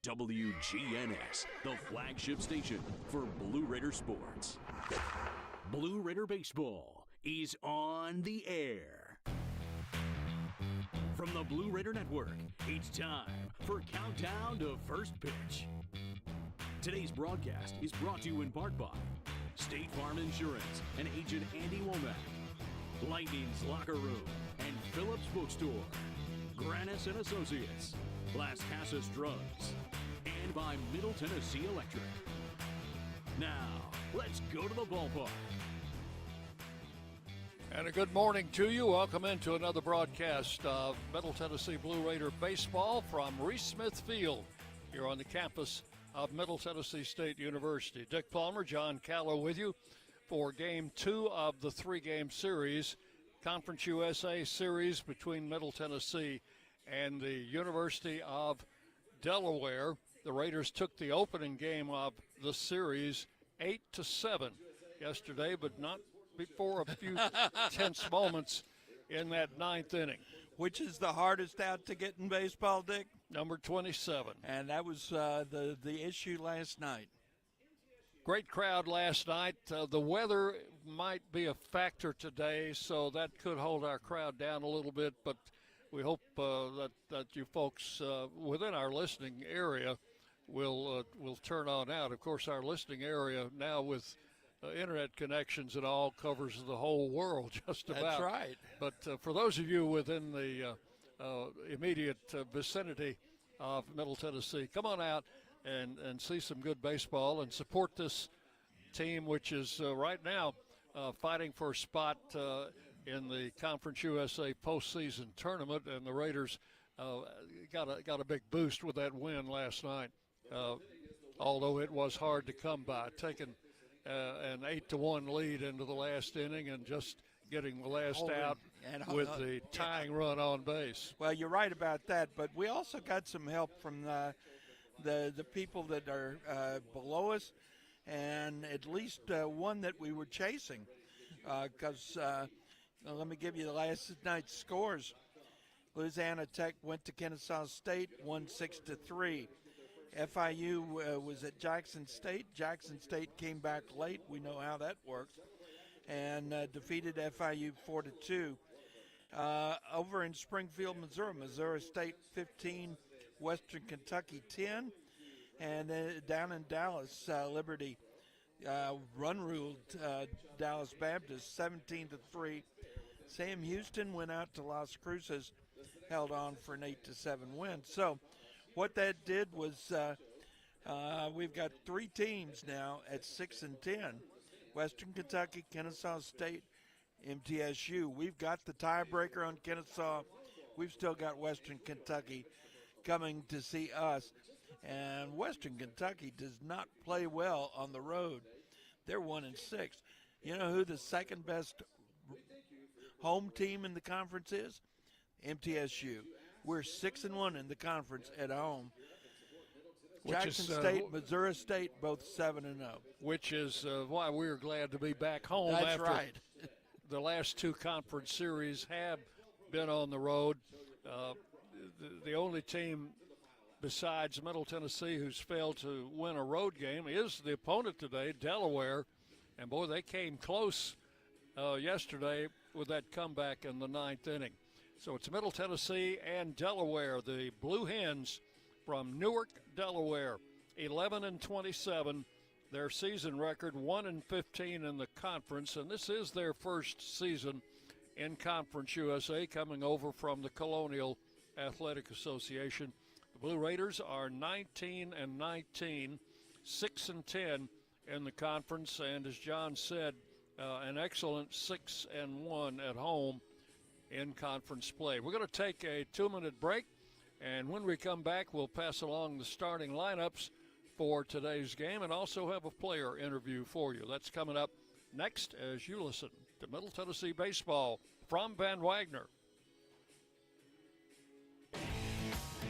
WGNS, the flagship station for Blue Raider sports. Blue Raider baseball is on the air. From the Blue Raider Network, it's time for Countdown to First Pitch. Today's broadcast is brought to you in part by State Farm Insurance and agent Andy Womack, Lightning's Locker Room and Phillips Bookstore, Granis and Associates, Las Casas Drugs, and by Middle Tennessee Electric. Now, let's go to the ballpark. And a good morning to you. Welcome into another broadcast of Middle Tennessee Blue Raider baseball from Reese Smith Field here on the campus of Middle Tennessee State University. Dick Palmer, John Callow with you for Game 2 of the 3-game series, Conference USA series between Middle Tennessee and the University of Delaware. The Raiders took the opening game of the series 8-7 yesterday, but not before a few tense moments in that ninth inning. Which is the hardest out to get in baseball, Dick? Number 27. And that was the issue last night. Great crowd last night. The weather might be a factor today, so that could hold our crowd down a little bit, but we hope that you folks within our listening area will turn on out. Of course, our listening area now with internet connections and all covers the whole world just about. That's right. But for those of you within the immediate vicinity of Middle Tennessee, come on out and see some good baseball and support this team, which is right now fighting for a spot in the Conference USA postseason tournament. And the Raiders got a big boost with that win last night, although it was hard to come by, taking an 8-1 lead into the last inning and just getting the last out with the tying run on base. Well, you're right about that, but we also got some help from the people that are below us, and at least one that we were chasing. Because let me give you the last night's scores. Louisiana Tech went to Kennesaw State, won 6-3. FIU was at Jackson State. Jackson State came back late. We know how that works. And defeated FIU 4-2. Over in Springfield, Missouri, Missouri State 15, Western Kentucky 10. And down in Dallas, Liberty run-ruled Dallas Baptist 17-3. Sam Houston went out to Las Cruces, held on for an 8-7 win. So what that did was we've got 3 teams now at 6-10. Western Kentucky, Kennesaw State, MTSU. We've got the tiebreaker on Kennesaw. We've still got Western Kentucky coming to see us. And Western Kentucky does not play well on the road. They're 1-6. You know who the second best home team in the conference is? MTSU. We're 6-1 in the conference at home. Jackson State, Missouri State, both 7-0. Which is why we're glad to be back home. That's after right. The last 2 conference series have been on the road. The only team besides Middle Tennessee who's failed to win a road game is the opponent today, Delaware. And, boy, they came close yesterday with that comeback in the ninth inning. So it's Middle Tennessee and Delaware, the Blue Hens from Newark, Delaware, 11-27. Their season record 1-15 in the conference, and this is their first season in Conference USA, coming over from the Colonial Athletic Association. The Blue Raiders are 19-19, 6-10 in the conference, and as John said, an excellent 6-1 at home in conference play. We're going to take a 2-minute break, and when we come back, we'll pass along the starting lineups for today's game and also have a player interview for you. That's coming up next as you listen to Middle Tennessee Baseball from Van Wagner.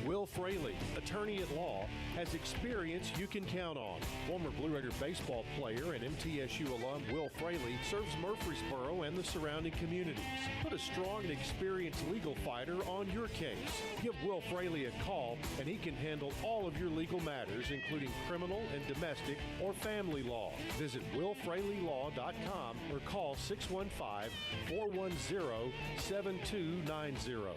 Will Fraley, attorney at law, has experience you can count on. Former Blue Raider baseball player and MTSU alum Will Fraley serves Murfreesboro and the surrounding communities. Put a strong and experienced legal fighter on your case. Give Will Fraley a call and he can handle all of your legal matters, including criminal and domestic or family law. Visit willfraleylaw.com or call 615-410-7290.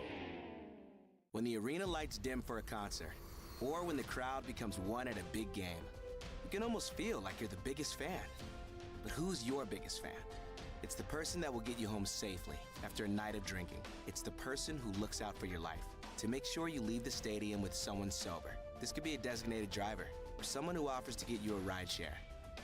When the arena lights dim for a concert, or when the crowd becomes one at a big game, you can almost feel like you're the biggest fan. But who's your biggest fan? It's the person that will get you home safely after a night of drinking. It's the person who looks out for your life to make sure you leave the stadium with someone sober. This could be a designated driver or someone who offers to get you a ride share.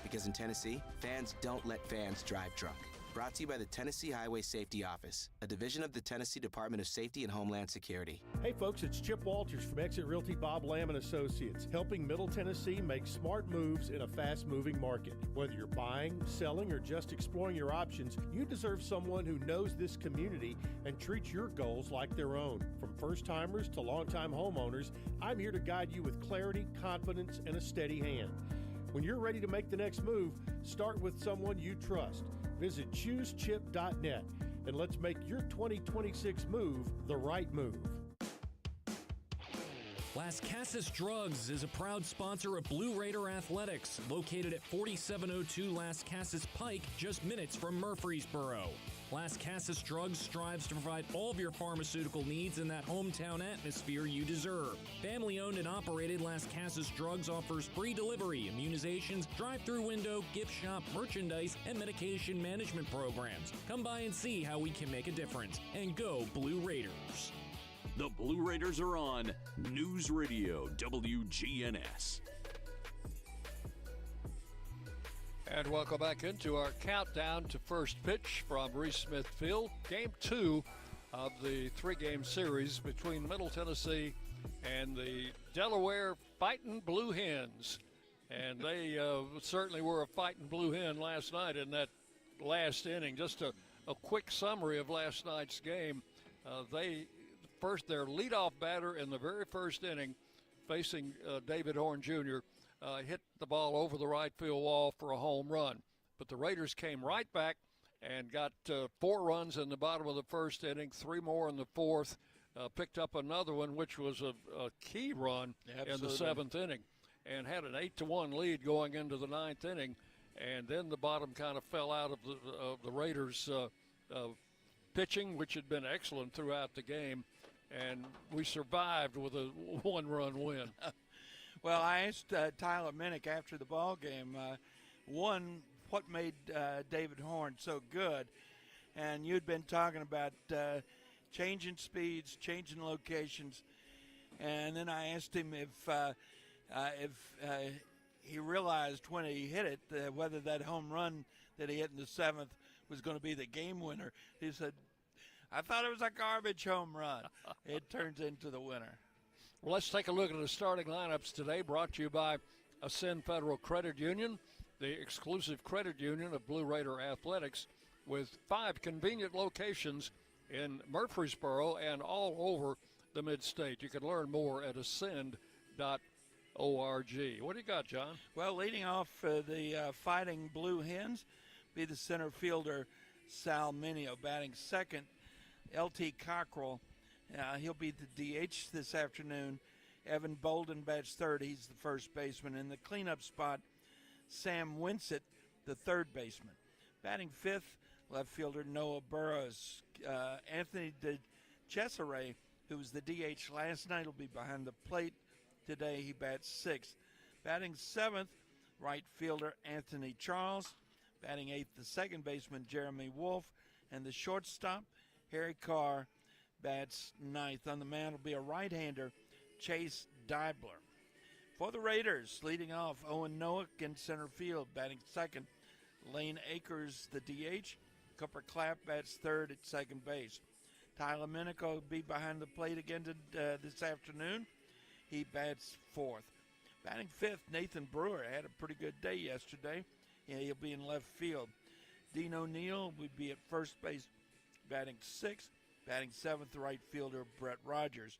Because in Tennessee, fans don't let fans drive drunk. Brought to you by the Tennessee Highway Safety Office, a division of the Tennessee Department of Safety and Homeland Security. Hey folks, it's Chip Walters from Exit Realty Bob Lamb & Associates, helping Middle Tennessee make smart moves in a fast-moving market. Whether you're buying, selling, or just exploring your options, you deserve someone who knows this community and treats your goals like their own. From first-timers to long-time homeowners, I'm here to guide you with clarity, confidence, and a steady hand. When you're ready to make the next move, start with someone you trust. Visit choosechip.net and let's make your 2026 move the right move. Las Casas Drugs is a proud sponsor of Blue Raider Athletics, located at 4702 Las Casas Pike, just minutes from Murfreesboro. Las Casas Drugs strives to provide all of your pharmaceutical needs in that hometown atmosphere you deserve. Family-owned and operated, Las Casas Drugs offers free delivery, immunizations, drive-through window, gift shop, merchandise, and medication management programs. Come by and see how we can make a difference. And go Blue Raiders. The Blue Raiders are on News Radio WGNS. And welcome back into our countdown to first pitch from Reese Smith Field. Game 2 of the three-game series between Middle Tennessee and the Delaware Fighting Blue Hens. And they certainly were a fighting blue hen last night in that last inning. Just a quick summary of last night's game. Their leadoff batter in the very first inning, facing David Horn Jr., hit the ball over the right field wall for a home run. But the Raiders came right back and got 4 runs in the bottom of the first inning, 3 more in the fourth, picked up another one, which was a key run in the 7th inning, and had an 8-1 lead going into the 9th inning. And then the bottom kind of fell out of the Raiders' pitching, which had been excellent throughout the game. And we survived with a 1-run win. Well, I asked Tyler Minnick after the ball game, what made David Horn so good? And you'd been talking about changing speeds, changing locations, and then I asked him if he realized when he hit it whether that home run that he hit in the 7th was going to be the game winner. He said, I thought it was a garbage home run. It turns into the winner. Well, let's take a look at the starting lineups today, brought to you by Ascend Federal Credit Union, the exclusive credit union of Blue Raider Athletics, with 5 convenient locations in Murfreesboro and all over the mid-state. You can learn more at ascend.org. What do you got, John? Well, leading off the Fighting Blue Hens be the center fielder, Sal Minio. Batting second, L.T. Cockrell. He'll be the DH this afternoon. Evan Bolden bats third. He's the first baseman. In the cleanup spot, Sam Winsett, the third baseman. Batting fifth, left fielder Noah Burrows. Anthony DeCesare, who was the DH last night, will be behind the plate. Today he bats sixth. Batting seventh, right fielder Anthony Charles. Batting eighth, the second baseman Jeremy Wolf. And the shortstop, Harry Carr, bats ninth. On the mound will be a right-hander, Chase Dibler. For the Raiders, leading off, Owen Noack in center field. Batting second, Lane Akers, the DH. Cooper Clapp bats third at second base. Tyler Minnick will be behind the plate again this afternoon. He bats fourth. Batting fifth, Nathan Brewer had a pretty good day yesterday. He'll be in left field. Dean O'Neill would be at first base, batting sixth. Batting seventh, right fielder Brett Rogers.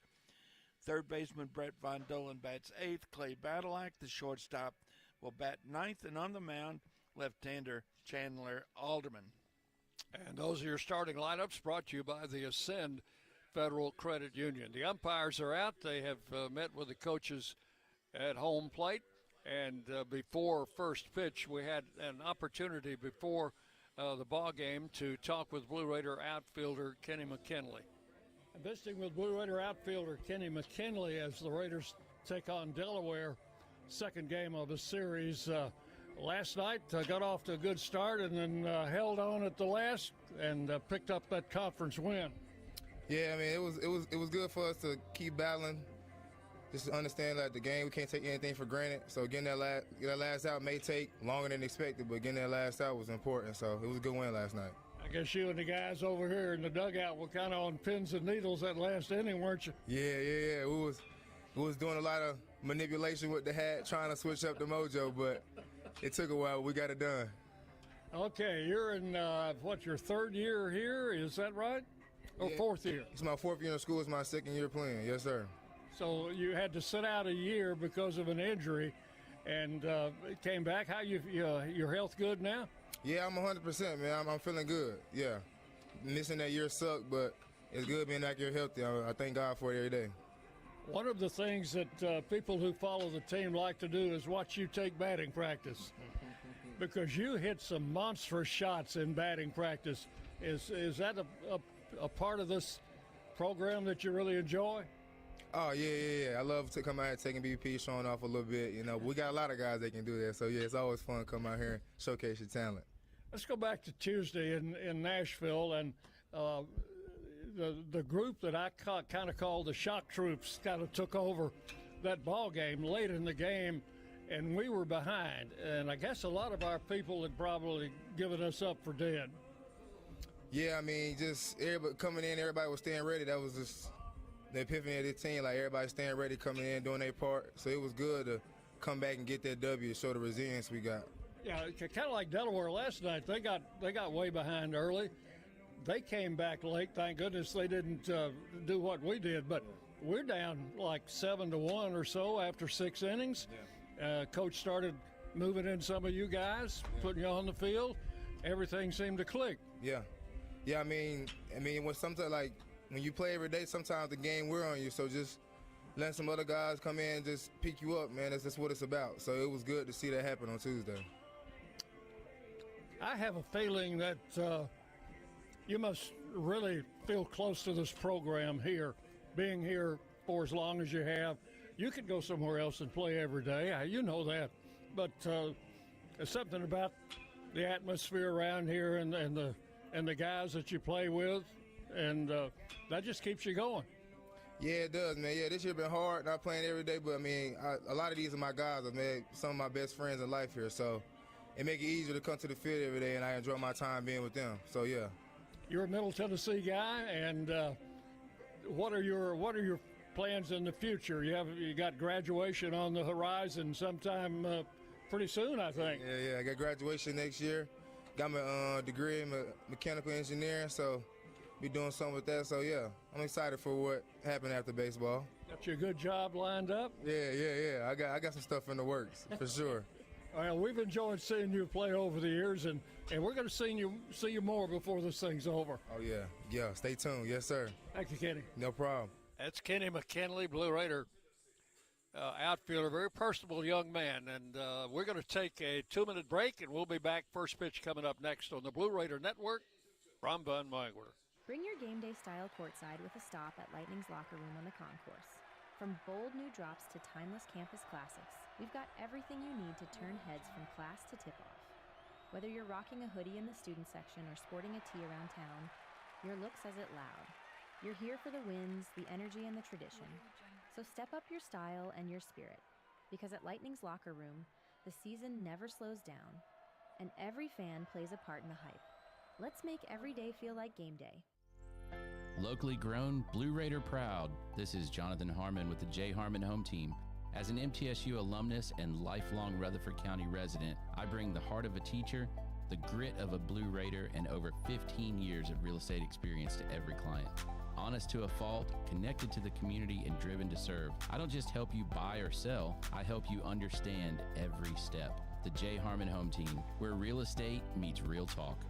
Third baseman Brett Von Dolan bats 8th. Clay Badalak, the shortstop, will bat 9th. And on the mound, left-hander Chandler Alderman. And those are your starting lineups brought to you by the Ascend Federal Credit Union. The umpires are out. They have met with the coaches at home plate. And before first pitch, we had an opportunity before the ball game to talk with Blue Raider outfielder Kenny McKinley. I'm visiting with Blue Raider outfielder Kenny McKinley as the Raiders take on Delaware, second game of the series. Last night got off to a good start and then held on at the last and picked up that conference win. Yeah, I mean it was good for us to keep battling. Just to understand that the game, we can't take anything for granted. So getting that last out may take longer than expected, but getting that last out was important. So it was a good win last night. I guess you and the guys over here in the dugout were kind of on pins and needles that last inning, weren't you? Yeah. We was doing a lot of manipulation with the hat, trying to switch up the mojo, but it took a while. We got it done. Okay, you're in your third year here? Is that right? Or fourth year? It's my fourth year in school. It's my second year playing. Yes, sir. So you had to sit out a year because of an injury, and came back. How your health good now? Yeah, I'm 100%, man. I'm feeling good. Yeah, missing that year sucked, but it's good being back here healthy. I thank God for it every day. One of the things that people who follow the team like to do is watch you take batting practice, because you hit some monstrous shots in batting practice. Is that a part of this program that you really enjoy? Oh, yeah. I love to come out here taking BP, showing off a little bit. You know, we got a lot of guys that can do that. So, yeah, it's always fun to come out here and showcase your talent. Let's go back to Tuesday in Nashville. And the group that I kind of call the shock troops kind of took over that ball game late in the game, and we were behind. And I guess a lot of our people had probably given us up for dead. Yeah, I mean, just everybody coming in, everybody was staying ready. That was just the epiphany of this team, like everybody staying ready, coming in, doing their part. So it was good to come back and get that W, show the resilience we got. Yeah, kind of like Delaware last night. They got way behind early. They came back late. Thank goodness they didn't do what we did. But we're down like 7-1 or so after 6 innings. Yeah. Coach started moving in some of you guys, putting you on the field. Everything seemed to click. Yeah. I mean, when sometimes like when you play every day, sometimes the game we're on you. So just letting some other guys come in and just pick you up, man. That's what it's about. So it was good to see that happen on Tuesday. I have a feeling that you must really feel close to this program here, being here for as long as you have. You could go somewhere else and play every day. You know that. But there's something about the atmosphere around here and the guys that you play with, and that just keeps you going. Yeah, it does, man. Yeah, this year been hard, not playing every day, but I mean, a lot of these are my guys. I've made some of my best friends in life here, so it make it easier to come to the field every day, and I enjoy my time being with them. So yeah. You're a Middle Tennessee guy, and what are your plans in the future? You got graduation on the horizon sometime pretty soon, I think. Yeah. I got graduation next year. Got my degree in mechanical engineering, so be doing something with that. So yeah, I'm excited for what happened after baseball. Got you a good job lined up? Yeah. I got some stuff in the works for sure. Well, we've enjoyed seeing you play over the years, and we're going to see you more before this thing's over. Oh yeah. Stay tuned. Yes, sir. Thank you, Kenny. No problem. That's Kenny McKinley, Blue Raider outfielder, very personable young man. And we're going to take a 2-minute break, and we'll be back. First pitch coming up next on the Blue Raider Network from Van Wagler. Bring your game day style courtside with a stop at Lightning's Locker Room on the concourse. From bold new drops to timeless campus classics, we've got everything you need to turn heads from class to tip-off. Whether you're rocking a hoodie in the student section or sporting a tee around town, your look says it loud. You're here for the wins, the energy, and the tradition. So step up your style and your spirit, because at Lightning's Locker Room, the season never slows down, and every fan plays a part in the hype. Let's make every day feel like game day. Locally grown, Blue Raider proud. This is Jonathan Harmon with the J. Harmon Home Team. As an MTSU alumnus and lifelong Rutherford County resident, I bring the heart of a teacher, the grit of a Blue Raider, and over 15 years of real estate experience to every client. honest to a fault, connected to the community, and driven to serve. I don't just help you buy or sell, I help you understand every step. The J. Harmon Home Team, where real estate meets real talk.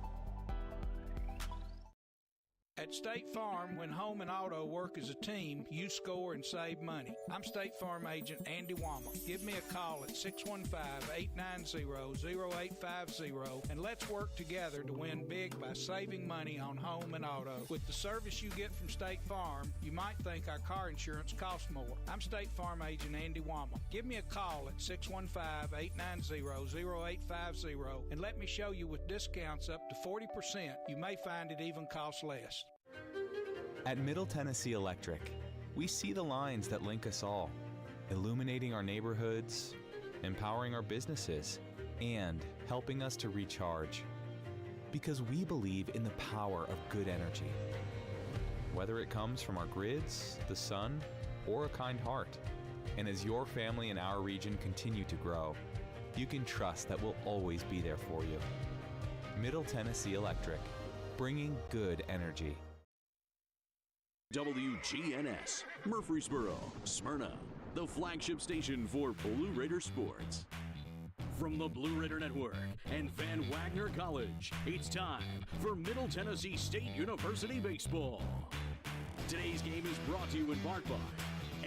At State Farm, when home and auto work as a team, you score and save money. I'm State Farm agent Andy Wama. Give me a call at 615-890-0850 and let's work together to win big by saving money on home and auto. With the service you get from State Farm, you might think our car insurance costs more. I'm State Farm agent Andy Wama. Give me a call at 615-890-0850 and let me show you with discounts up to 40%. You may find it even costs less. At Middle Tennessee Electric, we see the lines that link us all, illuminating our neighborhoods, empowering our businesses, and helping us to recharge. Because we believe in the power of good energy. Whether it comes from our grids, the sun, or a kind heart. And as your family and our region continue to grow, you can trust that we'll always be there for you. Middle Tennessee Electric, bringing good energy. WGNS, Murfreesboro, Smyrna, the flagship station for Blue Raider sports. From the Blue Raider Network and Van Wagner College, it's time for Middle Tennessee State University baseball. Today's game is brought to you in part by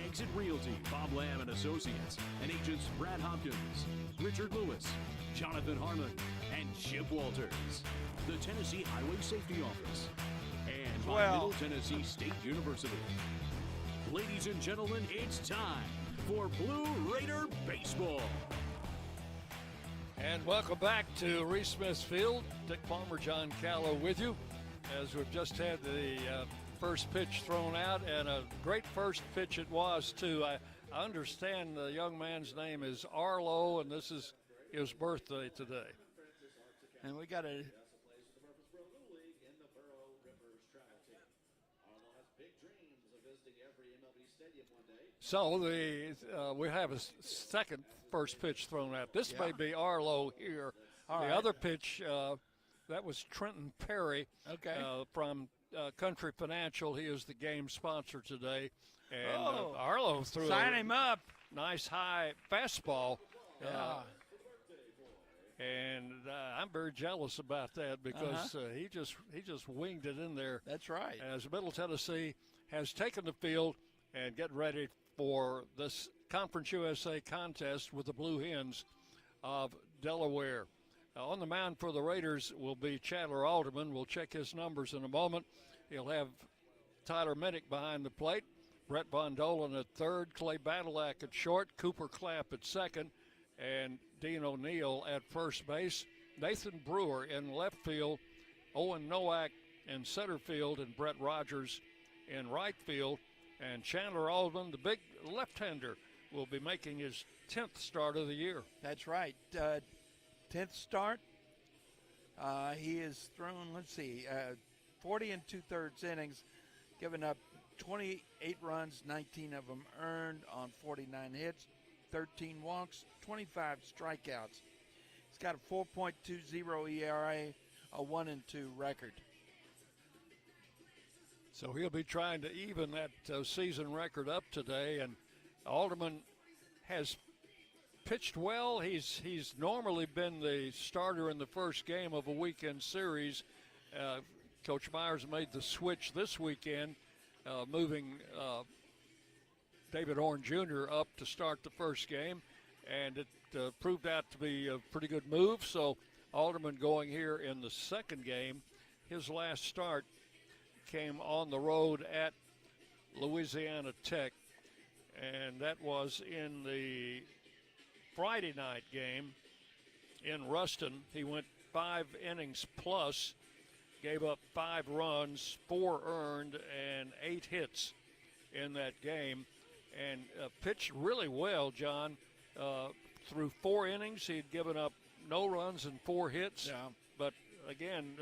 Exit Realty, Bob Lamb and Associates, and agents Brad Hopkins, Richard Lewis, Jonathan Harmon, and Chip Walters. The Tennessee Highway Safety Office, and by Middle Tennessee State University. Ladies and gentlemen, it's time for Blue Raider baseball. And welcome back to Reese Smith Field. Dick Palmer, John Callow with you as we've just had the first pitch thrown out, and a great first pitch it was too. I understand the young man's name is Arlo, and this is his birthday today. And we got a So we have a second first pitch thrown out. This may be Arlo here. All the right. other pitch, that was Trenton Perry from Country Financial. He is the game sponsor today. And Arlo threw sign him up. Nice high fastball. And I'm very jealous about that because he just winged it in there. That's right. As Middle Tennessee has taken the field and get ready for this Conference USA contest with the Blue Hens of Delaware. On the mound for the Raiders will be Chandler Alderman. We'll check his numbers in a moment. He'll have Tyler Minnick behind the plate, Brett Von Dolan at third, Clay Badalak at short, Cooper Clapp at second, and Dean O'Neill at first base. Nathan Brewer in left field, Owen Nowak in center field, and Brett Rogers in right field. And Chandler Alderman, the big left-hander, will be making his 10th start of the year. That's right. 10th start. He has thrown, 40 and 2/3 innings, given up 28 runs, 19 of them earned on 49 hits, 13 walks, 25 strikeouts. He's got a 4.20 ERA, a 1-2 record. So he'll be trying to even that season record up today. And Alderman has pitched well. He's normally been the starter in the first game of a weekend series. Coach Myers made the switch this weekend, moving David Horn Jr. up to start the first game, and it proved out to be a pretty good move. So Alderman going here in the second game. His last start came on the road at Louisiana Tech, and that was in the Friday night game in Ruston. He went 5 innings plus, gave up 5 runs, 4 earned, and 8 hits in that game, and pitched really well, John. Through 4 innings, he'd given up no runs and 4 hits. Yeah. But again,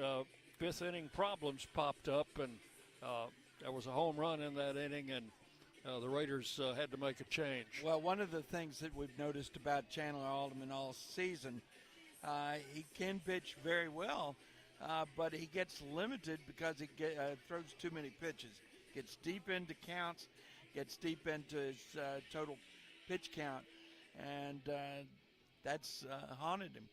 5th inning problems popped up, and there was a home run in that inning, and the Raiders had to make a change. Well, one of the things that we've noticed about Chandler Alderman all season, he can pitch very well, but he gets limited because he throws too many pitches. gets deep into counts, gets deep into his total pitch count, and that's haunted him.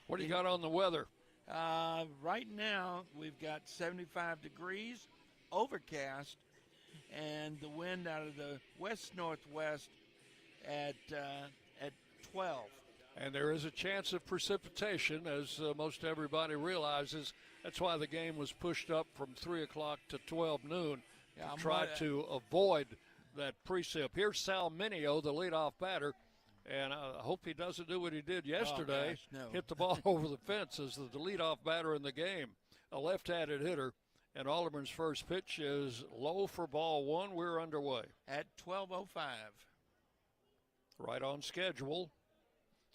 What do you got on the weather? Right now, we've got 75 degrees, overcast, and the wind out of the west-northwest at 12. And there is a chance of precipitation, as most everybody realizes. That's why the game was pushed up from 3 o'clock to 12 noon to try to avoid that precip. Here's Sal Mineo, the leadoff batter, and I hope he doesn't do what he did yesterday, hit the ball over the fence as the leadoff batter in the game, a left-handed hitter. And Alderman's first pitch is low for ball one. We're underway. At 12:05. Right on schedule.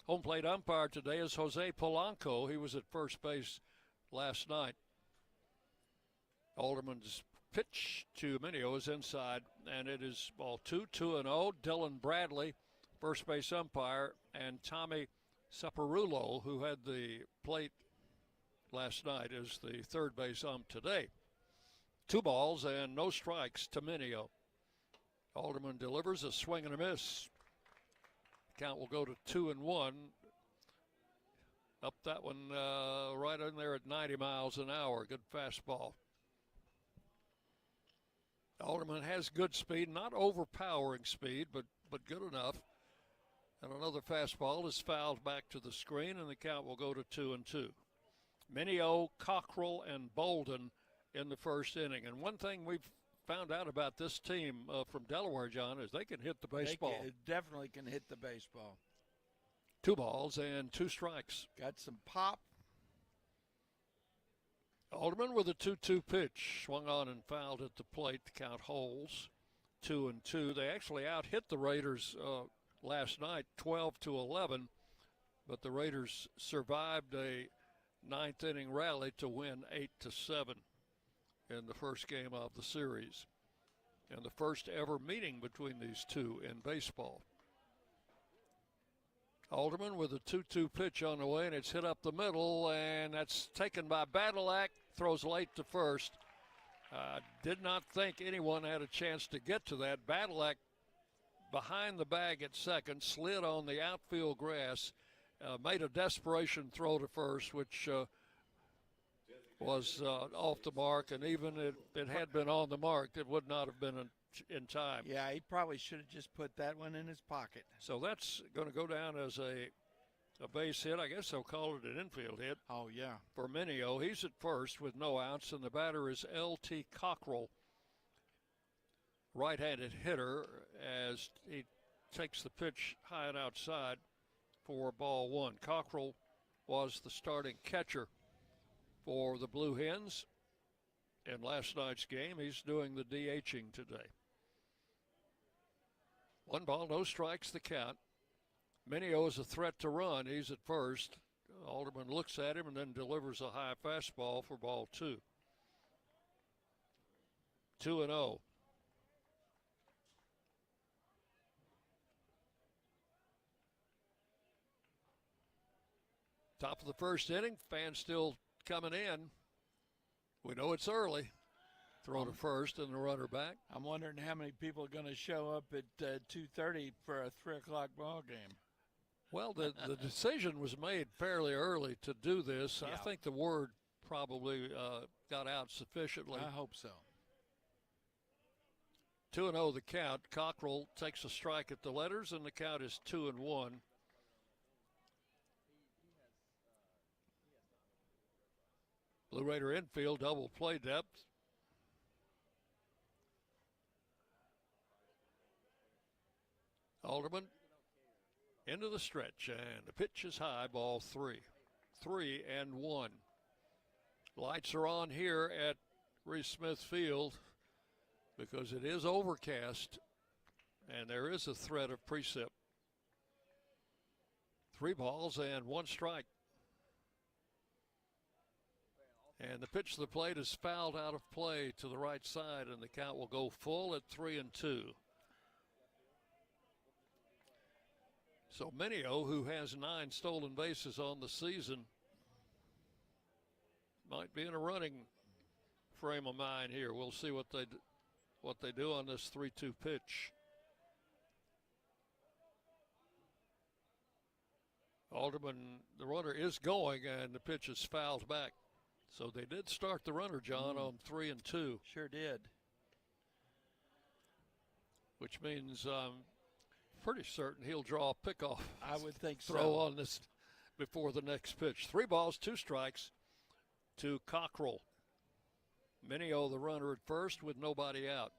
Home plate umpire today is Jose Polanco. He was at first base last night. Alderman's pitch to Mineo is inside, and it is ball 2-0. Dylan Bradley, first base umpire, and Tommy Saparulo, who had the plate last night, is the third base ump today. 2 balls and no strikes to Mineo. Alderman delivers a swing and a miss. Count will go to 2-1. Up that one right in there at 90 miles an hour. Good fastball. Alderman has good speed, not overpowering speed, but good enough. And another fastball is fouled back to the screen, and the count will go to 2-2. Mineo, Cockrell, and Bolden in the first inning. And one thing we've found out about this team from Delaware, John, is they can hit the baseball. They definitely can hit the baseball. 2 balls and 2 strikes. Got some pop. Alderman with a 2-2 pitch. Swung on and fouled at the plate. The count holds 2-2. They actually out-hit the Raiders last night, 12-11. But the Raiders survived a 9th inning rally to win 8-7. In the first game of the series, and the first ever meeting between these two in baseball. Alderman with a 2-2 pitch on the way, and it's hit up the middle, and that's taken by Badalak, throws late to first. Did not think anyone had a chance to get to that. Badalak behind the bag at second, slid on the outfield grass, made a desperation throw to first, which was off the mark, and even if it had been on the mark, it would not have been in time. Yeah, he probably should have just put that one in his pocket. So that's going to go down as a base hit. I guess they'll call it an infield hit. Oh, yeah. For Mineo. He's at first with no outs, and the batter is L.T. Cockrell, right-handed hitter, as he takes the pitch high and outside for ball one. Cockrell was the starting catcher for the Blue Hens in last night's game. He's doing the DHing today. 1 ball, no strikes, the count. Mineo is a threat to run. He's at first. Alderman looks at him and then delivers a high fastball for ball 2. 2-0. Top of the first inning, fans still coming in. We know it's early. Throw to first and the runner back. I'm wondering how many people are going to show up at 2:30 for a 3 o'clock ball game. Well, the decision was made fairly early to do this. Yeah. I think the word probably got out sufficiently. I hope so. 2-0 the count. Cockrell takes a strike at the letters, and the count is 2-1. Blue Raider infield, double play depth. Alderman into the stretch, and the pitch is high, ball 3. 3-1. Lights are on here at Reese Smith Field because it is overcast, and there is a threat of precip. 3 balls and 1 strike. And the pitch to the plate is fouled out of play to the right side, and the count will go full at 3-2. So Mineo, who has 9 stolen bases on the season, might be in a running frame of mind here. We'll see what they what they do on this 3-2 pitch. Alderman, the runner is going, and the pitch is fouled back. So they did start the runner, John, on 3-2. Sure did. Which means I'm pretty certain he'll draw a pickoff. I would think throw so. on this before the next pitch. 3 balls, 2 strikes to Cockrell. Minio, the runner at first, with nobody out.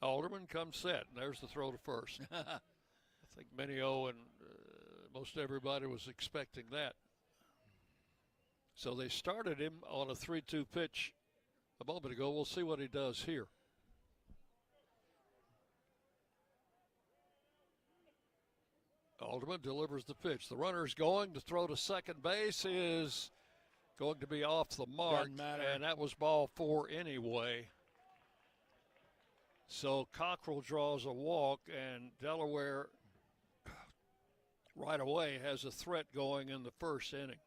Alderman comes set, and there's the throw to first. I think Minio and most everybody was expecting that. So they started him on a 3-2 pitch a moment ago. We'll see what he does here. Alderman delivers the pitch. The runner's going to throw to second base, is going to be off the mark, and that was ball 4 anyway. So Cockrell draws a walk, and Delaware right away has a threat going in the first inning.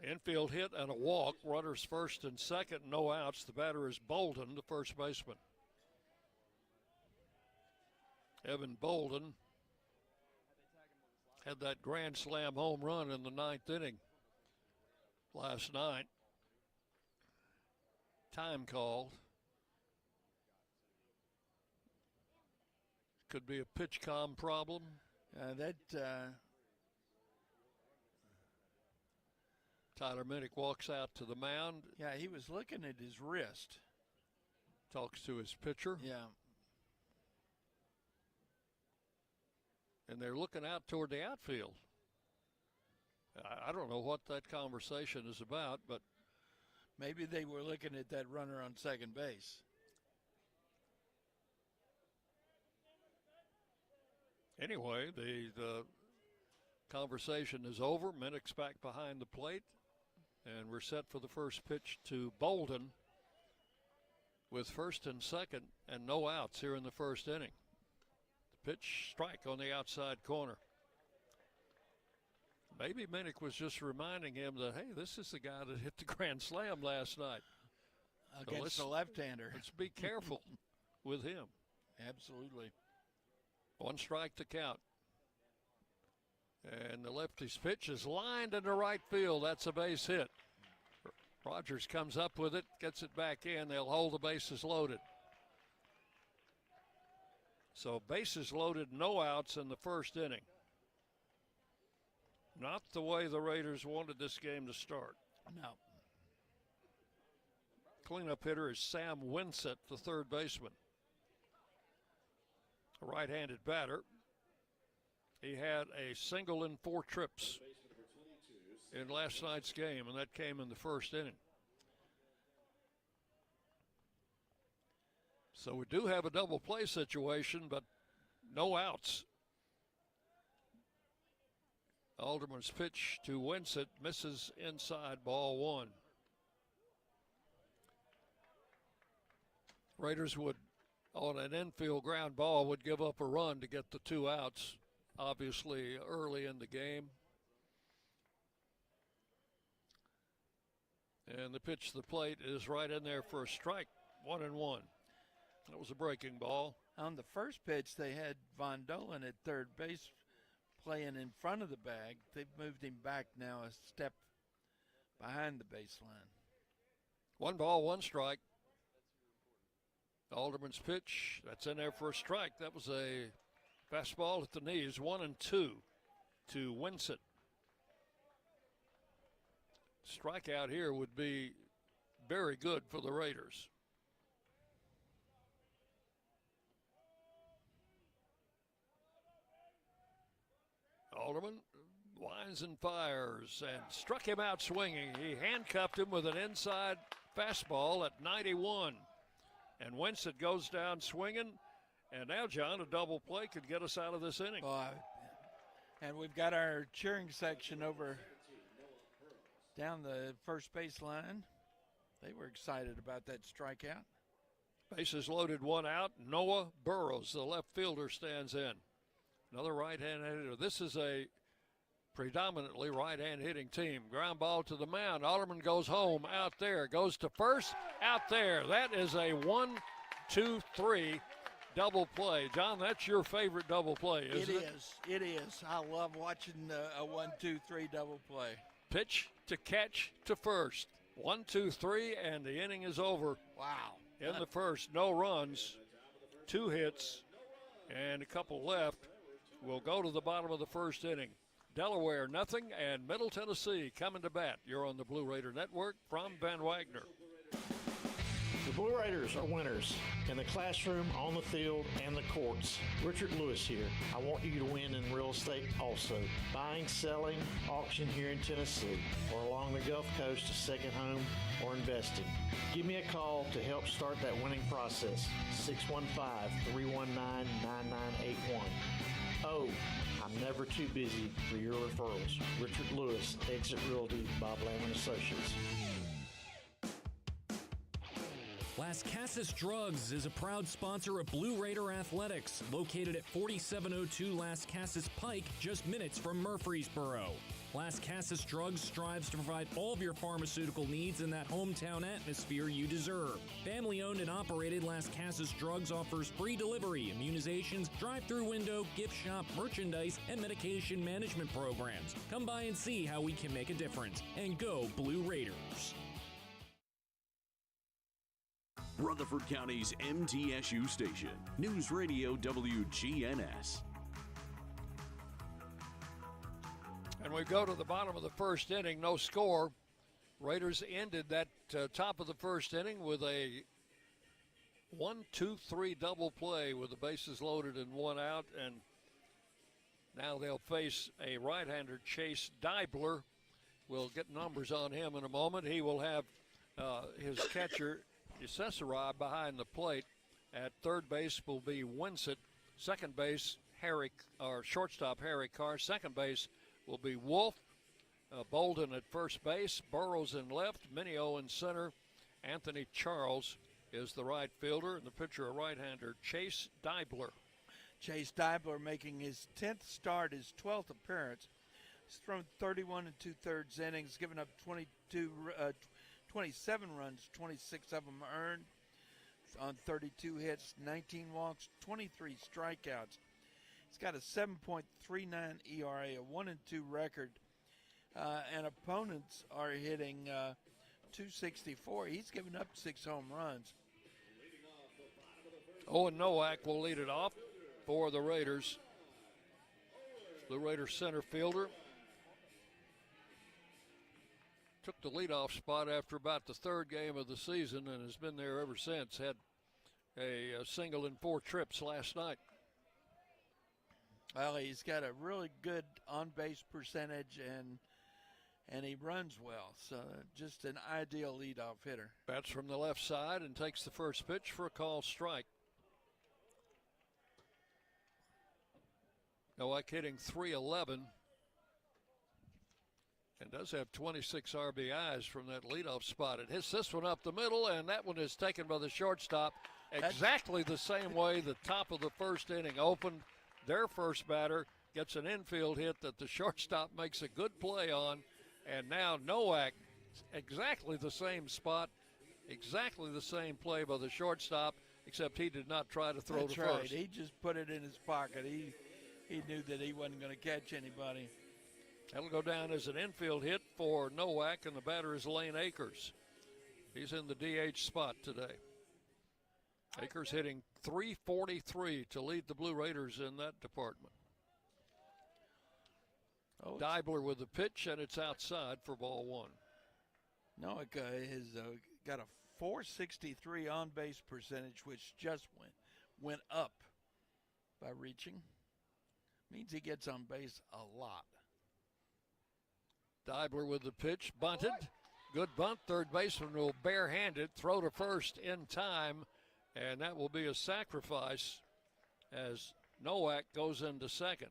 Infield hit and a walk. Runners first and second, no outs. The batter is Bolden, the first baseman. Evan Bolden had that grand slam home run in the 9th inning last night. Time called. Could be a pitch com problem. Tyler Minnick walks out to the mound. Yeah, he was looking at his wrist. Talks to his pitcher. Yeah. And they're looking out toward the outfield. I don't know what that conversation is about, but maybe they were looking at that runner on second base. Anyway, the conversation is over. Minnick's back behind the plate, and we're set for the first pitch to Bolden with first and second and no outs here in the first inning. The pitch, strike on the outside corner. Maybe Minnick was just reminding him that, hey, this is the guy that hit the grand slam last night. Against the left-hander. Let's be careful with him. Absolutely. 1 strike to count. And the lefty's pitch is lined into right field. That's a base hit. Rogers comes up with it, gets it back in. They'll hold the bases loaded. So bases loaded, no outs in the first inning. Not the way the Raiders wanted this game to start. No. Cleanup hitter is Sam Winsett, the third baseman. A right-handed batter. He had a single in 4 trips in last night's game, and that came in the first inning. So we do have a double play situation, but no outs. Alderman's pitch to Winsett misses inside, ball 1. Raiders would, on an infield ground ball, would give up a run to get the 2 outs, obviously early in the game. And the pitch to the plate is right in there for a strike, 1-1. That was a breaking ball. On the first pitch, they had Von Dolan at third base playing in front of the bag. They've moved him back now a step behind the baseline. 1 ball, 1 strike. Alderman's pitch, that's in there for a strike. That was a fastball at the knees, 1-2 to Winsett. Strikeout here would be very good for the Raiders. Alderman winds and fires and struck him out swinging. He handcuffed him with an inside fastball at 91. And Winsett goes down swinging. And now, John, a double play could get us out of this inning. And we've got our cheering section over down the first base line. They were excited about that strikeout. Bases loaded, 1 out. Noah Burrows, the left fielder, stands in. Another right-handed hitter. This is a predominantly right-hand hitting team. Ground ball to the mound. Alderman goes home, out there, goes to first, out there. That is a 1-2-3 double play. John, that's your favorite double play, isn't it? It is. I love watching a 1-2-3 double play. Pitch to catch to first. 1-2-3, and the inning is over. Wow. In the first, no runs, 2 hits, and a couple left. We'll go to the bottom of the first inning. Delaware, nothing, and Middle Tennessee coming to bat. You're on the Blue Raider Network from Van Wagner. The Blue Raiders are winners in the classroom, on the field, and the courts. Richard Lewis here. I want you to win in real estate also. Buying, selling, auction here in Tennessee, or along the Gulf Coast, a second home, or investing. Give me a call to help start that winning process. 615-319-9981. Oh, I'm never too busy for your referrals. Richard Lewis, Exit Realty, Bob Lamb & Associates. Las Casas Drugs is a proud sponsor of Blue Raider Athletics, located at 4702 Las Casas Pike, just minutes from Murfreesboro. Las Casas Drugs strives to provide all of your pharmaceutical needs in that hometown atmosphere you deserve. Family-owned and operated, Las Casas Drugs offers free delivery, immunizations, drive-through window, gift shop, merchandise, and medication management programs. Come by and see how we can make a difference. And go Blue Raiders. Rutherford County's MTSU station, News Radio WGNS. And we go to the bottom of the first inning, no score. Raiders ended that top of the first inning with a 1-2-3 double play with the bases loaded and 1 out. And now they'll face a right-hander, Chase Dibler. We'll get numbers on him in a moment. He will have his catcher, Cesare, behind the plate. At third base will be Winsett. Second base, shortstop Harry Carr. Second base will be Wolf. Bolden at first base. Burrows in left. Mineo in center. Anthony Charles is the right fielder. And the pitcher, a right-hander, Chase Dibler. Chase Dibler making his 10th start, his 12th appearance. He's thrown 31 2/3 innings, given up 27 runs, 26 of them earned on 32 hits, 19 walks, 23 strikeouts. He's got a 7.39 ERA, a 1-2 record, and opponents are hitting 264. He's given up 6 home runs. Owen Nowak will lead it off for the Raiders. The Raiders center fielder took the leadoff spot after about the third game of the season and has been there ever since. Had a single in 4 trips last night. Well, he's got a really good on-base percentage and he runs well. So just an ideal leadoff hitter. Bats from the left side and takes the first pitch for a called strike. Nowak hitting .311. And does have 26 RBIs from that leadoff spot. It hits this one up the middle, and that one is taken by the shortstop exactly the same way the top of the first inning opened. Their first batter gets an infield hit that the shortstop makes a good play on, and now Nowak, exactly the same spot, exactly the same play by the shortstop, except he did not try to throw to right. first. He just put it in his pocket. He knew that he wasn't going to catch anybody. That'll go down as an infield hit for Nowak, and the batter is Lane Akers. He's in the DH spot today. Akers hitting .343 to lead the Blue Raiders in that department. Dibler with the pitch, and it's outside for ball 1. Nowak has got a .463 on-base percentage, which just went up by reaching. Means he gets on base a lot. Dibler with the pitch, bunted. Good bunt. Third baseman will barehanded throw to first in time, and that will be a sacrifice as Nowak goes into second.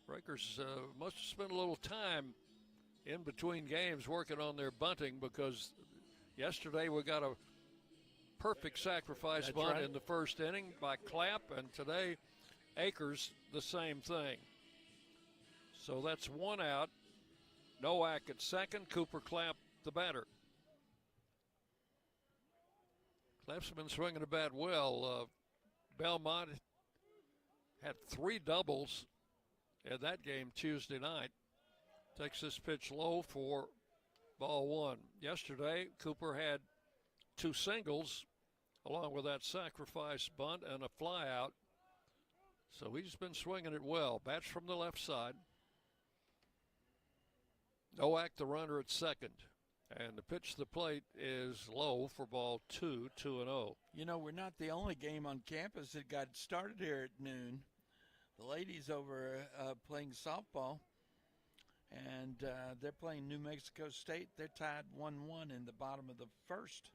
Breakers must have spent a little time in between games working on their bunting, because yesterday we got a perfect sacrifice bunt in the first inning by Clapp, and today Akers the same thing. So that's one out. Nowak at second. Cooper Clapp, the batter. Clapp's been swinging the bat well. Belmont had 3 doubles in that game Tuesday night. Takes this pitch low for ball 1. Yesterday, Cooper had 2 singles along with that sacrifice bunt and a fly out. So he's been swinging it well. Bats from the left side. Nowak, the runner at second. And the pitch to the plate is low for ball 2, 2-0. You know, we're not the only game on campus that got started here at noon. The ladies over playing softball, and they're playing New Mexico State. They're tied 1-1 in the bottom of the first.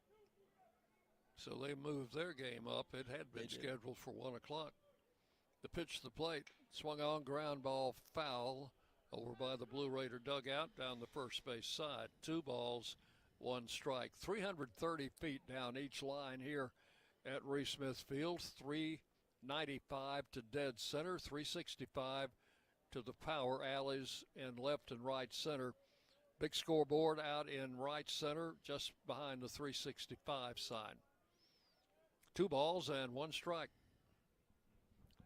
So they moved their game up. It had been scheduled for 1 o'clock. The pitch to the plate, swung on, ground ball, foul over by the Blue Raider dugout down the first base side. 2 balls, 1 strike. 330 feet down each line here at Reese Smith Field. 395 to dead center, 365 to the power alleys in left and right center. Big scoreboard out in right center, just behind the 365 sign. 2 balls and 1 strike.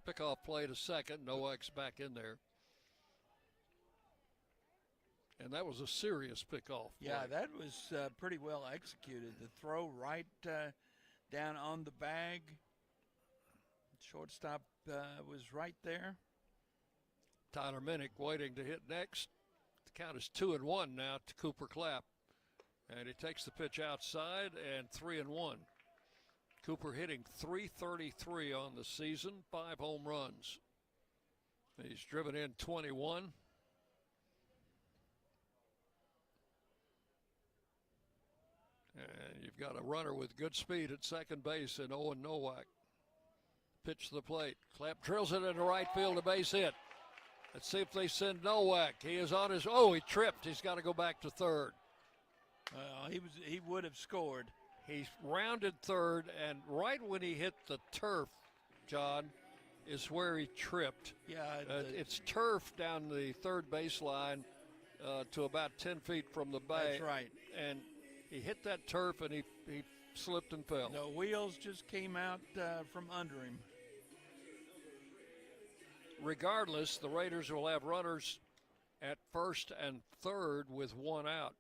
Pickoff play to second. Nowak's back in there. And that was a serious pickoff play. Yeah, that was pretty well executed. The throw right down on the bag. Shortstop was right there. Tyler Minnick waiting to hit next. The count is 2-1 now to Cooper Clapp. And he takes the pitch outside and 3-1. Cooper hitting .333 on the season, 5 home runs. He's driven in 21. And you've got a runner with good speed at second base in Owen Nowak. Pitch to the plate. Clapp drills it into right field, a base hit. Let's see if they send Nowak. He is on his, he tripped. He's got to go back to third. He would have scored. He's rounded third, and right when he hit the turf, John, is where he tripped. Yeah. It's turf down the third baseline to about 10 feet from the bay. That's right. And he hit that turf, and he slipped and fell. The wheels just came out from under him. Regardless, the Raiders will have runners at first and third with 1 out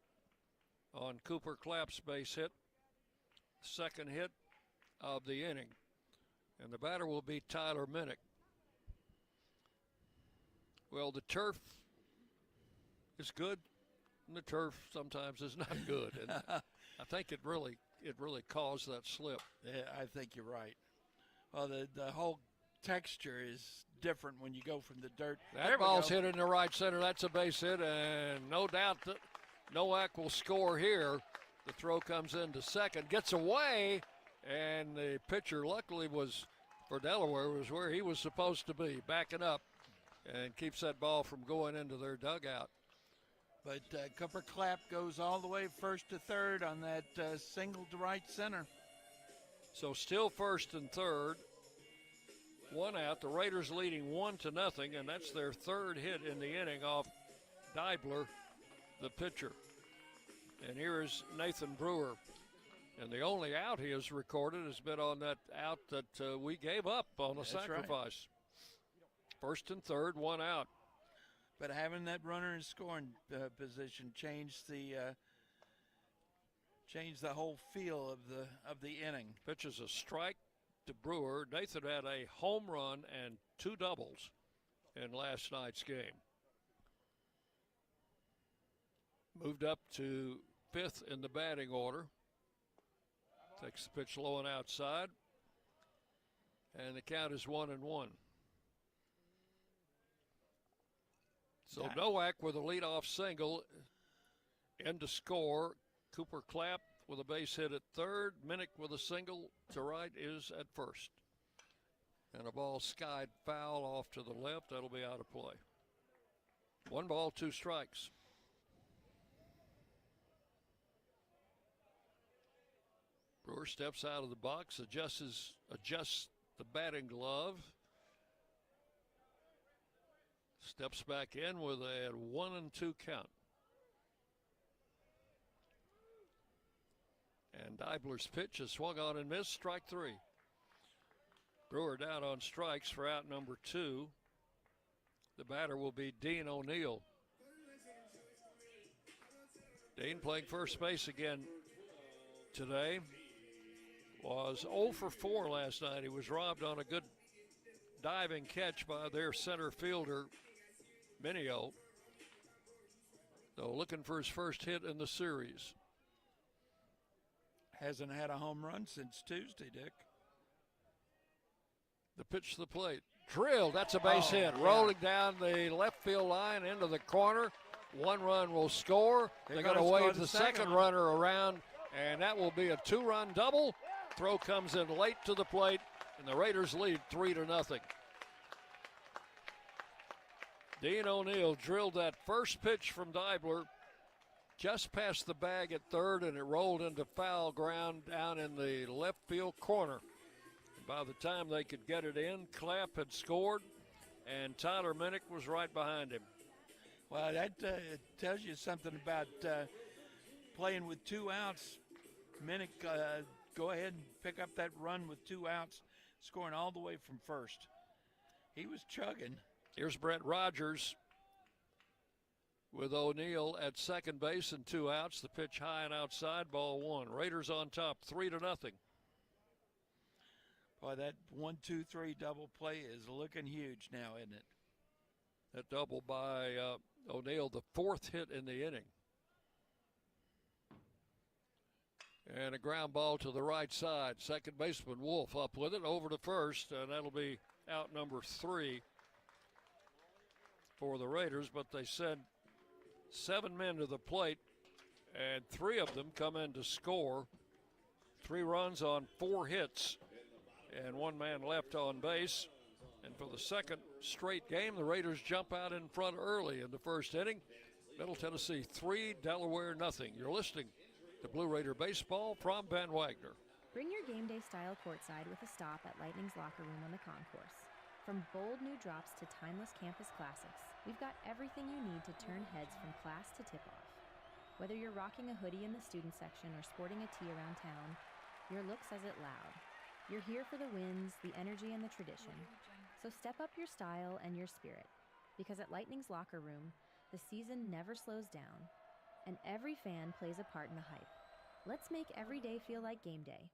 on Cooper Clapp's base hit. Second hit of the inning. And the batter will be Tyler Minnick. Well, the turf is good, and the turf sometimes is not good. And I think it really caused that slip. Yeah, I think you're right. Well, the whole texture is different when you go from the dirt. That ball's hit in the right center. That's a base hit, and no doubt that Nowak will score here. The throw comes into second, gets away, and the pitcher luckily was, for Delaware, was where he was supposed to be, backing up, and keeps that ball from going into their dugout. But Cooper Clapp goes all the way first to third on that single to right center. So still first and third, 1 out. The Raiders leading 1-0, and that's their third hit in the inning off Deibler, the pitcher. And here is Nathan Brewer. And the only out he has recorded has been on that out that we gave up on the sacrifice. Right. First and third, 1 out. But having that runner in scoring position changed the whole feel of the inning. Pitch is a strike to Brewer. Nathan had a home run and 2 doubles in last night's game. Moved up to 5th in the batting order. Takes the pitch low and outside. And the count is 1-1. So Nowak with a leadoff single. In to score. Cooper Clapp with a base hit at third. Minnick with a single to right is at first. And a ball skied foul off to the left. That'll be out of play. 1 ball, 2 strikes. Brewer steps out of the box, adjusts the batting glove. Steps back in with a 1-2 count. And Deibler's pitch is swung on and missed, strike 3. Brewer down on strikes for out number 2. The batter will be Dean O'Neill. Dean playing first base again today. Was 0 for 4 last night. He was robbed on a good diving catch by their center fielder, Minio. So looking for his first hit in the series. Hasn't had a home run since Tuesday, Dick. The pitch to the plate. Drilled. That's a base hit. Yeah. Rolling down the left field line into the corner. 1 run will score. They're going to wave the second runner around, and that will be a 2-run double. Throw comes in late to the plate, and the Raiders lead 3-0. Dean O'Neill drilled that first pitch from Deibler just past the bag at third, and it rolled into foul ground down in the left field corner. And by the time they could get it in, Clapp had scored, and Tyler Minnick was right behind him. Well, that tells you something about playing with 2 outs. Minnick go ahead and pick up that run with 2 outs, scoring all the way from first. He was chugging. Here's Brett Rogers with O'Neill at second base and 2 outs. The pitch high and outside, ball 1. Raiders on top, 3-0. Boy, that 1-2-3 double play is looking huge now, isn't it? That double by O'Neill, the 4th hit in the inning. And a ground ball to the right side. Second baseman Wolf up with it over to first, and that'll be out number 3 for the Raiders. But they send 7 men to the plate, and 3 of them come in to score. 3 runs on 4 hits, and 1 man left on base. And for the second straight game, the Raiders jump out in front early in the first inning. Middle Tennessee 3, Delaware nothing. You're listening to Blue Raider Baseball from Ben Wagner. Bring your game day style courtside with a stop at Lightning's locker room on the concourse. From bold new drops to timeless campus classics, we've got everything you need to turn heads from class to tip-off. Whether you're rocking a hoodie in the student section or sporting a tee around town, your look says it loud. You're here for the wins, the energy, and the tradition. So step up your style and your spirit, because at Lightning's locker room, the season never slows down, and every fan plays a part in the hype. Let's make every day feel like game day.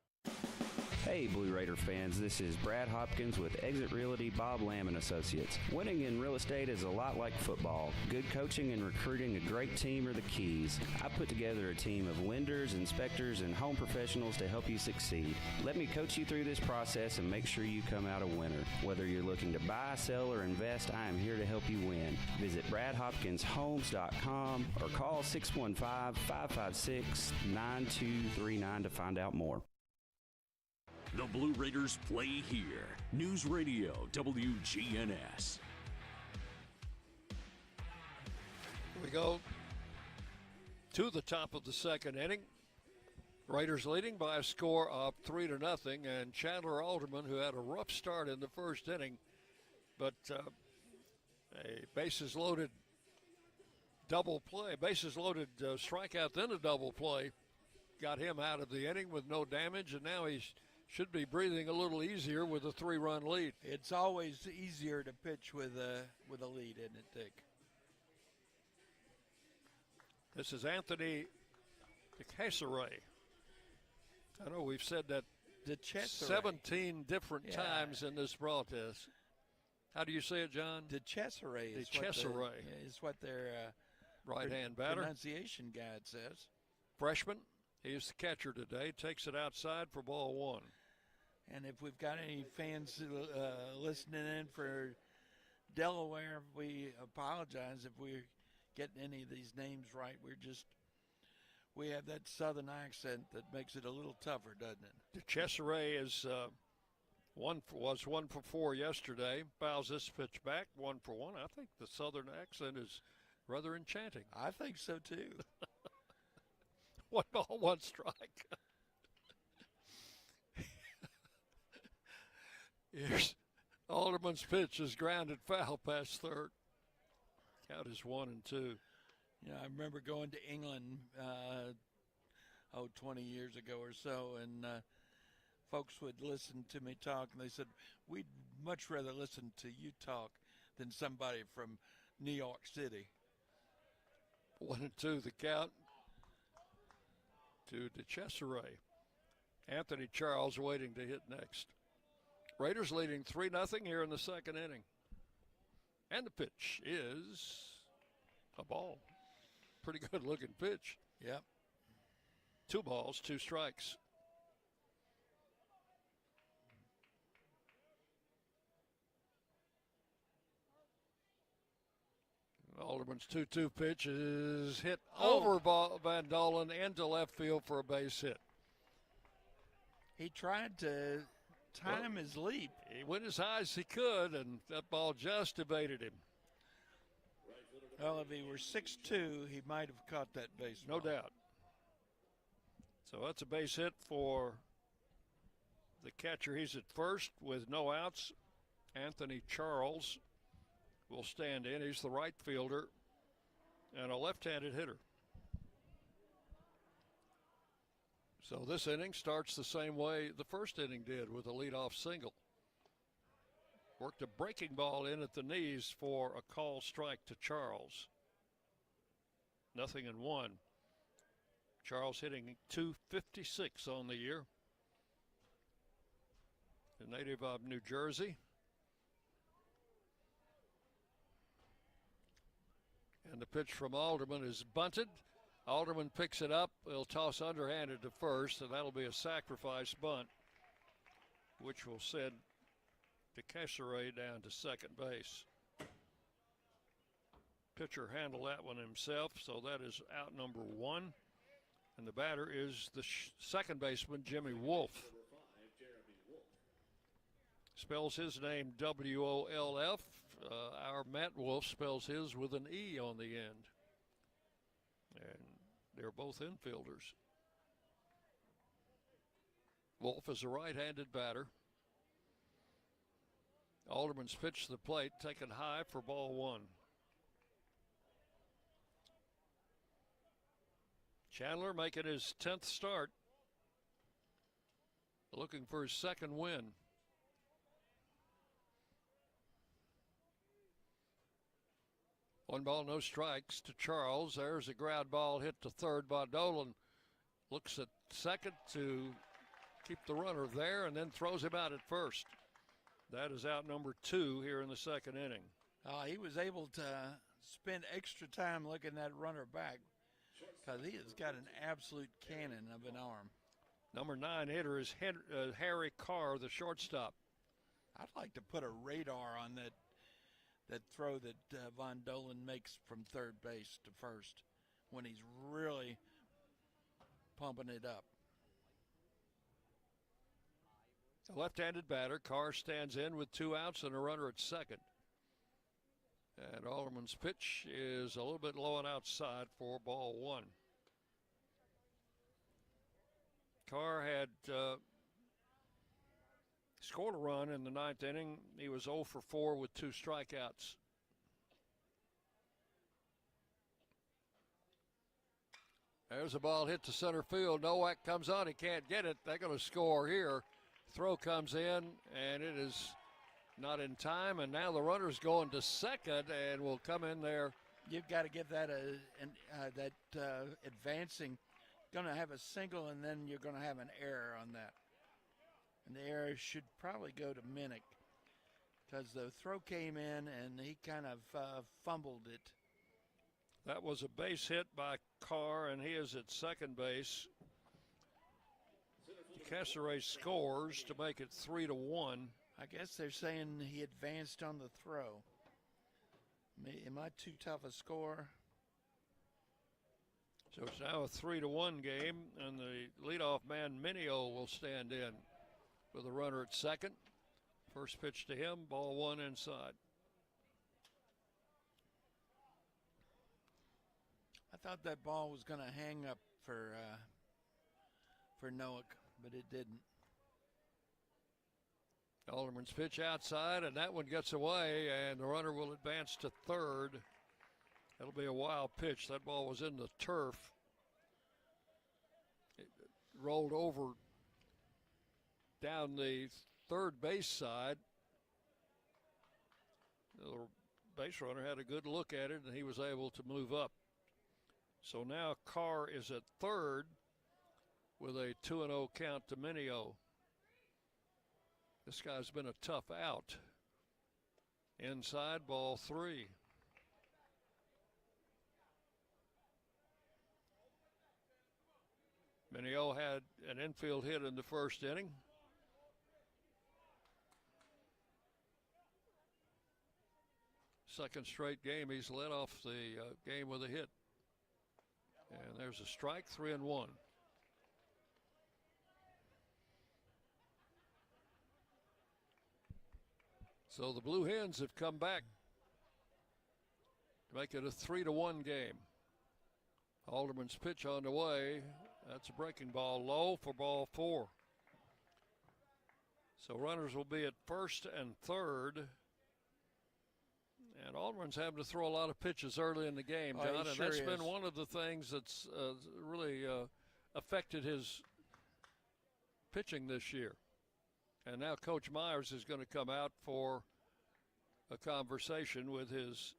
Hey Blue Raider fans, this is Brad Hopkins with Exit Realty Bob Lamb & Associates. Winning in real estate is a lot like football. Good coaching and recruiting a great team are the keys. I put together a team of lenders, inspectors, and home professionals to help you succeed. Let me coach you through this process and make sure you come out a winner. Whether you're looking to buy, sell, or invest, I am here to help you win. Visit BradHopkinsHomes.com or call 615-556-9239 to find out more. The Blue Raiders play here. News Radio WGNS. We go to the top of the second inning. Raiders leading by a score of 3-0, and Chandler Alderman, who had a rough start in the first inning, but a bases loaded double play, strikeout, then a double play, got him out of the inning with no damage, and now he's should be breathing a little easier with a 3-run lead. It's always easier to pitch with a lead, isn't it, Dick? This is Anthony DeCesare. I know we've said that 17 different times in this broadcast. How do you say it, John? DeCesare is what their right-hand batter pronunciation guide says. Freshman. He's the catcher today. Takes it outside for ball 1. And if we've got any fans listening in for Delaware, we apologize if we're getting any of these names right. We have that southern accent that makes it a little tougher, doesn't it? DeCesare is was 1 for 4 yesterday. Fouls this pitch back, 1 for 1. I think the southern accent is rather enchanting. I think so too. 1 ball, 1 strike. Here's Alderman's pitch is grounded foul past third. Count is 1-2. Yeah, I remember going to England, 20 years ago or so, and folks would listen to me talk, and they said, we'd much rather listen to you talk than somebody from New York City. 1-2 the count to DeCesare. Anthony Charles waiting to hit next. Raiders leading 3-0 here in the second inning. And the pitch is a ball. Pretty good looking pitch. Yep. 2 balls, 2 strikes. Alderman's 2-2 pitch is hit over Van Dolen into left field for a base hit. He tried to time his leap. He went as high as he could, and that ball just evaded him. Well, if he were 6'2", he might have caught that baseball. No doubt. So that's a base hit for the catcher. He's at first with no outs. Anthony Charles will stand in. He's the right fielder and a left-handed hitter. So this inning starts the same way the first inning did, with a leadoff single. Worked a breaking ball in at the knees for a call strike to Charles. 0-1. Charles hitting .256 on the year. A native of New Jersey. And the pitch from Alderman is bunted. Alderman picks it up. He'll toss underhanded to first, and that'll be a sacrifice bunt, which will send DeCesare down to second base. Pitcher handled that one himself, so that is out number 1. And the batter is the second baseman, Jimmy Wolf. Spells his name W-O-L-F. Our Matt Wolf spells his with an E on the end. And they're both infielders. Wolf is a right-handed batter. Alderman's pitch to the plate, taken high for ball 1. Chandler making his 10th start, looking for his second win. One ball, no strikes to Charles. There's a ground ball hit to third by Dolan. Looks at second to keep the runner there and then throws him out at first. That is out number 2 here in the second inning. He was able to spend extra time looking that runner back because he has got an absolute cannon of an arm. Number 9 hitter is Harry Carr, the shortstop. I'd like to put a radar on that throw that Von Dolan makes from third base to first when he's really pumping it up. A left-handed batter. Carr stands in with 2 outs and a runner at second. And Alderman's pitch is a little bit low and outside for ball 1. Carr had scored a run in the 9th inning. He was 0 for 4 with 2 strikeouts. There's a ball hit to center field. Nowak comes on. He can't get it. They're going to score here. Throw comes in, and it is not in time. And now the runner's going to second and will come in there. You've got to give that advancing. Going to have a single, and then you're going to have an error on that. And the error should probably go to Minnick because the throw came in and he kind of fumbled it. That was a base hit by Carr, and he is at second base. DeCesare scores to make it 3-1. I guess they're saying he advanced on the throw. Am I too tough a score? So it's now a 3-1 game, and the leadoff man, Minio, will stand in with a runner at second. First pitch to him, ball 1 inside. I thought that ball was going to hang up for Noack, but it didn't. Alderman's pitch outside, and that one gets away, and the runner will advance to third. That'll be a wild pitch. That ball was in the turf. It rolled over down the third base side. The base runner had a good look at it, and he was able to move up. So now Carr is at third with a 2-0 count to Mineo. This guy's been a tough out. Inside, ball 3. Mineo had an infield hit in the first inning. Second straight game, he's led off the game with a hit. And there's a strike, 3-1. So the Blue Hens have come back to make it a 3-1 game. Alderman's pitch on the way. That's a breaking ball, low for ball 4. So runners will be at first and third. And Alderman's having to throw a lot of pitches early in the game, John, and that's been one of the things that's really affected his pitching this year. And now Coach Myers is going to come out for a conversation with his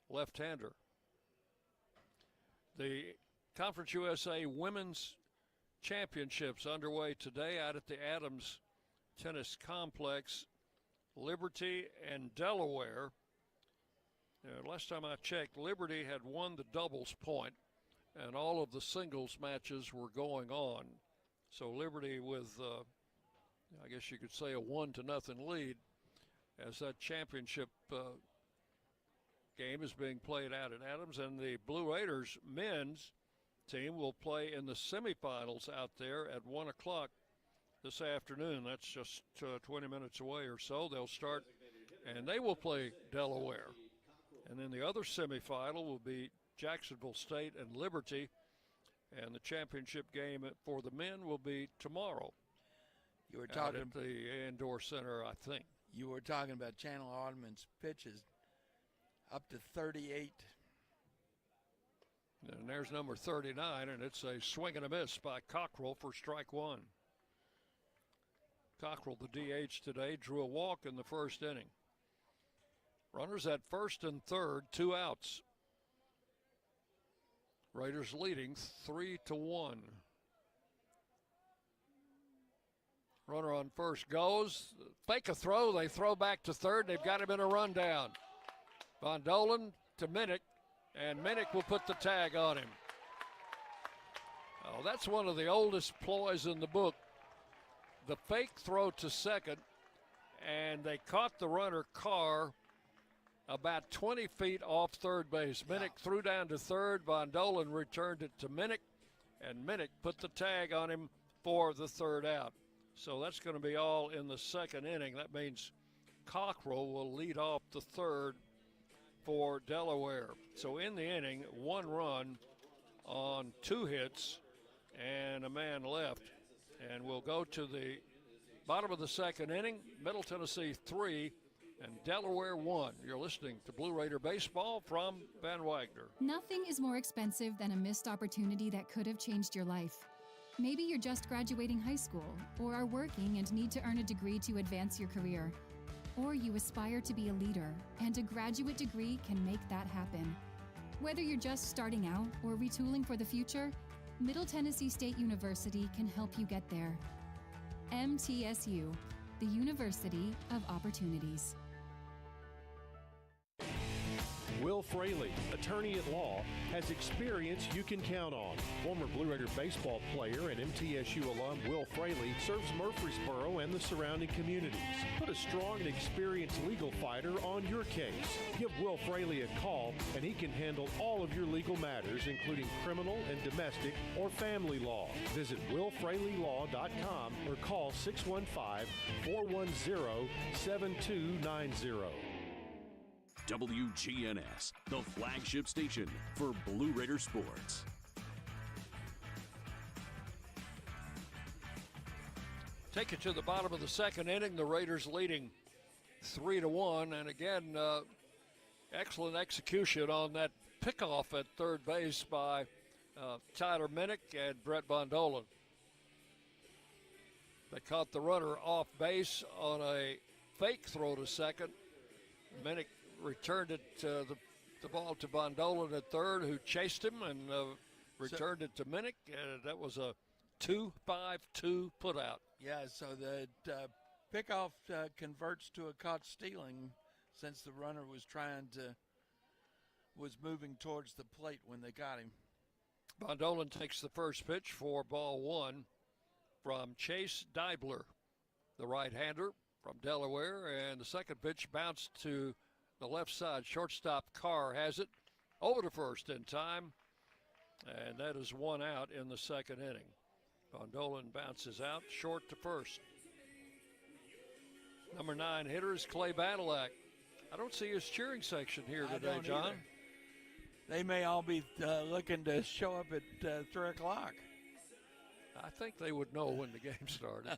left-hander. The Conference USA Women's Championships underway today out at the Adams Tennis Complex. Liberty and Delaware. Last time I checked, Liberty had won the doubles point, and all of the singles matches were going on. So Liberty with, I guess you could say, a 1-0 lead as that championship game is being played out at Adams. And the Blue Raiders men's team will play in the semifinals out there at 1 o'clock this afternoon. That's just 20 minutes away or so. They'll start, and they will play Delaware. And then the other semifinal will be Jacksonville State and Liberty. And the championship game for the men will be tomorrow. You were talking at the Indoor Center, I think. You were talking about Channel Alderman's pitches up to 38. And there's number 39, and it's a swing and a miss by Cockrell for strike 1. Cockrell, the DH today, drew a walk in the first inning. Runners at first and third, 2 outs. Raiders leading 3-1. Runner on first goes. Fake a throw. They throw back to third. They've got him in a rundown. Von Dolan to Minnick, and Minnick will put the tag on him. Oh, that's one of the oldest ploys in the book. The fake throw to second, and they caught the runner Carr about 20 feet off third base. Minnick threw down to third. Von Dolan returned it to Minnick, and Minnick put the tag on him for the third out. So that's going to be all in the second inning. That means Cockrell will lead off the third for Delaware. So in the inning, 1 run on 2 hits and a man left. And we'll go to the bottom of the second inning. Middle Tennessee 3 and Delaware 1. You're listening to Blue Raider Baseball from Van Wagner. Nothing is more expensive than a missed opportunity that could have changed your life. Maybe you're just graduating high school, or are working and need to earn a degree to advance your career. Or you aspire to be a leader, and a graduate degree can make that happen. Whether you're just starting out or retooling for the future, Middle Tennessee State University can help you get there. MTSU, the University of Opportunities. Will Fraley, attorney at law, has experience you can count on. Former Blue Raider baseball player and MTSU alum Will Fraley serves Murfreesboro and the surrounding communities. Put a strong and experienced legal fighter on your case. Give Will Fraley a call and he can handle all of your legal matters, including criminal and domestic or family law. Visit willfraleylaw.com or call 615-410-7290. WGNS, the flagship station for Blue Raider sports. Take it to the bottom of the second inning. The Raiders leading 3-1. And again, excellent execution on that pickoff at third base by Tyler Minnick and Brett Bondolan. They caught the runner off base on a fake throw to second. Minnick returned it the ball to Bondolan at third, who chased him and returned it to Minnick. That was a 2-5-2 putout. Yeah, so the pickoff converts to a caught stealing since the runner was moving towards the plate when they got him. Bondolan takes the first pitch for ball one from Chase Deibler, the right-hander from Delaware, and the second pitch bounced to the left side. Shortstop Carr has it over to first in time, and that is one out in the second inning. Bondolan bounces out short to first. Number 9 hitter is Clay Badalak. I don't see his cheering section here today, John. Either. They may all be looking to show up at 3 o'clock. I think they would know when the game started.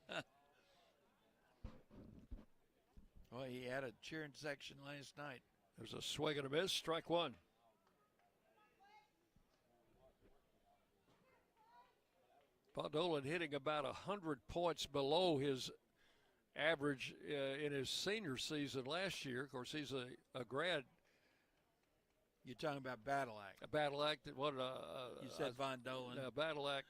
Well, he had a cheering section last night. There's a swing and a miss, strike one. Bondolan hitting about 100 points below his average in his senior season last year. Of course, he's a grad. You're talking about Badalak. Badalak, you said Bondolan. Badalak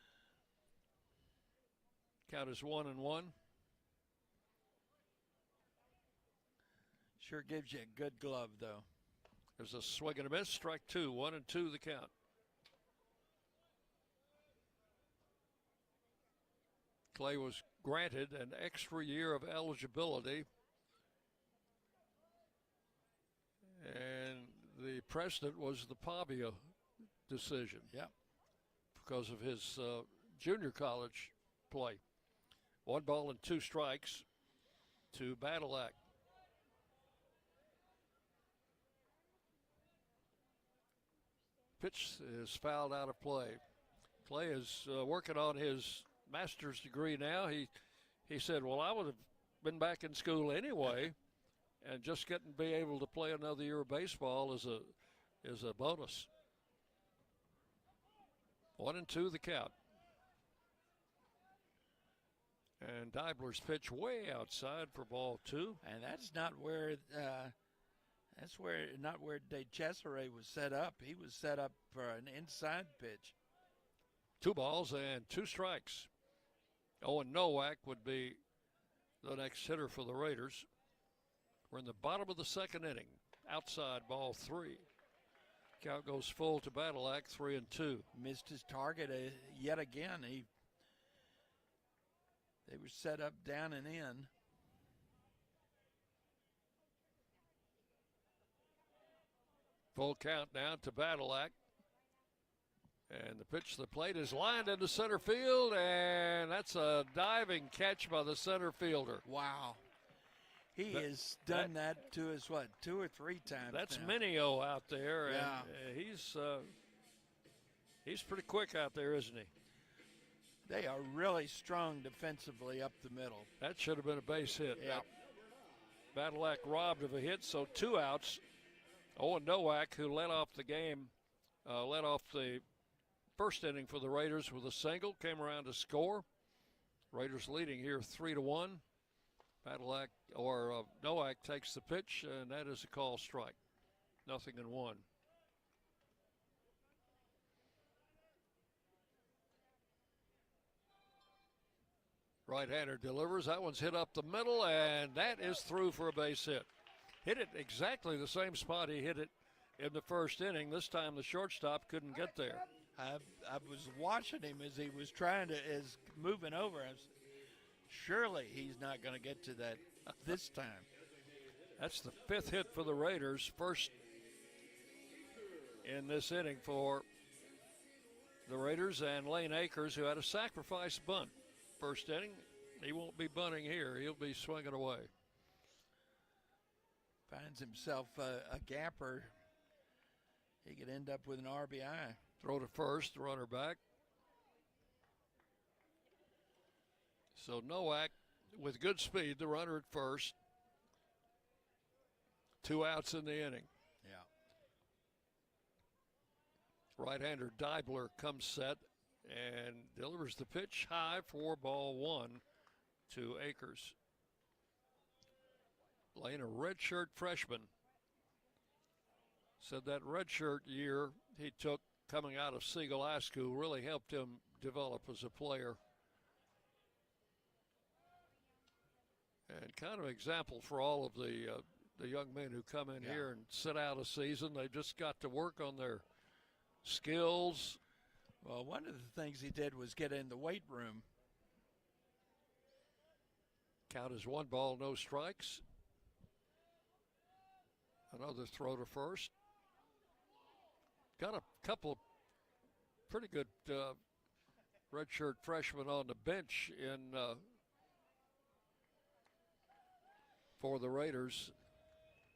count as 1-1. Sure gives you a good glove, though. There's a swing and a miss, strike two, 1-2 the count. Clay was granted an extra year of eligibility, and the precedent was the Pavia decision. Yep. Because of his junior college play. 1 ball and 2 strikes to Badalak. Pitch is fouled out of play. Clay is working on his master's degree now. He said, well, I would have been back in school anyway, and just be able to play another year of baseball is a bonus. 1-2 the count. And Deibler's pitch way outside for ball 2. And that's not where De Cesare was set up. He was set up for an inside pitch. 2 balls and 2 strikes. Owen Nowak would be the next hitter for the Raiders. We're in the bottom of the second inning. Outside ball 3. Count goes full to Badalak, 3-2. Missed his target yet again. They were set up down and in. Full count down to Badalak. And the pitch to the plate is lined into center field, and that's a diving catch by the center fielder. Wow. He has done that to us, 2 or 3 times. That's now. Minio out there, yeah. And he's pretty quick out there, isn't he? They are really strong defensively up the middle. That should have been a base hit. Yeah. Badalak robbed of a hit, so 2 outs. Owen Nowak, who led off the game, led off the first inning for the Raiders with a single, came around to score. Raiders leading here 3-1. Nowak takes the pitch, and that is a call strike. 0-1. Right-hander delivers. That one's hit up the middle, and that is through for a base hit. Hit it exactly the same spot he hit it in the first inning. This time the shortstop couldn't get there. I was watching him as he was moving over. Surely he's not going to get to that this time. That's the 5th hit for the Raiders. First in this inning for the Raiders, and Lane Akers, who had a sacrifice bunt. First inning, he won't be bunting here. He'll be swinging away. Finds himself a gapper. He could end up with an RBI. Throw to first, the runner back. So Nowak with good speed, the runner at first. 2 outs in the inning. Yeah. Right-hander Deibler comes set and delivers the pitch high for ball one to Akers. Lane, a redshirt freshman. Said that redshirt year he took coming out of Siegel High School really helped him develop as a player. And kind of example for all of the young men who come in here and sit out a season. They just got to work on their skills. Well, one of the things he did was get in the weight room. Count is 1 ball, no strikes. Another throw to first. Got a couple of pretty good redshirt freshmen on the bench in for the Raiders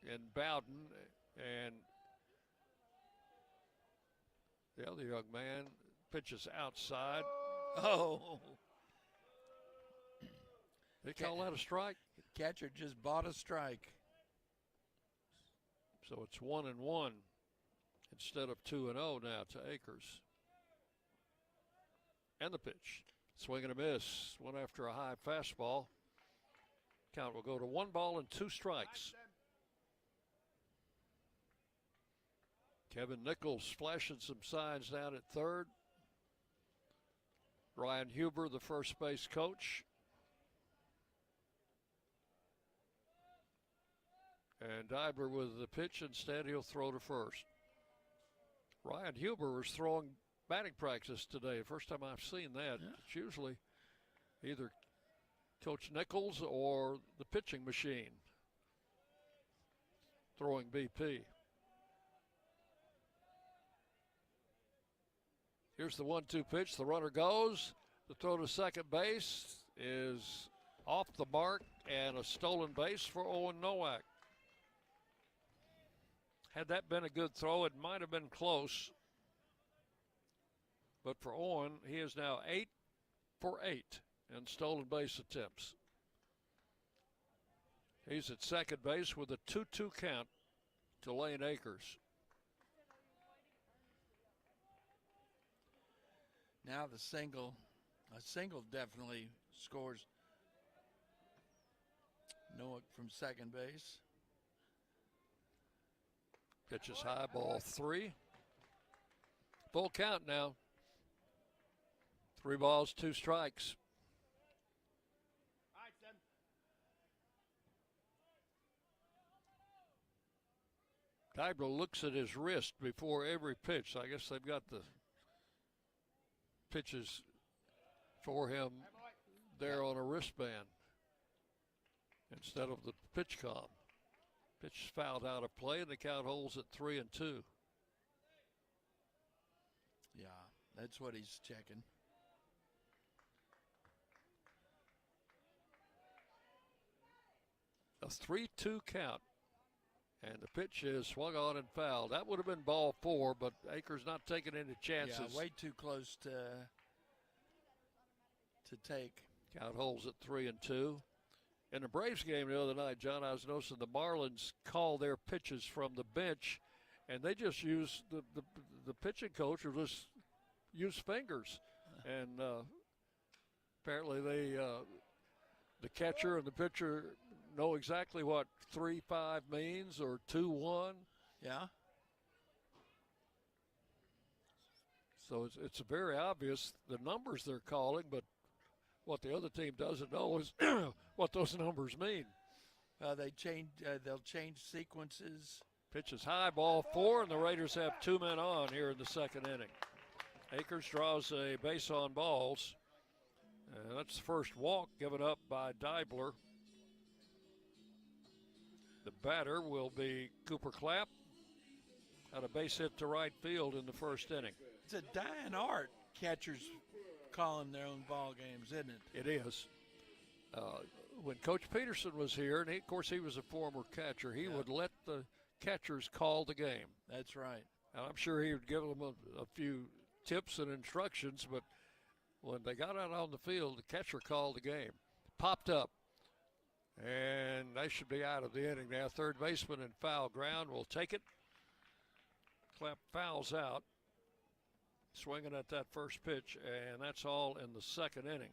in Bowden, and the other young man pitches outside. Oh. They call that a strike? Catcher just bought a strike. So it's 1-1 instead of 2-0 now to Akers. And the pitch. Swing and a miss. One after a high fastball. Count will go to 1 ball and 2 strikes. Kevin Nichols flashing some signs down at third. Ryan Huber, the first base coach. And Deibler with the pitch. Instead, he'll throw to first. Ryan Huber was throwing batting practice today. First time I've seen that. Yeah. It's usually either Coach Nichols or the pitching machine throwing BP. Here's the 1-2 pitch. The runner goes. The throw to second base is off the mark and a stolen base for Owen Nowak. Had that been a good throw, it might have been close. But for Owen, he is now 8 for 8 in stolen base attempts. He's at second base with a 2-2 count to Lane Akers. Now a single definitely scores Nowak from second base. Pitches high, ball 3. Full count now. 3 balls, 2 strikes. Deibler looks at his wrist before every pitch. I guess they've got the pitches for him there on a wristband instead of the pitch comm. Pitch is fouled out of play, and the count holds at 3-2. Yeah, that's what he's checking. A 3-2 count. And the pitch is swung on and fouled. That would have been ball 4, but Akers not taking any chances. Yeah, way too close to take. Count holds at 3-2. In the Braves game the other night, John, I was noticing the Marlins call their pitches from the bench, and they just use the pitching coach will just use fingers. And apparently the catcher and the pitcher know exactly what 3-5 means or 2-1. Yeah. So it's very obvious the numbers they're calling, but what the other team doesn't know is what those numbers mean. They'll change sequences. Pitch is high, ball 4, and the Raiders have 2 men on here in the second inning. Akers draws a base on balls. That's the first walk given up by Deibler. The batter will be Cooper Clapp. Had a base hit to right field in the first inning. It's a dying art, catchers calling their own ball games, isn't it? It is. When Coach Peterson was here, and of course he was a former catcher, he would let the catchers call the game. That's right. And I'm sure he would give them a few tips and instructions, but when they got out on the field, the catcher called the game. Popped up. And they should be out of the inning now. Third baseman in foul ground will take it. Clapp fouls out. swinging at that first pitch, and that's all in the second inning.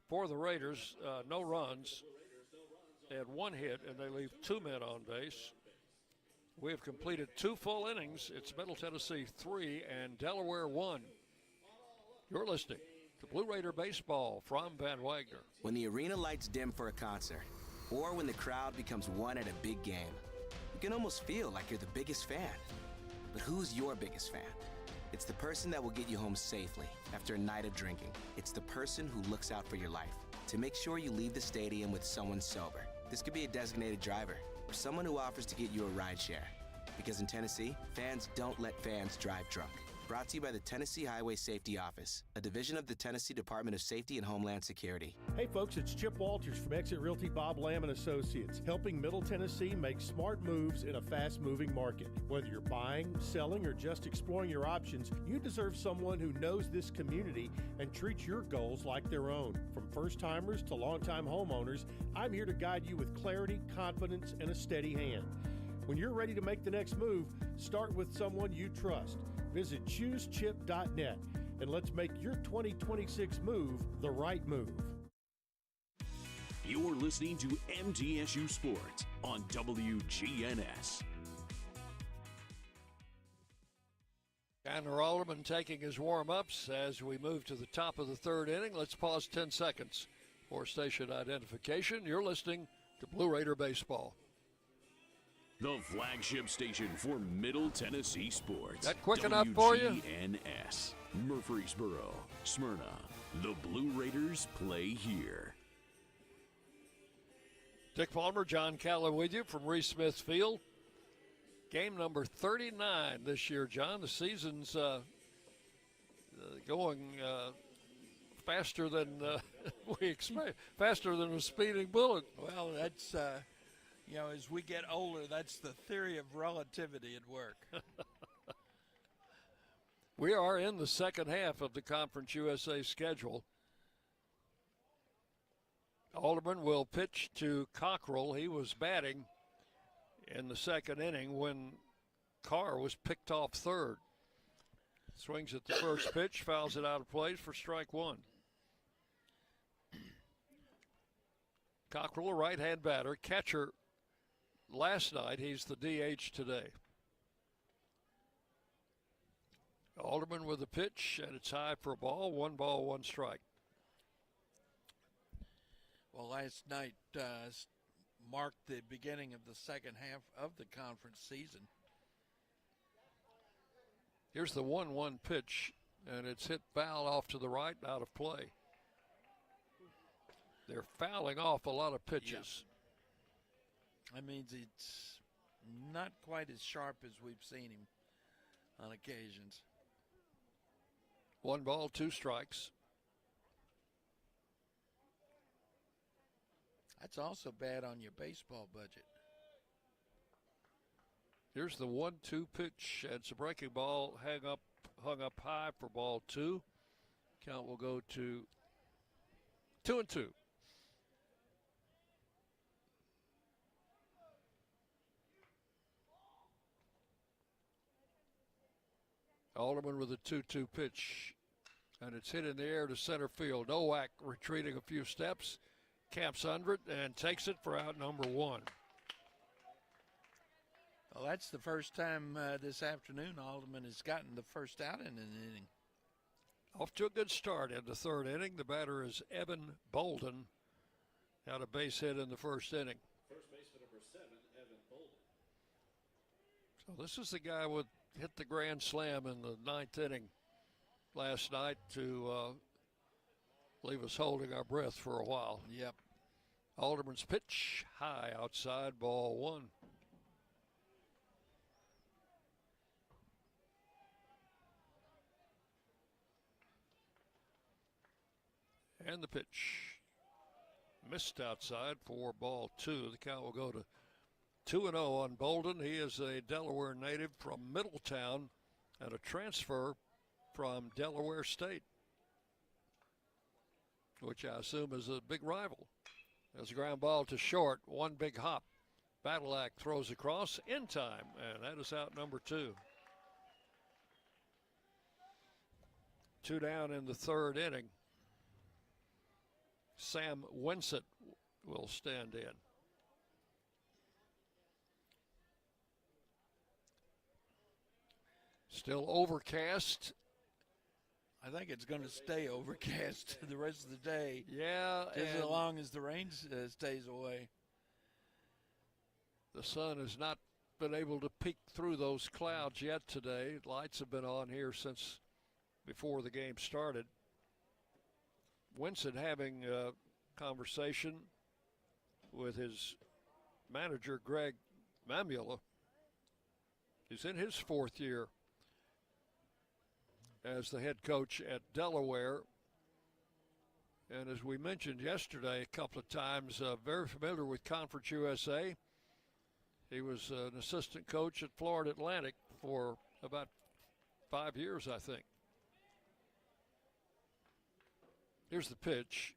For the Raiders, no runs. They had one hit, and they leave 2 men on base. We have completed 2 full innings. It's Middle Tennessee 3 and Delaware 1. You're listening to Blue Raider Baseball from Van Wagner. When the arena lights dim for a concert, or when the crowd becomes one at a big game, you can almost feel like you're the biggest fan. But who's your biggest fan? It's the person that will get you home safely after a night of drinking. It's the person who looks out for your life to make sure you leave the stadium with someone sober. This could be a designated driver or someone who offers to get you a ride share. Because in Tennessee, fans don't let fans drive drunk. Brought to you by the Tennessee Highway Safety Office, a division of the Tennessee Department of Safety and Homeland Security. Hey folks, it's Chip Walters from Exit Realty Bob Lamb & Associates, helping Middle Tennessee make smart moves in a fast-moving market. Whether you're buying, selling, or just exploring your options, you deserve someone who knows this community and treats your goals like their own. From first-timers to long-time homeowners, I'm here to guide you with clarity, confidence, and a steady hand. When you're ready to make the next move, start with someone you trust. Visit choosechip.net and let's make your 2026 move the right move. You're listening to MTSU Sports on WGNS. Connor Alderman taking his warm-ups as we move to the top of the third inning. Let's pause 10 seconds for station identification. You're listening to Blue Raider Baseball. The flagship station for Middle Tennessee sports. That quick enough for you? WGNS, Murfreesboro, Smyrna. The Blue Raiders play here. Dick Palmer, John Calla with you from Reese Smith Field. Game number 39 this year, John. The season's going faster than we expect, faster than a speeding bullet. Well, that's... as we get older, that's the theory of relativity at work. We are in the second half of the Conference USA schedule. Alderman will pitch to Cockrell. He was batting in the second inning when Carr was picked off third. Swings at the first pitch, fouls it out of play for strike one. Cockrell, a right-hand batter, catcher last night. He's the DH today. Alderman with a pitch, and it's high for a ball. 1 strike. Well, last night marked the beginning of the second half of the conference season. Here's the 1-1 pitch, and it's hit foul off to the right, out of play. They're fouling off a lot of pitches. Yeah. That means it's not quite as sharp as we've seen him on occasions. 1 ball, 2 strikes. That's also bad on your baseball budget. Here's the 1-2 pitch. It's a breaking ball, hung up high for ball 2. Count will go to 2-2. Alderman with a 2-2 pitch, and it's hit in the air to center field. Nowak retreating a few steps, camps under it, and takes it for out number 1. Well, that's the first time this afternoon Alderman has gotten the first out in an inning. Off to a good start in the third inning. The batter is Evan Bolden. Had a base hit in the first inning. First baseman number 7, Evan Bolden. So this is the guy with hit the grand slam in the 9th inning last night to leave us holding our breath for a while. Yep. Alderman's pitch, high outside, ball 1. And the pitch missed outside for ball 2. The count will go to 2-0 on Bolden. He is a Delaware native from Middletown and a transfer from Delaware State, which I assume is a big rival. There's a ground ball to short, 1 big hop. Badalak throws across in time, and that is out number 2. 2 down in the third inning. Sam Winsett will stand in. Still overcast. I think it's going to stay overcast the rest of the day. Yeah. As long as the rain stays away. The sun has not been able to peek through those clouds yet today. Lights have been on here since before the game started. Winston having a conversation with his manager, Greg Mamula. He's in his 4th year as the head coach at Delaware. And as we mentioned yesterday a couple of times, very familiar with Conference USA. He was an assistant coach at Florida Atlantic for about 5 years, I think. Here's the pitch,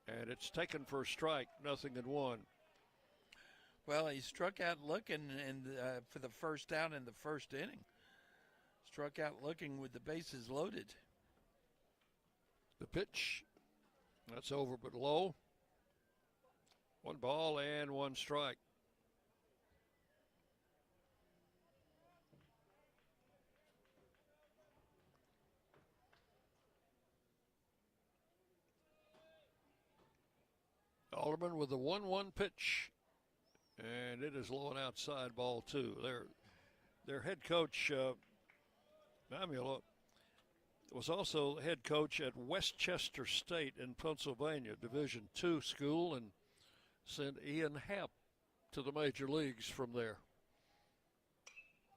and it's taken for a strike, 0-1. Well, he struck out looking for the first out in the first inning. Struck out looking with the bases loaded. The pitch, that's over but low. 1 ball and 1 strike. Alderman with the 1-1 pitch, and it is low and outside, ball 2. Their head coach, Mamula, was also head coach at Westchester State in Pennsylvania, Division II school, and sent Ian Happ to the major leagues from there.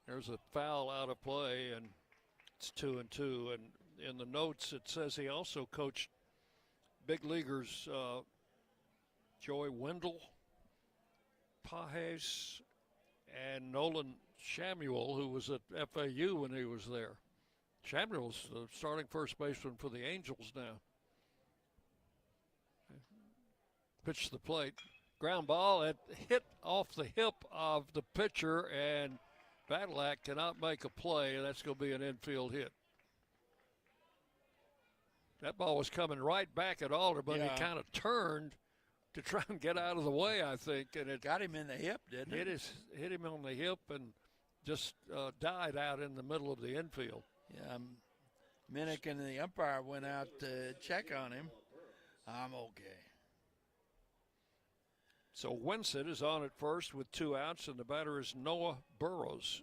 There's a foul out of play, and it's 2-2. And in the notes, it says he also coached big leaguers Joey Wendell, Pajes, and Nolan Samuel, who was at FAU when he was there. Samuel's the starting first baseman for the Angels now. Pitch to the plate. Ground ball, it hit off the hip of the pitcher, and Badalak cannot make a play. That's going to be an infield hit. That ball was coming right back at Alderman. Yeah. He kind of turned to try and get out of the way, I think, and it got him in the hip, didn't it? Hit him on the hip and just died out in the middle of the infield. Yeah, Minnick and the umpire went out to check on him. I'm okay. So Winsett is on at first with 2 outs, and the batter is Noah Burrows.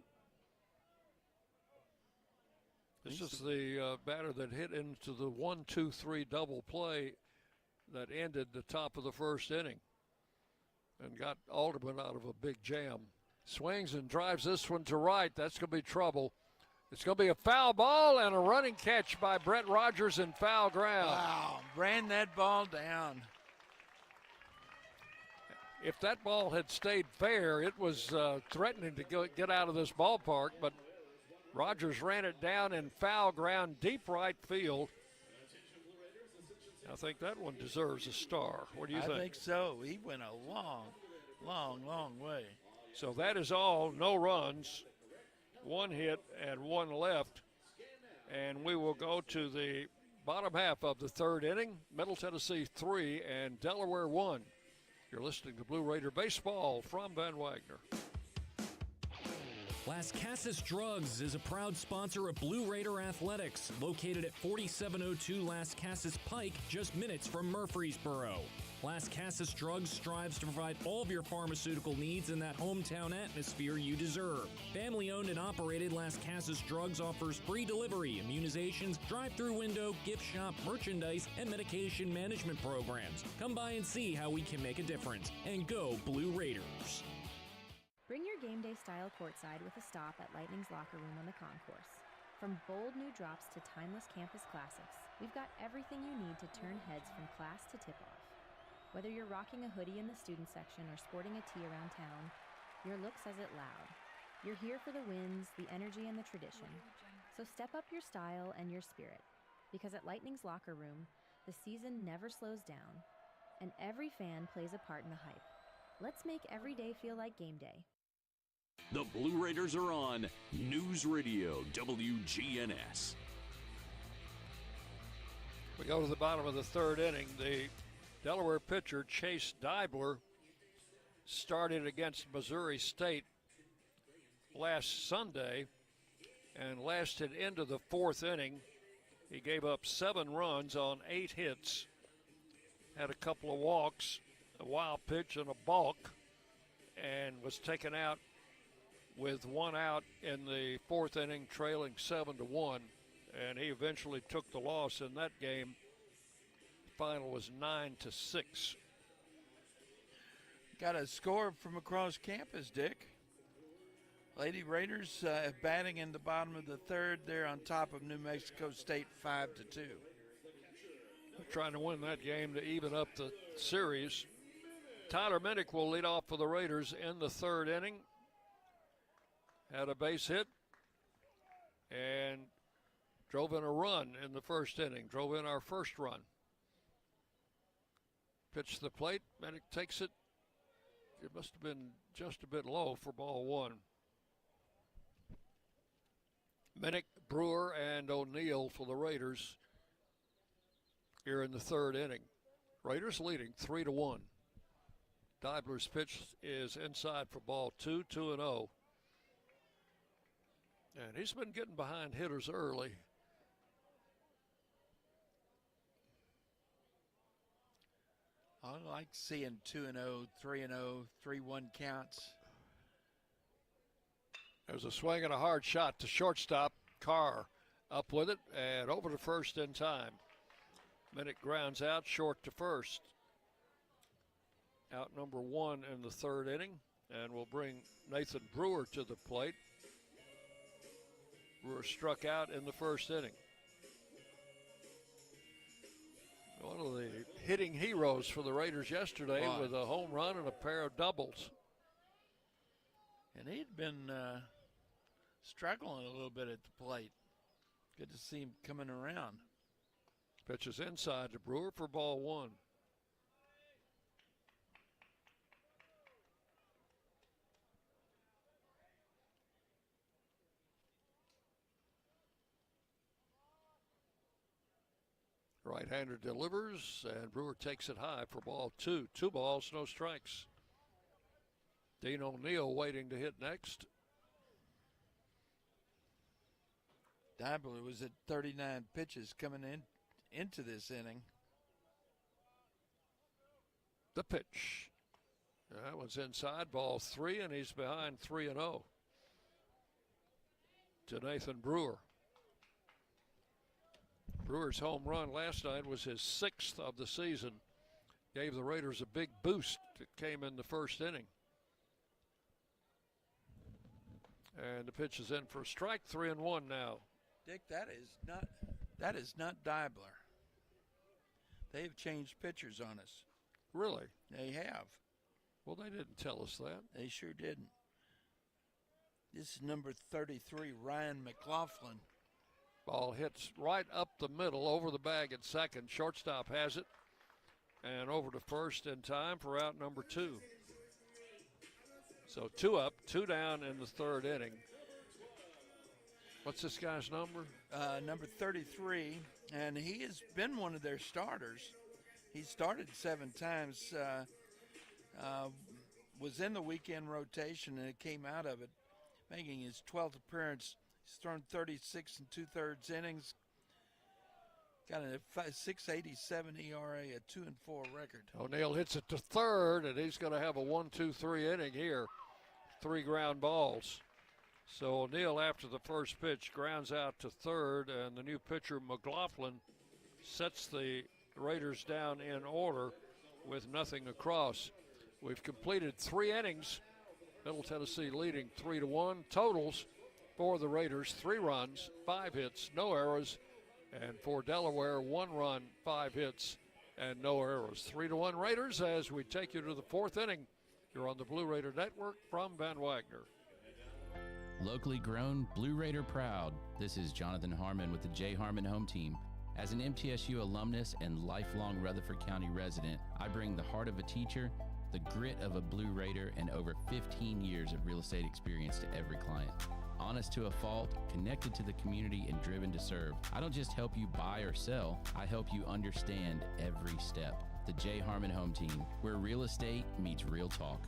This is the batter that hit into the 1-2-3 double play that ended the top of the first inning and got Alderman out of a big jam. Swings and drives this one to right. That's going to be trouble. It's going to be a foul ball and a running catch by Brett Rogers in foul ground. Wow, ran that ball down. If that ball had stayed fair, it was threatening to get out of this ballpark, but Rogers ran it down in foul ground, deep right field. I think that one deserves a star. What do you think? I think so. He went a long way. So that is all. No runs, 1 hit, and 1 left. And we will go to the bottom half of the 3rd inning. Middle Tennessee 3 and Delaware 1. You're listening to Blue Raider Baseball from Van Wagner. Las Casas Drugs is a proud sponsor of Blue Raider Athletics, located at 4702 Las Casas Pike, just minutes from Murfreesboro. Las Casas Drugs strives to provide all of your pharmaceutical needs in that hometown atmosphere you deserve. Family-owned and operated, Las Casas Drugs offers free delivery, immunizations, drive-through window, gift shop, merchandise, and medication management programs. Come by and see how we can make a difference. And go Blue Raiders. Bring your game day style courtside with a stop at Lightning's locker room on the concourse. From bold new drops to timeless campus classics, we've got everything you need to turn heads from class to tip-off. Whether you're rocking a hoodie in the student section or sporting a tee around town, your look says it loud. You're here for the wins, the energy, and the tradition. So step up your style and your spirit, because at Lightning's locker room, the season never slows down, and every fan plays a part in the hype. Let's make every day feel like game day. The Blue Raiders are on News Radio WGNS. We go to the bottom of the third inning. The Delaware pitcher, Chase Dibler, started against Missouri State last Sunday and lasted into the fourth inning. He gave up 7 runs on 8 hits, had a couple of walks, a wild pitch, and a balk, and was taken out with 1 out in the fourth inning, trailing 7-1. And he eventually took the loss in that game. The final was 9-6. Got a score from across campus, Dick. Lady Raiders batting in the bottom of the third. They're on top of New Mexico State 5-2. They're trying to win that game to even up the series. Tyler Minnick will lead off for the Raiders in the third inning. Had a base hit and drove in a run in the first inning. Drove in our first run. Pitch to the plate. Minnick takes it. It must have been just a bit low for ball 1. Minnick, Brewer, and O'Neill for the Raiders here in the third inning. Raiders leading 3-1. Dibler's pitch is inside for ball 2, 2-0. And he's been getting behind hitters early. I like seeing 2-0, 3-0, 3-1 counts. There's a swing and a hard shot to shortstop. Carr up with it and over to first in time. Minnick grounds out short to first. Out number 1 in the third inning, and we'll bring Nathan Brewer to the plate. Brewer struck out in the first inning. One of the hitting heroes for the Raiders yesterday with a home run and a pair of doubles. And he'd been struggling a little bit at the plate. Good to see him coming around. Pitches inside to Brewer for ball 1. Right-hander delivers, and Brewer takes it high for ball 2. 2 balls, no strikes. Dean O'Neill waiting to hit next. Dibler was at 39 pitches coming into this inning. The pitch. That one's inside, ball 3, and he's behind 3-0 to Nathan Brewer. Brewer's home run last night was his 6th of the season. Gave the Raiders a big boost. It came in the first inning. And the pitch is in for a strike, 3-1 now. Dick, that is not Dibler. They have changed pitchers on us. Really? They have. Well, they didn't tell us that. They sure didn't. This is number 33, Ryan McLaughlin. Ball hits right up the middle, over the bag at second. Shortstop has it. And over to first in time for out number 2. So 2 up, 2 down in the third inning. What's this guy's number? Number 33, and he has been one of their starters. He started 7 times, was in the weekend rotation, and it came out of it, making his 12th appearance. He's thrown 36 2/3 innings. Got a 6.87 ERA, a 2-4 record. O'Neill hits it to third, and he's going to have a 1-2-3 inning here. 3 ground balls. So O'Neill, after the first pitch, grounds out to third, and the new pitcher, McLaughlin, sets the Raiders down in order with nothing across. We've completed 3 innings. Middle Tennessee leading 3-1. Totals for the Raiders, 3 runs, 5 hits, no errors. And for Delaware, 1 run, 5 hits, and no errors. 3-1 Raiders as we take you to the 4th inning. You're on the Blue Raider Network from Van Wagner. Locally grown, Blue Raider proud. This is Jonathan Harmon with the J. Harmon Home Team. As an MTSU alumnus and lifelong Rutherford County resident, I bring the heart of a teacher, the grit of a Blue Raider, and over 15 years of real estate experience to every client. Honest to a fault, connected to the community, and driven to serve. I don't just help you buy or sell, I help you understand every step. The J. Harmon Home Team, where real estate meets real talk.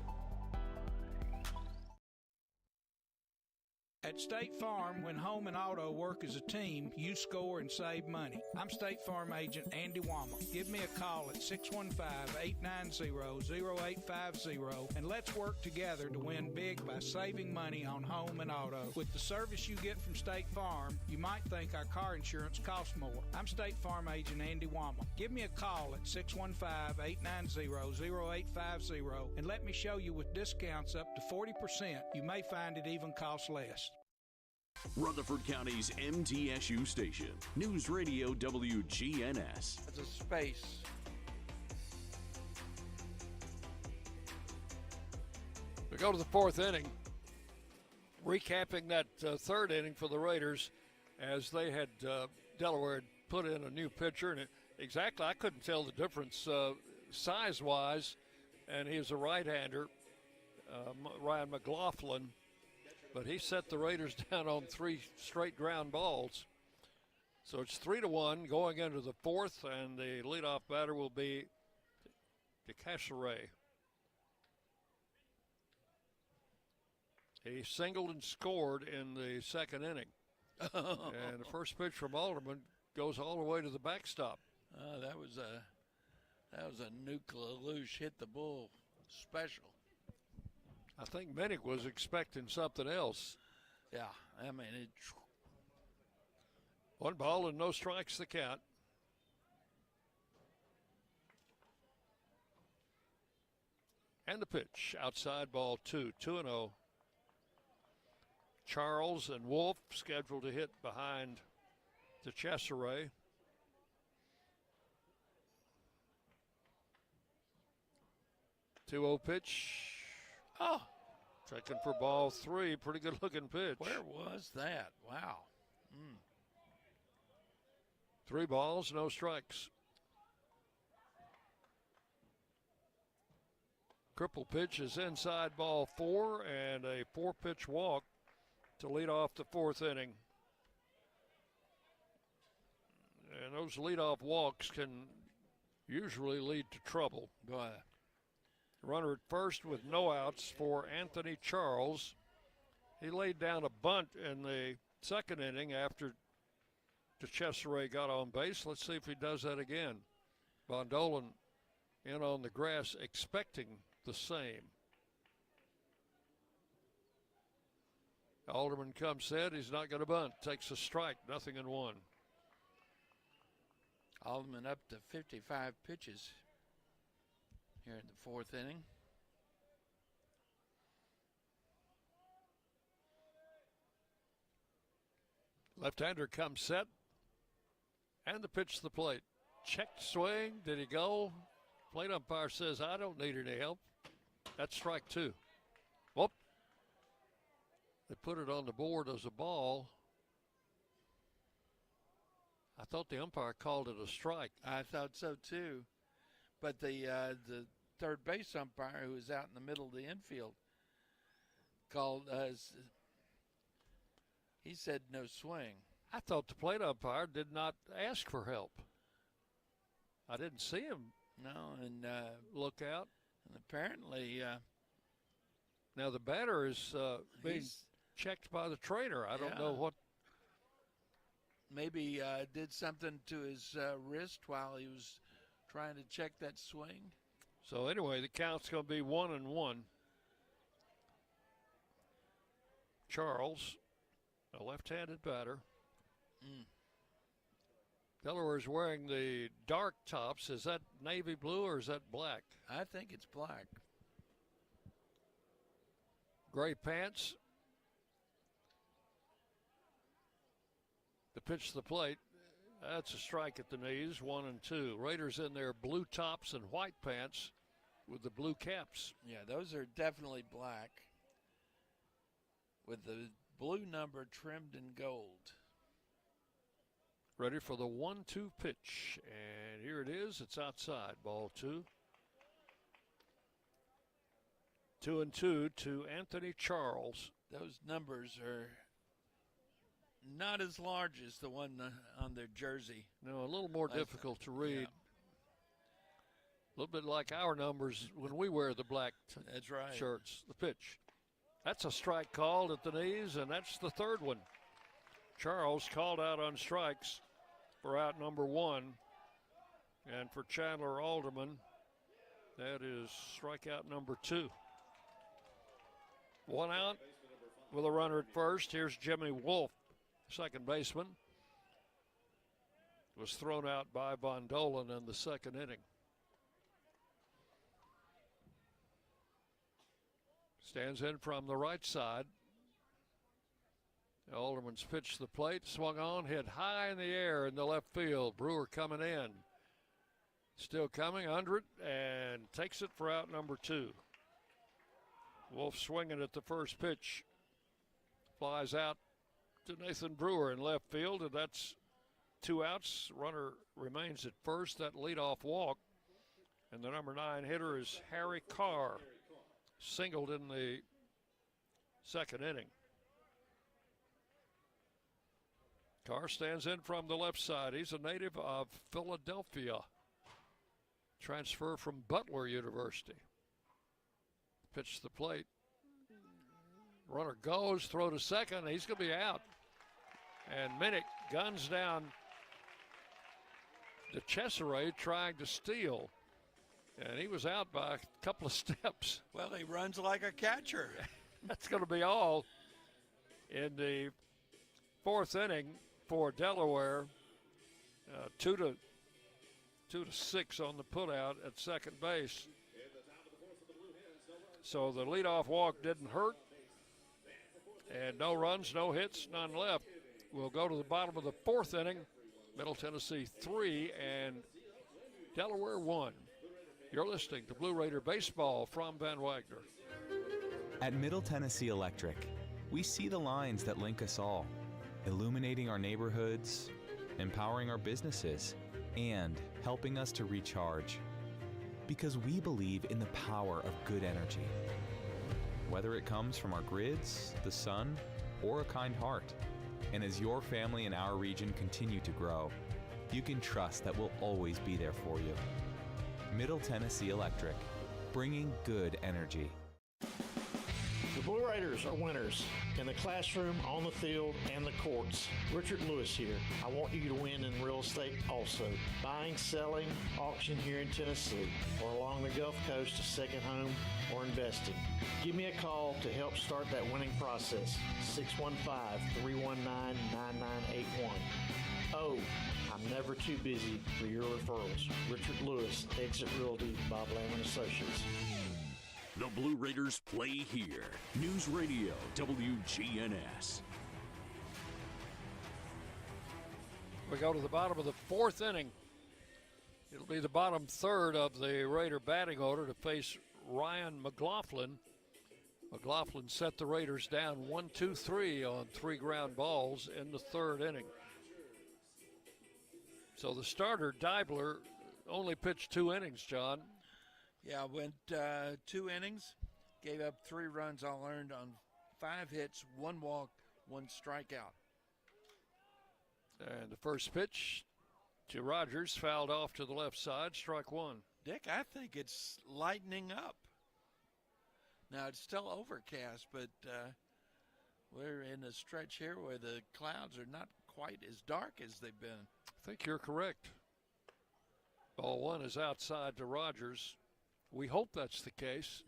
At State Farm, when home and auto work as a team, you score and save money. I'm State Farm agent Andy Womack. Give me a call at 615-890-0850 and let's work together to win big by saving money on home and auto. With the service you get from State Farm, you might think our car insurance costs more. I'm State Farm agent Andy Womack. Give me a call at 615-890-0850 and let me show you with discounts up to 40%. You may find it even costs less. Rutherford County's MTSU station, News Radio WGNS. It's a space. We go to the fourth inning. Recapping that third inning for the Raiders as they had Delaware had put in a new pitcher. And I couldn't tell the difference size-wise. And he's a right-hander, Ryan McLaughlin. But he set the Raiders down on 3 straight ground balls. So it's 3-1 going into the fourth, and the leadoff batter will be DeCasseray. He singled and scored in the second inning. And the first pitch from Alderman goes all the way to the backstop. That was a nuclear loose hit the bull special. I think Minnick was expecting something else. Yeah, I mean, 1 ball and no strikes the count. And the pitch, outside ball 2, 2-0. Charles and Wolf scheduled to hit behind DeCesare. Two-0 pitch. Oh, checking for ball 3. Pretty good looking pitch. Where was that? Wow. 3 balls, no strikes. Triple pitch is inside ball 4 and a 4-pitch walk to lead off the fourth inning. And those leadoff walks can usually lead to trouble. Go ahead. Runner at first with no outs for Anthony Charles. He laid down a bunt in the second inning after DeCesare got on base. Let's see if he does that again. Bondolan in on the grass expecting the same. Alderman comes set. He's not going to bunt. Takes a strike. 0-1. Alderman up to 55 pitches here in the fourth inning. Left-hander comes set. And the pitch to the plate. Checked swing. Did he go? Plate umpire says, I don't need any help. That's strike 2. Whoop. They put it on the board as a ball. I thought the umpire called it a strike. I thought so too. But the third base umpire, who was out in the middle of the infield, called us. He said no swing. I thought the plate umpire did not ask for help. I didn't see him. No, and look out. And apparently, now the batter is being checked by the trainer. I don't know what. Maybe did something to his wrist while he was trying to check that swing. So anyway, the count's going to be 1-1. Charles, a left-handed batter. Delaware's wearing the dark tops. Is that navy blue or is that black? I think it's black. Gray pants. The pitch to the plate. That's a strike at the knees, 1-2. Raiders in their blue tops and white pants with the blue caps. Yeah, those are definitely black with the blue number trimmed in gold. Ready for the 1-2 pitch. And here it is. It's outside. Ball 2. 2-2 to Anthony Charles. Those numbers are not as large as the one on their jersey. No, a little more difficult to read. A little bit like our numbers when we wear the black That's right. shirts. The pitch. That's a strike called at the knees, and that's the third one. Charles called out on strikes for out number 1. And for Chandler Alderman, that is strikeout number 2. 1 out with a runner at first. Here's Jimmy Wolf, second baseman. Was thrown out by Von Dolan in the second inning. Stands in from the right side. Alderman's pitched to the plate, swung on, hit high in the air in the left field. Brewer coming in. Still coming under it and takes it for out number 2. Wolf swinging at the first pitch. Flies out to Nathan Brewer in left field, and that's 2 outs. Runner remains at first. That leadoff walk. And the number 9 hitter is Harry Carr. Singled in the second inning. Carr stands in from the left side. He's a native of Philadelphia. Transfer from Butler University. Pitch to the plate. Runner goes, throw to second. He's going to be out. And Minnick guns down to Cesare trying to steal. And he was out by a couple of steps. Well, he runs like a catcher. That's going to be all in the fourth inning for Delaware. 2-6 on the putout at second base. So the leadoff walk didn't hurt. And no runs, no hits, none left. We'll go to the bottom of the fourth inning. Middle Tennessee 3 and Delaware 1. You're listening to Blue Raider Baseball from Van Wagner. At Middle Tennessee Electric, we see the lines that link us all, illuminating our neighborhoods, empowering our businesses, and helping us to recharge. Because we believe in the power of good energy. Whether it comes from our grids, the sun, or a kind heart. And as your family and our region continue to grow, you can trust that we'll always be there for you. Middle Tennessee Electric, bringing good energy. The Blue Raiders are winners in the classroom, on the field, and the courts. Richard Lewis here. I want you to win in real estate also. Buying, selling, auction here in Tennessee, or along the Gulf Coast, a second home, or investing. Give me a call to help start that winning process. 615-319-9981. Oh, I'm never too busy for your referrals. Richard Lewis, Exit Realty, Bob Lamb & Associates. The Blue Raiders play here. News Radio, WGNS. We go to the bottom of the fourth inning. It'll be the bottom third of the Raider batting order to face Ryan McLaughlin. McLaughlin set the Raiders down 1-2-3 on 3 ground balls in the third inning. So the starter, Deibler, only pitched 2 innings, John. Yeah, went 2 innings, gave up 3 runs all earned on 5 hits, 1 walk, 1 strikeout. And the first pitch to Rogers, fouled off to the left side, strike 1. Dick, I think it's lightening up. Now, it's still overcast, but we're in a stretch here where the clouds are not quite as dark as they've been. I think you're correct. Ball 1 is outside to Rogers. We hope that's the case.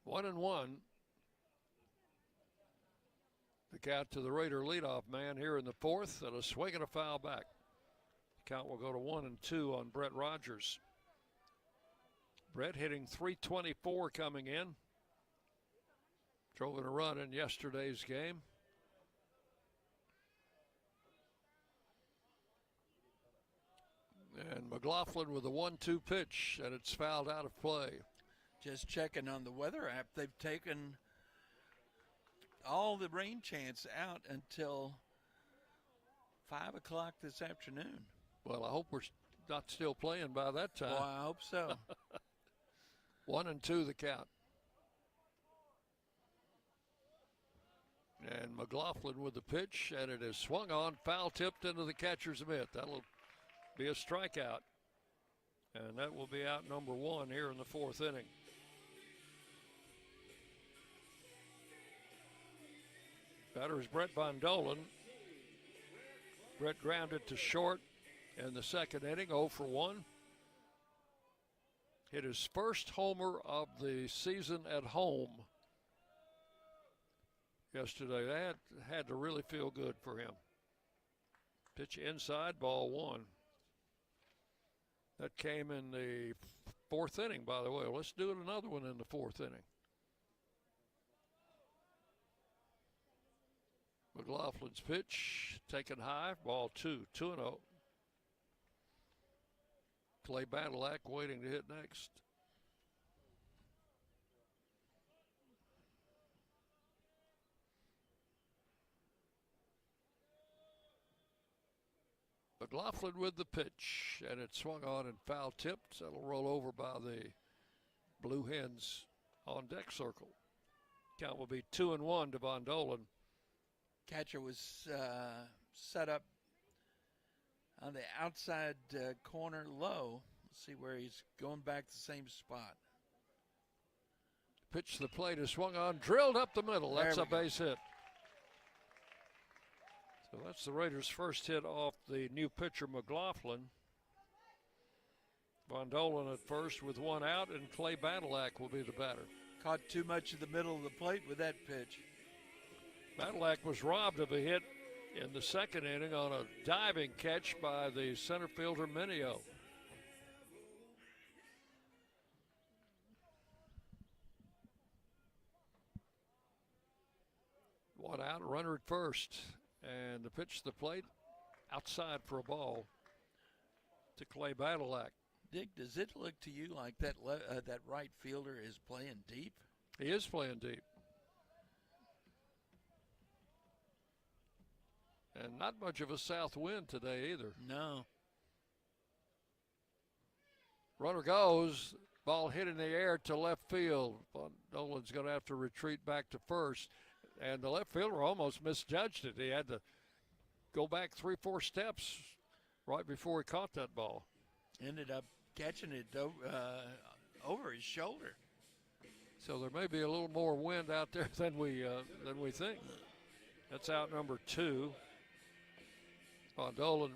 1-1. The count to the Raider leadoff man here in the fourth, and a swing and a foul back. The count will go to 1-2 on Brett Rogers. Brett hitting .324 coming in. Drove in a run in yesterday's game. And McLaughlin with a 1-2 pitch, and it's fouled out of play. Just checking on the weather app, they've taken all the rain chance out until 5 o'clock this afternoon. Well, I hope we're not still playing by that time. Well, I hope so. 1-2 the count. And McLaughlin with the pitch, and it is swung on, foul tipped into the catcher's mitt. That'll be a strikeout. And that will be out number 1 here in the 4th inning. Batter is Brett Von Dolan. Brett grounded to short in the 2nd inning, 0 for 1. Hit his first homer of the season at home yesterday. That had to really feel good for him. Pitch inside, ball 1. That came in the 4th inning, by the way. Let's do another one in the 4th inning. McLaughlin's pitch taken high, ball 2, 2-0. Clay Badalak waiting to hit next. McLaughlin with the pitch, and it swung on and foul tipped. That'll roll over by the Blue Hens on deck circle. Count will be 2-1 to Von Dolan. Catcher was set up on the outside corner low. Let's see where he's going back the same spot. Pitch to the plate is swung on, drilled up the middle. That's a base hit. So that's the Raiders' first hit off the new pitcher, McLaughlin. Von Dolan at first with 1 out, and Clay Badalak will be the batter. Caught too much of the middle of the plate with that pitch. Badalak was robbed of a hit in the 2nd inning on a diving catch by the center fielder, Mineo. One out, runner at first. And the pitch to the plate, outside for a ball to Clay Badalak. Dick, does it look to you like that that right fielder is playing deep? He is playing deep. And not much of a south wind today either. No. Runner goes, ball hit in the air to left field. Von Dolan's going to have to retreat back to first. And the left fielder almost misjudged it. He had to go back 3-4 steps right before he caught that ball. Ended up catching it over his shoulder. So there may be a little more wind out there than we think. That's out number 2. Von Dolan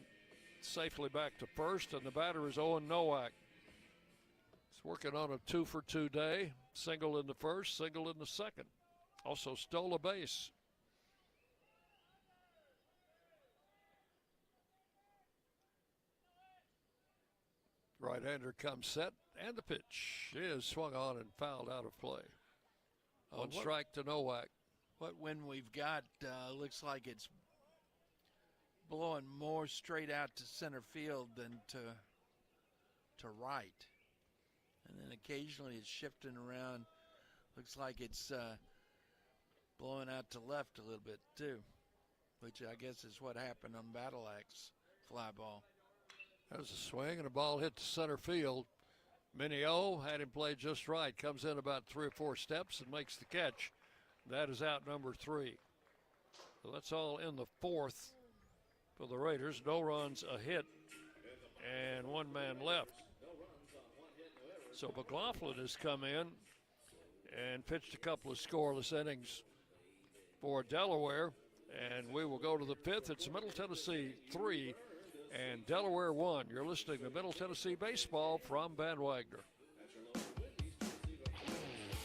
safely back to first, and the batter is Owen Nowak. He's working on a 2-for-2 day. Single in the first, single in the second. Also stole a base. Right-hander comes set, and the pitch is swung on and fouled out of play. On strike to Nowak. What wind we've got looks like it's blowing more straight out to center field than to right. And then occasionally it's shifting around. Looks like it's blowing out to left a little bit too, which I guess is what happened on Badalak's fly ball. That was a swing and a ball hit to center field. Mineo had him play just right. Comes in about 3 or 4 steps and makes the catch. That is out number 3. So that's all in the 4th for the Raiders. No runs, a hit, and 1 man left. So McLaughlin has come in and pitched a couple of scoreless innings for Delaware. And we will go to the 5th. It's Middle Tennessee 3 and Delaware 1. You're listening to Middle Tennessee Baseball from Van Wagner.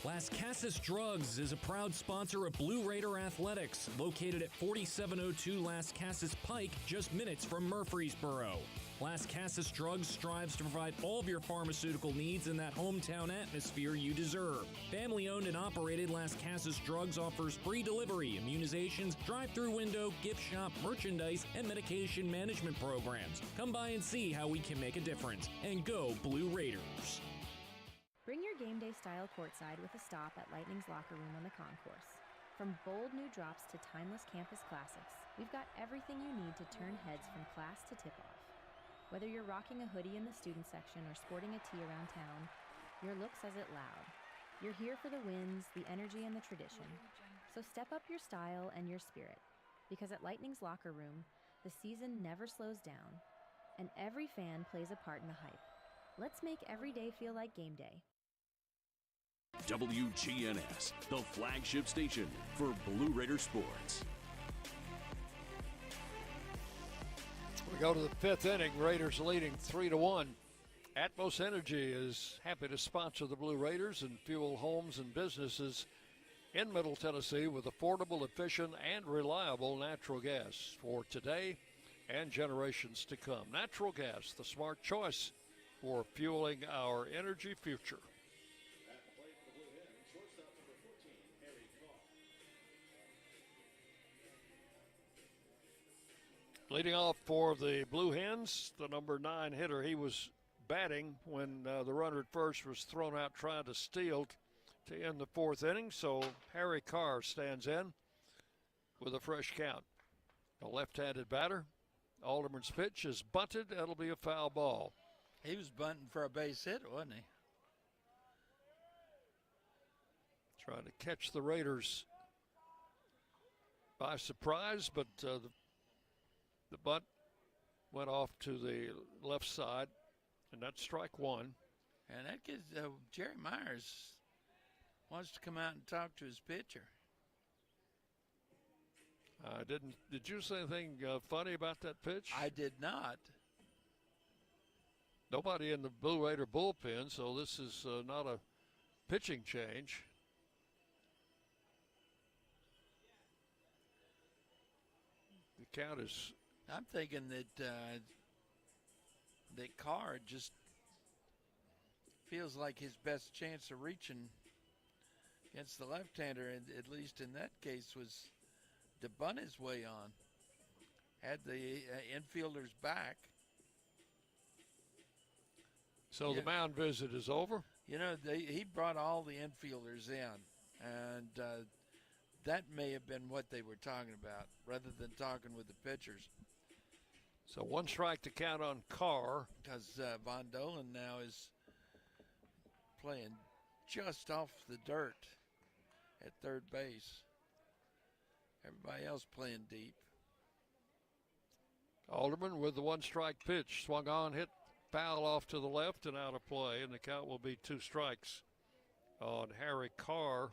Las Casas Drugs is a proud sponsor of Blue Raider Athletics, located at 4702 Las Casas Pike, just minutes from Murfreesboro. Las Casas Drugs strives to provide all of your pharmaceutical needs in that hometown atmosphere you deserve. Family-owned and operated, Las Casas Drugs offers free delivery, immunizations, drive-through window, gift shop, merchandise, and medication management programs. Come by and see how we can make a difference. And go Blue Raiders. Bring your game day style courtside with a stop at Lightning's locker room on the concourse. From bold new drops to timeless campus classics, we've got everything you need to turn heads from class to tip-off. Whether you're rocking a hoodie in the student section or sporting a tee around town, your look says it loud. You're here for the wins, the energy, and the tradition. So step up your style and your spirit, because at Lightning's locker room, the season never slows down, and every fan plays a part in the hype. Let's make every day feel like game day. WGNS, the flagship station for Blue Raider sports. We go to the fifth inning. Raiders leading 3-1. Atmos Energy is happy to sponsor the Blue Raiders and fuel homes and businesses in Middle Tennessee with affordable, efficient, and reliable natural gas for today and generations to come. Natural gas, the smart choice for fueling our energy future. Leading off for the Blue Hens, the number 9 hitter. He was batting when the runner at first was thrown out trying to steal to end the fourth inning. So Harry Carr stands in with a fresh count. A left-handed batter. Alderman's pitch is bunted. That'll be a foul ball. He was bunting for a base hit, wasn't he? Trying to catch the Raiders by surprise, but the bunt went off to the left side, and that's strike one. And that gives Jerry Myers wants to come out and talk to his pitcher. Did you say anything funny about that pitch? I did not. Nobody in the Blue Raider bullpen, so this is not a pitching change. The count is. I'm thinking that that Carr just feels like his best chance of reaching against the left-hander, and at least in that case, was to bunt his way on. Had the infielders back. So the mound visit is over? You know, he brought all the infielders in, and that may have been what they were talking about, rather than talking with the pitchers. So one strike to count on Carr. Because Von Dolan now is playing just off the dirt at third base. Everybody else playing deep. Alderman with the one strike pitch. Swung on, hit foul off to the left and out of play. And the count will be 2 strikes on Harry Carr.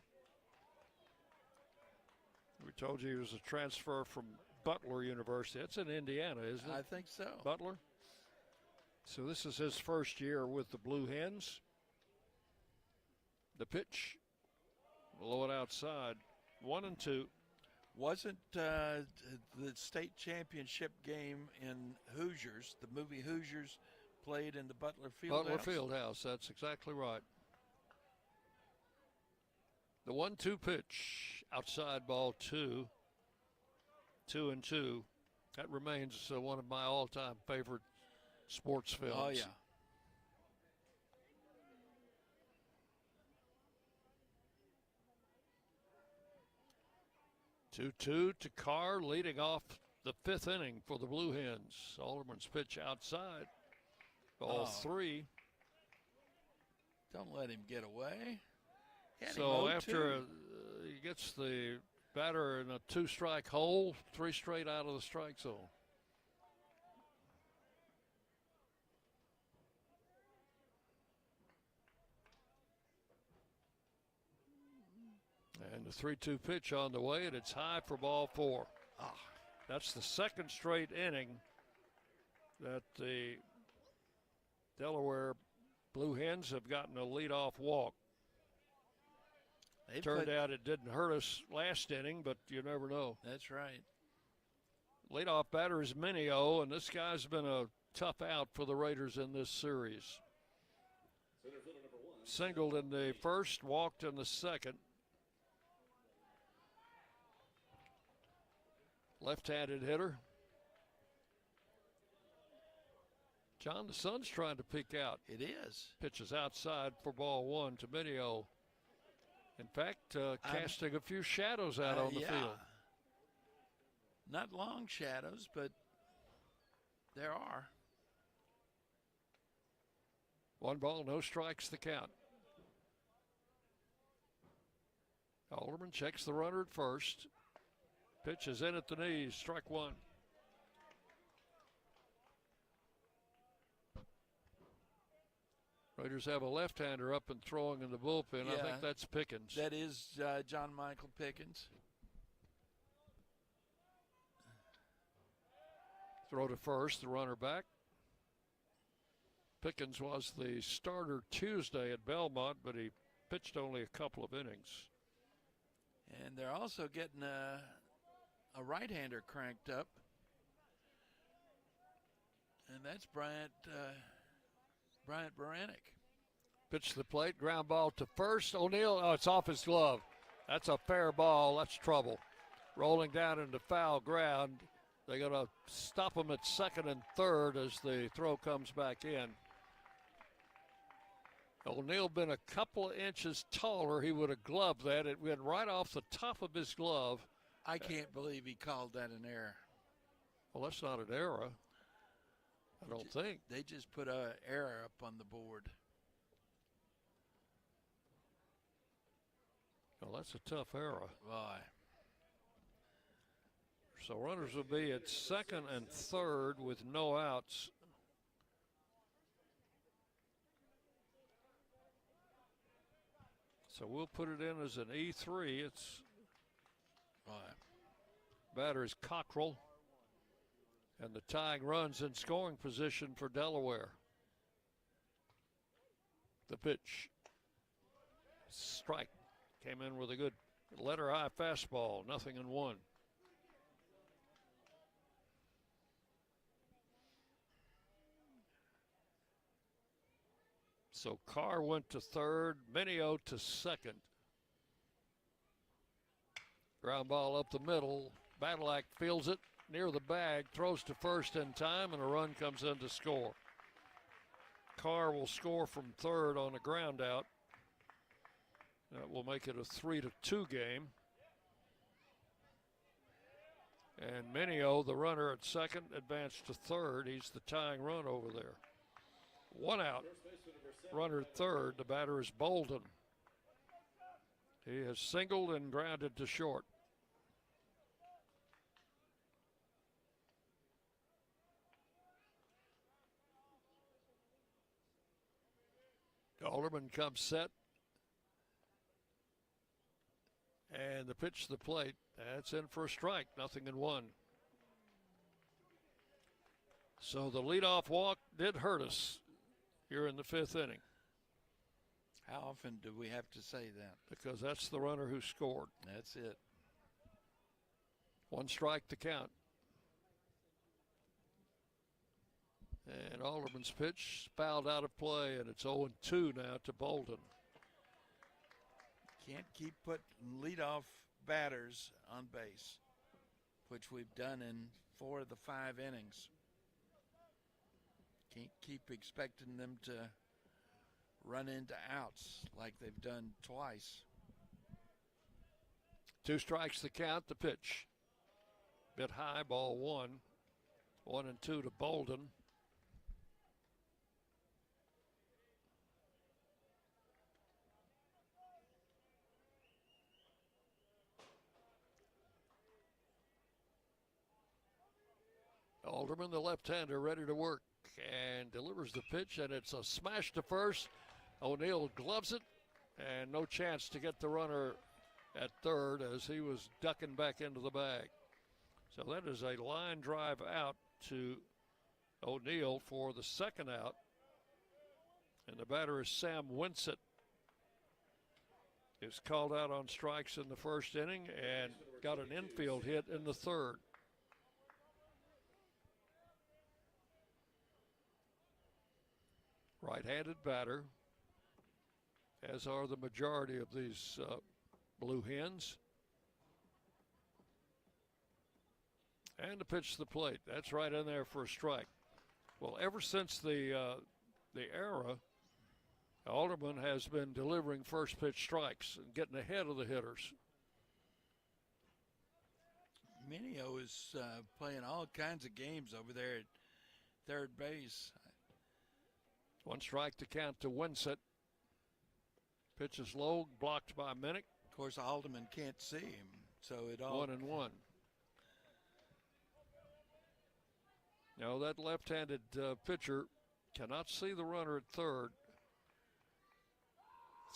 We told you he was a transfer from Butler University. That's in Indiana, isn't it? I think so. Butler. So this is his first year with the Blue Hens. The pitch, low and outside, 1-2. Wasn't the state championship game in Hoosiers, the movie Hoosiers, played in the Butler Fieldhouse? Butler Fieldhouse, that's exactly right. The 1-2 pitch, outside ball 2. 2-2. That remains one of my all-time favorite sports films. Oh, yeah. Two to Carr, leading off the fifth inning for the Blue Hens. Alderman's pitch outside. Ball 3. Don't let him get away. So after he gets the batter in a 2-strike hole, 3 straight out of the strike zone. And the 3-2 pitch on the way, and it's high for ball 4. That's the second straight inning that the Delaware Blue Hens have gotten a leadoff walk. Turned out it didn't hurt us last inning, but you never know. That's right. Leadoff batter is Minio, and this guy's been a tough out for the Raiders in this series. Singled in the first, walked in the second. Left-handed hitter. John, the sun's trying to peek out. It is. Pitches outside for ball 1 to Minio. In fact, casting a few shadows out on the field. Not long shadows, but there are. 1 ball, no strikes, the count. Alderman checks the runner at first. Pitch is in at the knees, strike one. Raiders have a left-hander up and throwing in the bullpen. Yeah, I think that's Pickens. That is John Michael Pickens. Throw to first, the runner back. Pickens was the starter Tuesday at Belmont, but he pitched only a couple of innings. And they're also getting a right-hander cranked up. And that's Bryant Baranek. Pitch to the plate, ground ball to first. O'Neill, it's off his glove. That's a fair ball. That's trouble. Rolling down into foul ground. They're going to stop him at second and third as the throw comes back in. O'Neill been a couple of inches taller. He would have gloved that. It went right off the top of his glove. I can't believe he called that an error. Well, that's not an error. I don't think. They just put an error up on the board. Well, that's a tough error. Why? So runners will be at second and third with no outs. So we'll put it in as an E3. It's batter is Cockrell. And the tying runs in scoring position for Delaware. The pitch. Strike. Came in with a good letter I fastball. 0-1. So Carr went to third, Mineo to second. Ground ball up the middle. Badalak fields it near the bag, throws to first in time, and a run comes in to score. Carr will score from third on a ground out. That will make it a 3-2 game. And Mineo, the runner at second, advanced to third. He's the tying run over there. One out. Runner at third. The batter is Bolden. He has singled and grounded to short. Alderman comes set. And the pitch to the plate. That's in for a strike. 0-1. So the leadoff walk did hurt us here in the fifth inning. How often do we have to say that? Because that's the runner who scored. That's it. One strike to count. And Alderman's pitch fouled out of play, and it's 0-2 now to Bolden. Can't keep putting leadoff batters on base, which we've done in 4 of the 5 innings. Can't keep expecting them to run into outs like they've done twice. 2 strikes to count. The pitch. Bit high, ball 1. 1-2 to Bolden. Alderman, the left-hander, ready to work and delivers the pitch, and it's a smash to first. O'Neill gloves it, and no chance to get the runner at third as he was ducking back into the bag. So that is a line drive out to O'Neill for the second out. And the batter is Sam Winsett. Is called out on strikes in the first inning and got an infield hit in the third. Right-handed batter, as are the majority of these Blue Hens. And the pitch to the plate. That's right in there for a strike. Well, ever since the era, Alderman has been delivering first pitch strikes and getting ahead of the hitters. Mineo is playing all kinds of games over there at third base. 1 strike to count to Winsett. Pitch is low, blocked by Minnick. Of course, Haldeman can't see him, so it all 1-1. Now that left-handed pitcher cannot see the runner at third.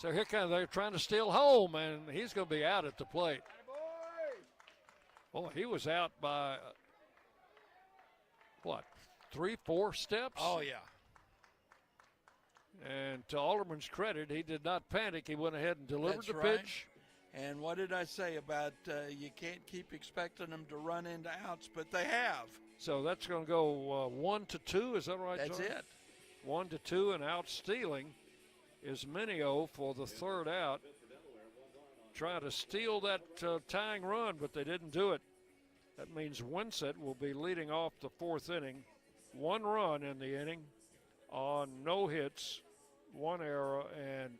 So here comes, they're trying to steal home, and he's going to be out at the plate. Oh, he was out by, what, 3-4 steps? Oh, yeah. And to Alderman's credit, he did not panic. He went ahead and delivered That's the right. pitch. And what did I say about you can't keep expecting them to run into outs, but they have. So that's going to go 1-2. Is that right, That's John? it. 1-2, and out stealing is Minio for the third out. Trying to steal that tying run, but they didn't do it. That means Winsett will be leading off the fourth inning. 1 run in the inning on no hits, 1 error, and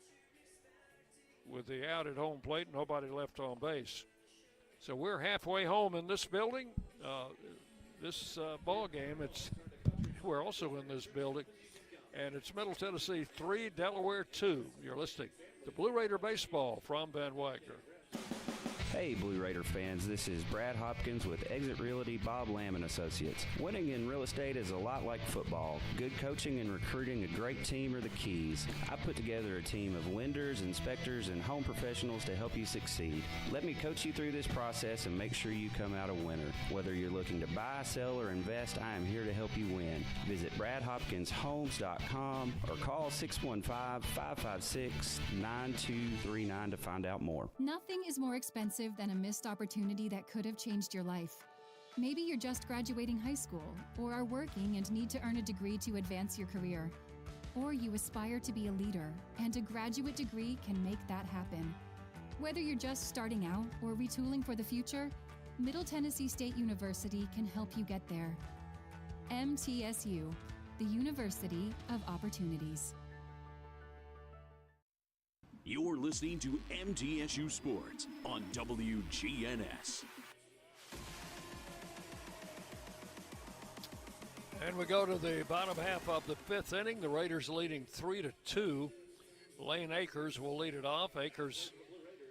with the out at home plate, nobody left on base. So we're halfway home in this building. This ball game, we're also in this building, and it's Middle Tennessee 3, Delaware 2. You're listening to Blue Raider Baseball from Van Wagner. Hey, Blue Raider fans, this is Brad Hopkins with Exit Realty Bob Lamb & Associates. Winning in real estate is a lot like football. Good coaching and recruiting a great team are the keys. I put together a team of lenders, inspectors, and home professionals to help you succeed. Let me coach you through this process and make sure you come out a winner. Whether you're looking to buy, sell, or invest, I am here to help you win. Visit BradHopkinsHomes.com or call 615-556-9239 to find out more. Nothing is more expensive than a missed opportunity that could have changed your life. Maybe you're just graduating high school, or are working and need to earn a degree to advance your career. Or you aspire to be a leader, and a graduate degree can make that happen. Whether you're just starting out or retooling for the future, Middle Tennessee State University can help you get there. MTSU, the University of Opportunities. You're listening to MTSU Sports on WGNS. And we go to the bottom half of the fifth inning. The Raiders leading 3-2. Lane Akers will lead it off. Akers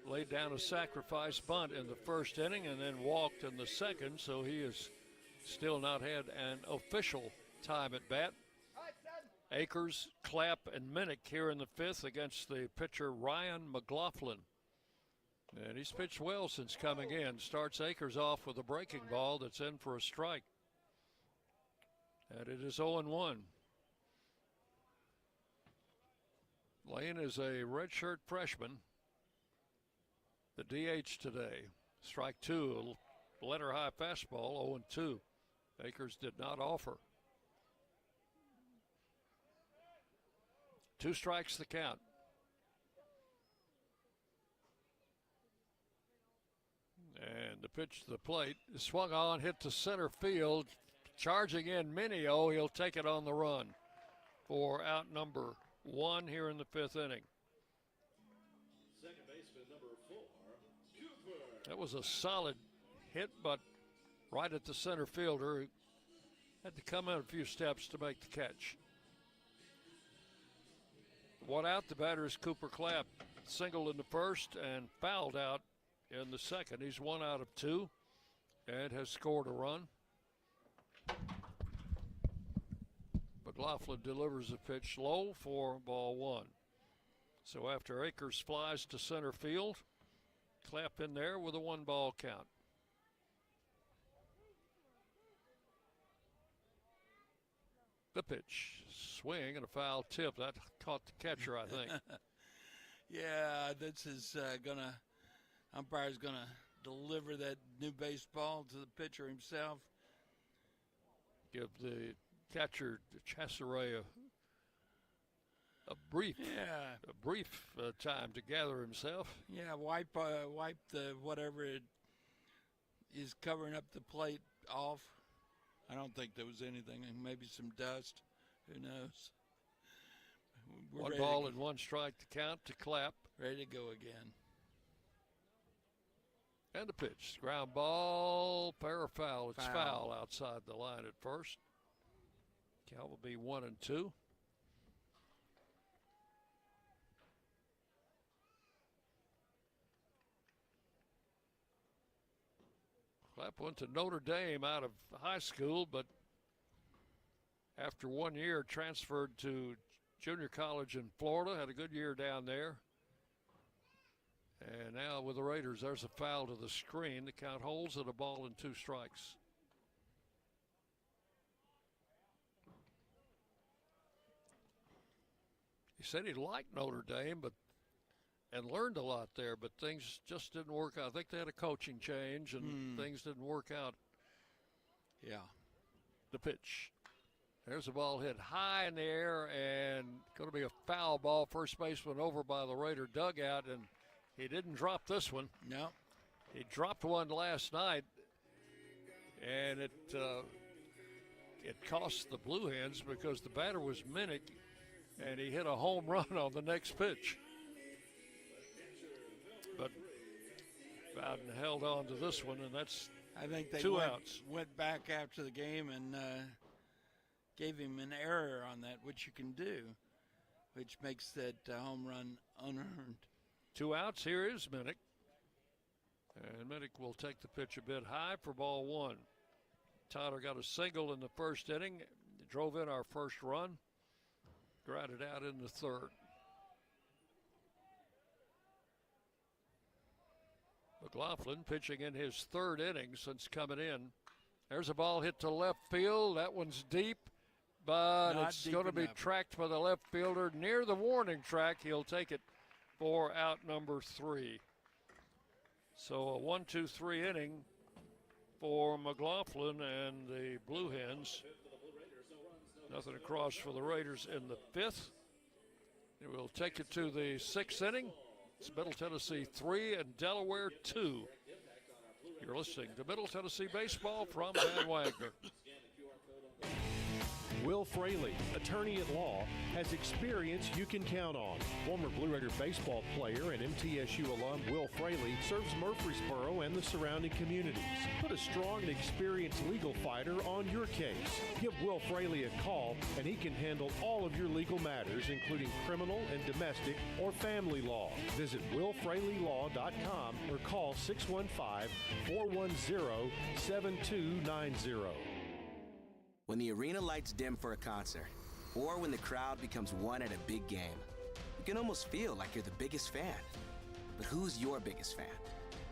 laid down a sacrifice bunt in the first inning and then walked in the second, so he has still not had an official time at bat. Akers, Clapp, and Minnick here in the fifth against the pitcher Ryan McLaughlin. And he's pitched well since coming in. Starts Akers off with a breaking ball that's in for a strike. And it is 0-1. Lane is a redshirt freshman. The DH today. Strike 2, a letter high fastball, 0-2. Akers did not offer. 2 strikes the count. And the pitch to the plate is swung on, hit to center field. Charging in Minio, he'll take it on the run for out number 1 here in the fifth inning. Second baseman number 4, Cooper. That was a solid hit, but right at the center fielder, who had to come in a few steps to make the catch. 1 out, the batter is Cooper Clapp. Singled in the first and fouled out in the second. He's 1 out of 2 and has scored a run. McLaughlin delivers a pitch low for ball 1. So after Akers flies to center field, Clapp in there with a 1-ball count. The pitch, swing and a foul tip. That caught the catcher, I think. Yeah, this is umpire's gonna deliver that new baseball to the pitcher himself. Give the catcher, Chasseray, a brief time to gather himself. Yeah, wipe the whatever it is covering up the plate off. I don't think there was anything. Maybe some dust. Who knows? We're 1 ball and 1 strike to count to Clapp. Ready to go again. And the pitch. Ground ball, fair or foul? It's foul outside the line at first. Count will be 1-2. Clapp went to Notre Dame out of high school, but after 1 year transferred to junior college in Florida, had a good year down there. And now with the Raiders, there's a foul to the screen. The count holds at a ball and 2 strikes. He said he liked Notre Dame, and learned a lot there, but things just didn't work out. I think they had a coaching change, and things didn't work out. Yeah. The pitch. There's a ball hit high in the air, and going to be a foul ball. First baseman over by the Raider dugout, and he didn't drop this one. No. He dropped one last night, and it cost the Blue Hens because the batter was Minnick, and he hit a home run on the next pitch. But Bowden held on to this one, and that's I think they 2 outs. Went back after the game and gave him an error on that, which you can do, which makes that home run unearned. 2 outs. Here is Minnick. And Minnick will take the pitch a bit high for ball 1. Tyler got a single in the first inning, drove in our first run, grounded out in the third. McLaughlin pitching in his 3rd inning since coming in. There's a ball hit to left field. That one's deep, but it's going to be tracked by the left fielder near the warning track. He'll take it for out number 3. So a 1-2-3 inning for McLaughlin and the Blue Hens. Nothing across for the Raiders in the 5th. It will take it to the 6th inning. It's Middle Tennessee 3 and Delaware 2. You're listening to Middle Tennessee Baseball from Van Wagner. Will Fraley, attorney at law, has experience you can count on. Former Blue Raider baseball player and MTSU alum Will Fraley serves Murfreesboro and the surrounding communities. Put a strong and experienced legal fighter on your case. Give Will Fraley a call and he can handle all of your legal matters, including criminal and domestic or family law. Visit willfraleylaw.com or call 615-410-7290. When the arena lights dim for a concert, or when the crowd becomes one at a big game, you can almost feel like you're the biggest fan. But who's your biggest fan?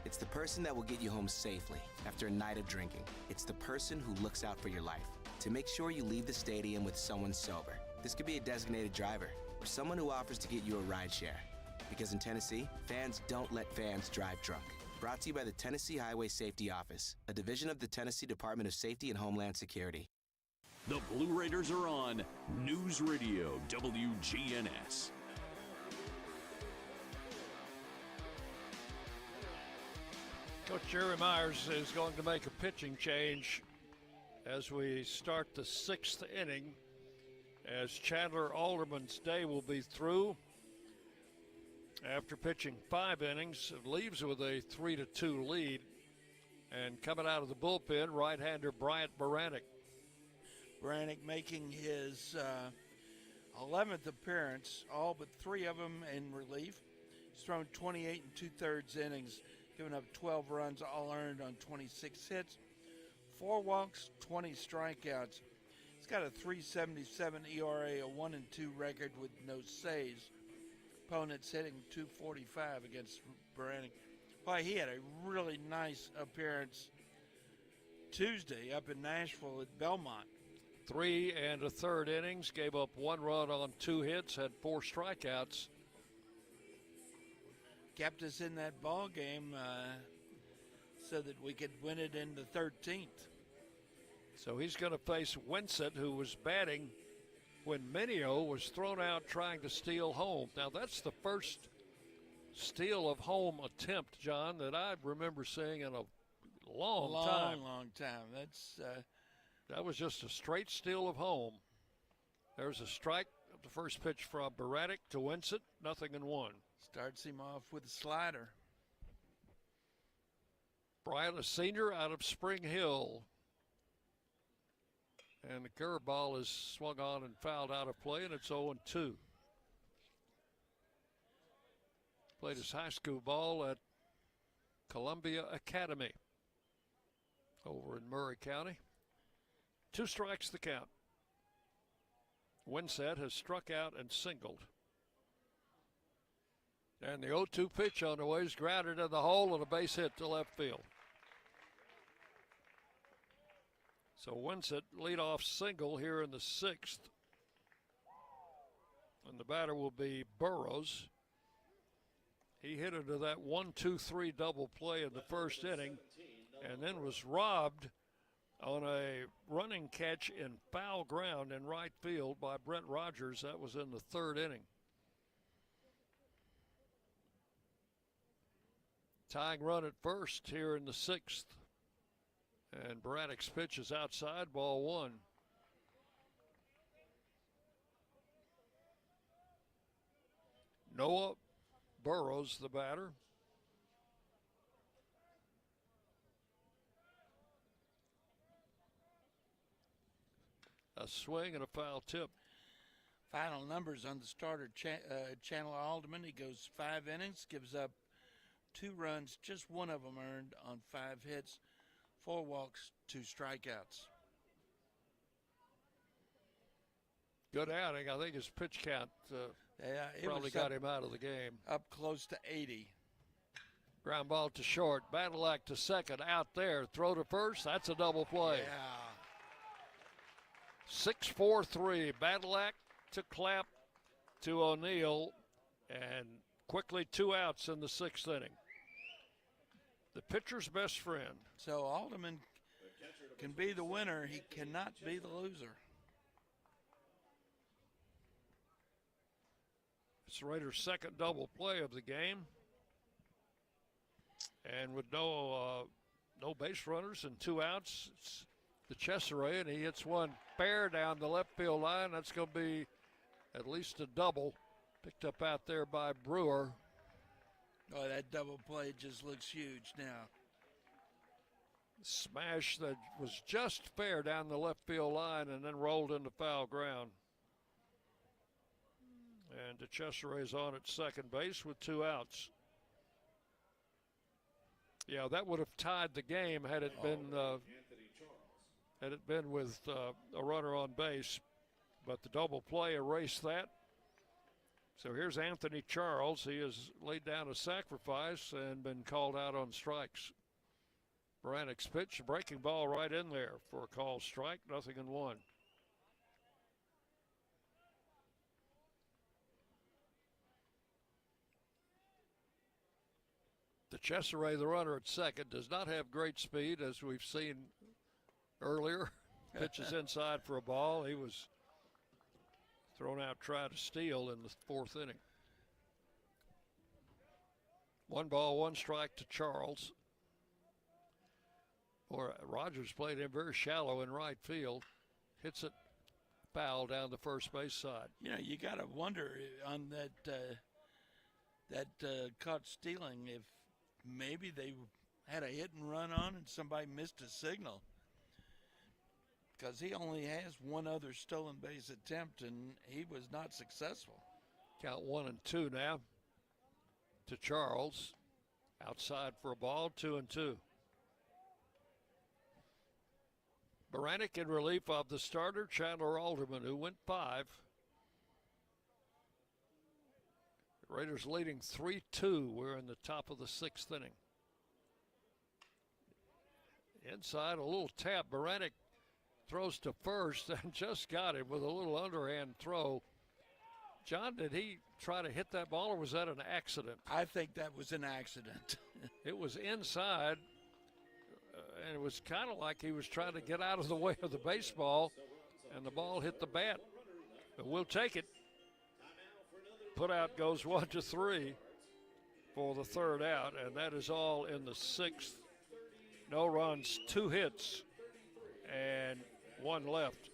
It's the person that will get you home safely after a night of drinking. It's the person who looks out for your life to make sure you leave the stadium with someone sober. This could be a designated driver or someone who offers to get you a ride share. Because in Tennessee, fans don't let fans drive drunk. Brought to you by the Tennessee Highway Safety Office, a division of the Tennessee Department of Safety and Homeland Security. The Blue Raiders are on News Radio WGNS. Coach Jerry Myers is going to make a pitching change as we start the 6th inning, as Chandler Alderman's day will be through. After pitching 5 innings, it leaves with a 3-2 lead. And coming out of the bullpen, right-hander Bryant Baranek. Baranek making his 11th appearance, all but 3 of them in relief. He's thrown 28 2/3 innings, giving up 12 runs, all earned on 26 hits, 4 walks, 20 strikeouts. He's got a 3.77 ERA, a 1-2 record with no saves. Opponents hitting 245 against Baranek. Boy, he had a really nice appearance Tuesday up in Nashville at Belmont. 3 1/3 innings, gave up 1 run on 2 hits, had 4 strikeouts. Kept us in that ball game so that we could win it in the 13th. So he's going to face Winsett, who was batting when Minio was thrown out trying to steal home. Now, that's the first steal of home attempt, John, that I remember seeing in a long time. Long time. That was just a straight steal of home. There's a strike of the first pitch from Baranek to Winsett, 0-1. Starts him off with a slider. Bryant, a senior out of Spring Hill. And the curveball is swung on and fouled out of play, and it's 0-2. Played his high school ball at Columbia Academy. over in Murray County. 2 strikes the count. Winsett has struck out and singled. And the 0-2 pitch on the way is grounded in the hole and a base hit to left field. So Winsett leadoff single here in the 6th. And the batter will be Burrows. He hit into that 1-2-3 double play in the first inning and then was robbed on a running catch in foul ground in right field by Brent Rogers. That was in the 3rd inning. Tying run at first here in the 6th. And Braddock's pitch is outside, ball 1. Noah Burrows, the batter. A swing and a foul tip. Final numbers on the starter, Chandler Alderman. He goes 5 innings, gives up 2 runs, just 1 of them earned on 5 hits, 4 walks, 2 strikeouts. Good outing. I think his pitch count probably got him out of the game. Up close to 80. Ground ball to short. Badalak to second. Out there. Throw to first. That's a double play. Yeah. 6-4-3. Badalak to Clapp to O'Neill. And quickly 2 outs in the 6th inning. The pitcher's best friend. So Alderman can be the winner. He cannot be the loser. It's Raiders' second double play of the game. And with no base runners and 2 outs, it's the Cesare, and he hits one fair down the left field line. That's going to be at least a double. Picked up out there by Brewer. Oh, that double play just looks huge now. Smash that was just fair down the left field line and then rolled into foul ground. And DeCesare is on at second base with 2 outs. Yeah, that would have tied the game had it been with a runner on base. But the double play erased that. So here's Anthony Charles. He has laid down a sacrifice and been called out on strikes. Braddock's pitch, breaking ball right in there for a called strike, 0-1. The Cesare, the runner at second, does not have great speed, as we've seen earlier. Pitches inside for a ball. He was thrown out trying to steal in the 4th inning. 1 ball, 1 strike to Charles. Or Rogers played him very shallow in right field. Hits it foul down the first base side. You know, you got to wonder on that caught stealing if maybe they had a hit and run on and somebody missed a signal. Because he only has 1 other stolen base attempt, and he was not successful. Count 1-2 now to Charles. Outside for a ball, 2-2. Baranek in relief of the starter, Chandler Alderman, who went 5. The Raiders leading 3-2. We're in the top of the 6th inning. Inside, a little tap. Baranek throws to first and just got him with a little underhand throw. John, did he try to hit that ball, or was that an accident? I think that was an accident. It was inside, and it was kind of like he was trying to get out of the way of the baseball, and the ball hit the bat. But we'll take it. Put out goes 1-3 for the 3rd out, and that is all in the 6th. No runs, 2 hits, and 1 left.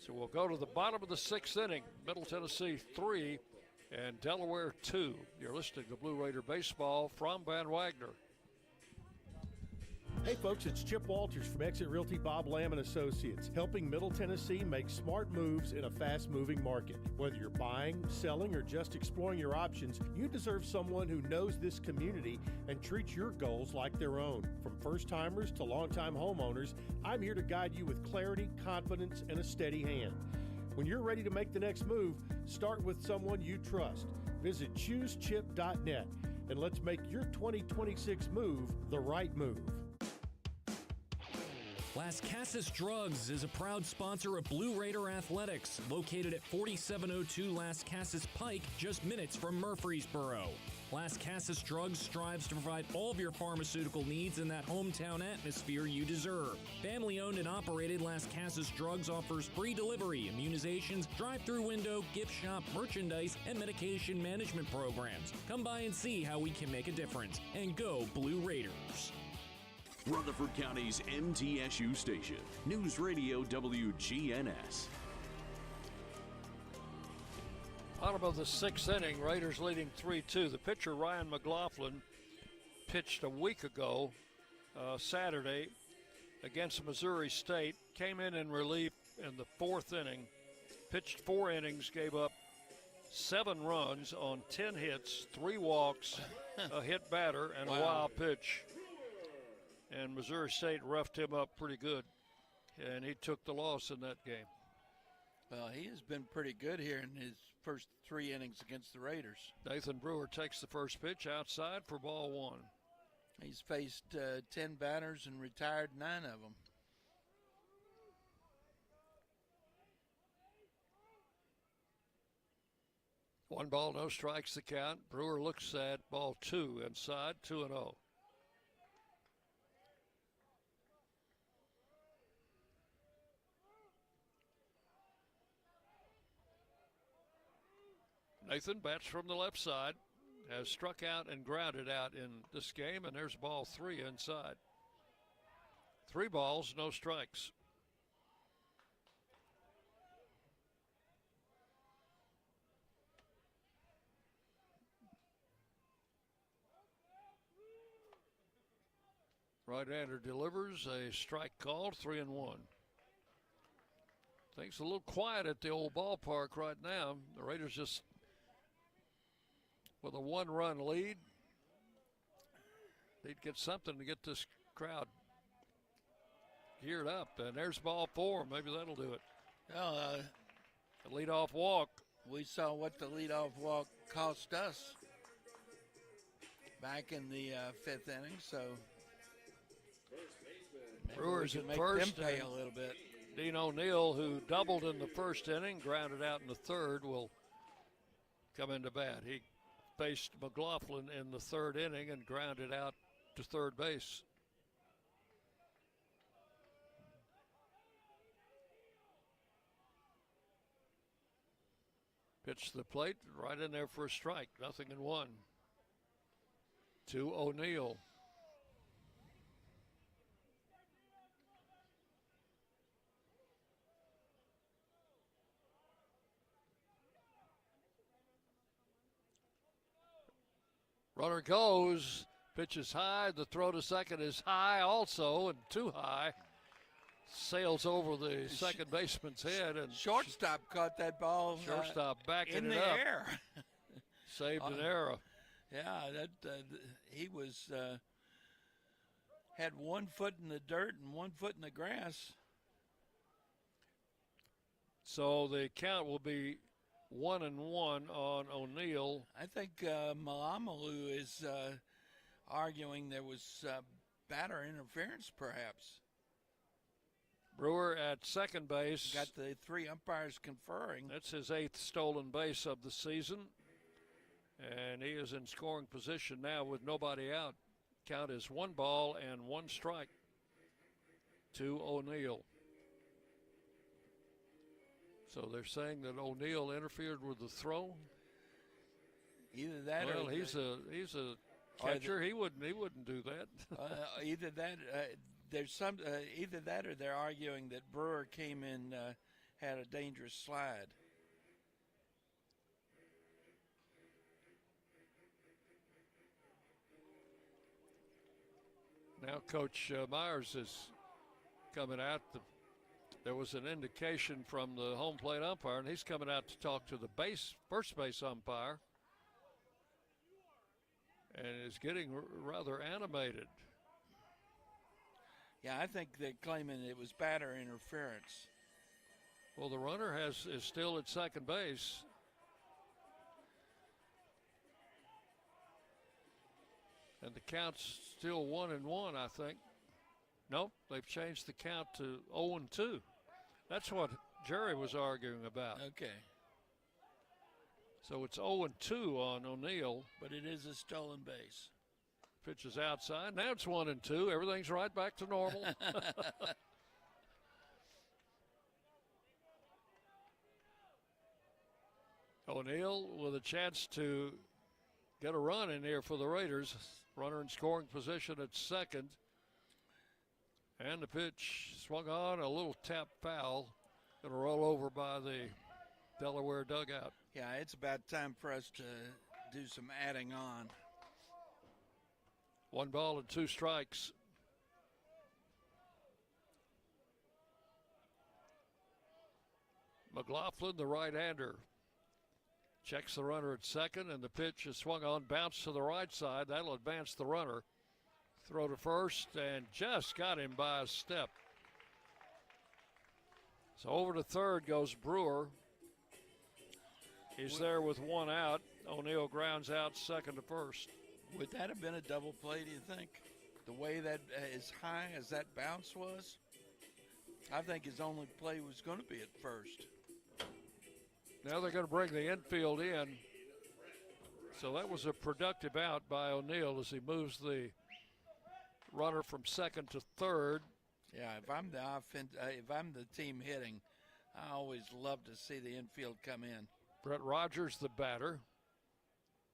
So we'll go to the bottom of the 6th inning. Middle Tennessee 3 and Delaware 2. You're listening to Blue Raider Baseball from Van Wagner. Hey folks, it's Chip Walters from Exit Realty Bob Lamb & Associates, helping Middle Tennessee make smart moves in a fast-moving market. Whether you're buying, selling, or just exploring your options, you deserve someone who knows this community and treats your goals like their own. From first-timers to long-time homeowners, I'm here to guide you with clarity, confidence, and a steady hand. When you're ready to make the next move, start with someone you trust. Visit choosechip.net and let's make your 2026 move the right move. Las Casas Drugs is a proud sponsor of Blue Raider Athletics, located at 4702 Las Casas Pike, just minutes from Murfreesboro. Las Casas Drugs strives to provide all of your pharmaceutical needs in that hometown atmosphere you deserve. Family-owned and operated, Las Casas Drugs offers free delivery, immunizations, drive-through window, gift shop, merchandise, and medication management programs. Come by and see how we can make a difference. And go Blue Raiders. Rutherford County's MTSU station, News Radio WGNS. Bottom of the sixth inning, Raiders leading 3-2. The pitcher, Ryan McLaughlin, pitched a week ago, Saturday, against Missouri State. Came in relief in the fourth inning, pitched 4 innings, gave up 7 runs on 10 hits, 3 walks, a hit batter, and a wild pitch. And Missouri State roughed him up pretty good, and he took the loss in that game. Well, he has been pretty good here in his first 3 innings against the Raiders. Nathan Brewer takes the first pitch outside for ball 1. He's faced 10 batters and retired 9 of them. One ball, no strikes the count. Brewer looks at ball 2 inside, 2-0. Nathan bats from the left side, has struck out and grounded out in this game, and there's ball 3 inside. 3 balls, no strikes. Right-hander delivers a strike called, 3-1. Things a little quiet at the old ballpark right now. The Raiders just with a 1-run lead. They'd get something to get this crowd geared up. And there's ball 4. Maybe that'll do it. Well, the leadoff walk. We saw what the leadoff walk cost us back in the 5th inning. So Brewers at make first. Them pay a little bit. Dean O'Neill, who doubled in the first inning, grounded out in the third, will come into bat. He faced McLaughlin in the 3rd inning and grounded out to third base. Pitch to the plate, right in there for a strike. 0-1 to O'Neill. Runner goes, pitch is high, the throw to second is high also, and too high. Sails over the second baseman's head. And shortstop caught that ball. Shortstop backing in it the up. air. Saved an error. Yeah, he was had 1 foot in the dirt and 1 foot in the grass. So the count will be 1-1 on O'Neill. I think Malamalu is arguing there was batter interference, perhaps. Brewer at second base. Got the 3 umpires conferring. That's his 8th stolen base of the season. And he is in scoring position now with nobody out. Count is 1 ball and 1 strike to O'Neill. So they're saying that O'Neill interfered with the throw. Either that, well, or he's a catcher. He wouldn't do that. Either that, there's some. Either that, or they're arguing that Brewer came in, had a dangerous slide. Now Coach Myers is coming out. There was an indication from the home plate umpire, and he's coming out to talk to the first base umpire, and is getting rather animated. Yeah, I think they're claiming it was batter interference. Well, the runner is still at second base. And the count's still 1-1, I think. Nope, they've changed the count to 0-2. That's what Jerry was arguing about. Okay. So it's 0-2 on O'Neill. But it is a stolen base. Pitch is outside. Now it's 1-2. Everything's right back to normal. O'Neill with a chance to get a run in here for the Raiders. Runner in scoring position at second. And the pitch swung on, a little tap foul. Going to roll over by the Delaware dugout. Yeah, it's about time for us to do some adding on. 1 ball and 2 strikes. McLaughlin, the right-hander, checks the runner at second, and the pitch is swung on, bounce to the right side. That'll advance the runner. Throw to first, and just got him by a step. So over to third goes Brewer. He's there with 1 out. O'Neill grounds out second to first. Would that have been a double play, do you think? The way that as high as that bounce was? I think his only play was going to be at first. Now they're going to bring the infield in. So that was a productive out by O'Neill as he moves the runner from second to third. Yeah, if I'm the team hitting, I always love to see the infield come in. Brett Rogers, the batter.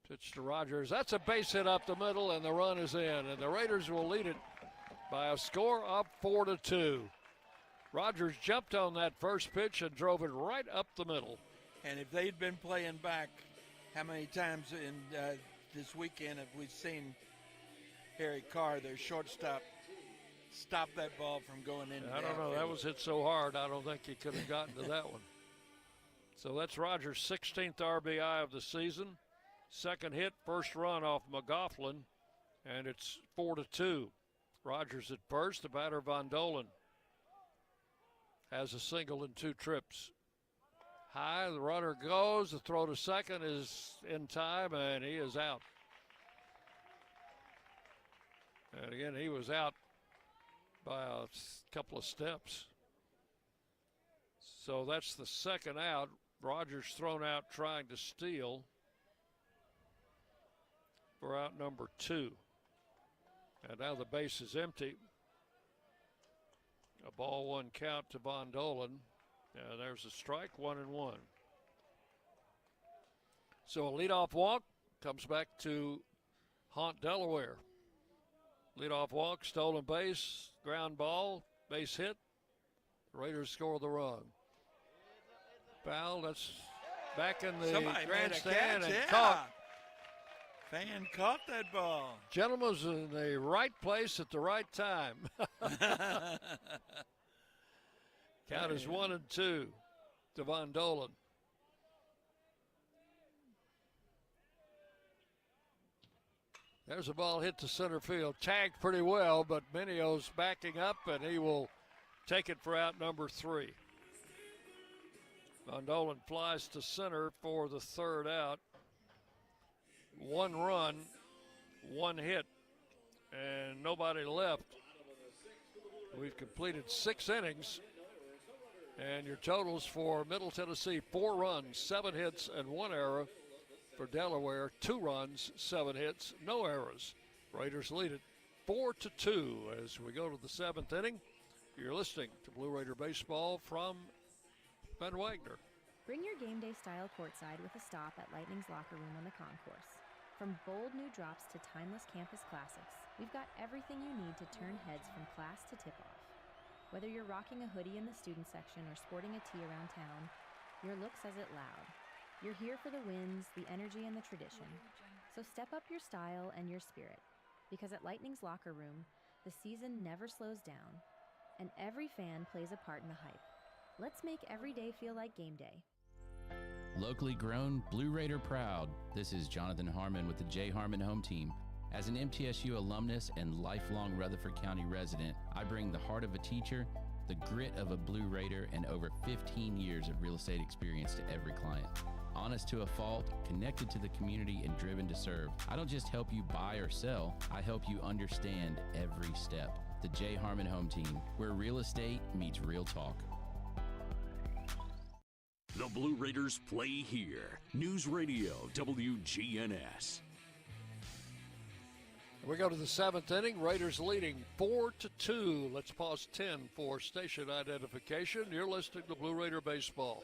Pitch to Rogers. That's a base hit up the middle, and the run is in. And the Raiders will lead it by a score of 4-2. Rogers jumped on that first pitch and drove it right up the middle. And if they'd been playing back, how many times in this weekend have we seen Harry Carr, their shortstop, stop that ball from going in? I don't know. That was hit so hard, I don't think he could have gotten to that one. So that's Rogers' 16th RBI of the season. Second hit, first run off McLaughlin, and it's 4-2. Rogers at first, the batter Von Dolan has a single and 2 trips. High, the runner goes, the throw to second is in time, and he is out. And again, he was out by a couple of steps. So that's the second out. Rogers thrown out trying to steal for out number 2. And now the base is empty. A ball 1 count to Von Dolan. And there's a strike, 1-1. So a leadoff walk comes back to haunt Delaware. Leadoff walk, stolen base, ground ball, base hit. Raiders score the run. Foul, that's back in the grandstand and caught. Fan caught that ball. Gentleman's in the right place at the right time. Count is 1-2 to Von Dolan. There's a ball hit to center field. Tagged pretty well, but Minio's backing up, and he will take it for out number 3. Von Dolan flies to center for the third out. 1 run, 1 hit, and nobody left. We've completed 6 innings. And your totals for Middle Tennessee: 4 runs, 7 hits, and 1 error. For Delaware, 2 runs, 7 hits, no errors. Raiders lead it 4-2 as we go to the 7th inning. You're listening to Blue Raider Baseball from Ben Wagner. Bring your game day style courtside with a stop at Lightning's locker room on the concourse. From bold new drops to timeless campus classics, we've got everything you need to turn heads from class to tip-off. Whether you're rocking a hoodie in the student section or sporting a tee around town, your look says it loud. You're here for the wins, the energy, and the tradition. So step up your style and your spirit, because at Lightning's locker room, The season never slows down, and every fan plays a part in the hype. Let's make every day feel like game day. Locally grown, Blue Raider proud. This is Jonathan Harmon with the J. Harmon Home Team. As an MTSU alumnus and lifelong Rutherford County resident, I bring the heart of a teacher, the grit of a Blue Raider, and over 15 years of real estate experience to every client. Honest to a fault, connected to the community, and driven to serve. I don't just help you buy or sell, I help you understand every step. The J. Harmon Home Team, where real estate meets real talk. The Blue Raiders play here. News Radio WGNS. We go to the seventh inning. Raiders leading 4-2. Let's pause 10 for station identification. You're listening to Blue Raider Baseball.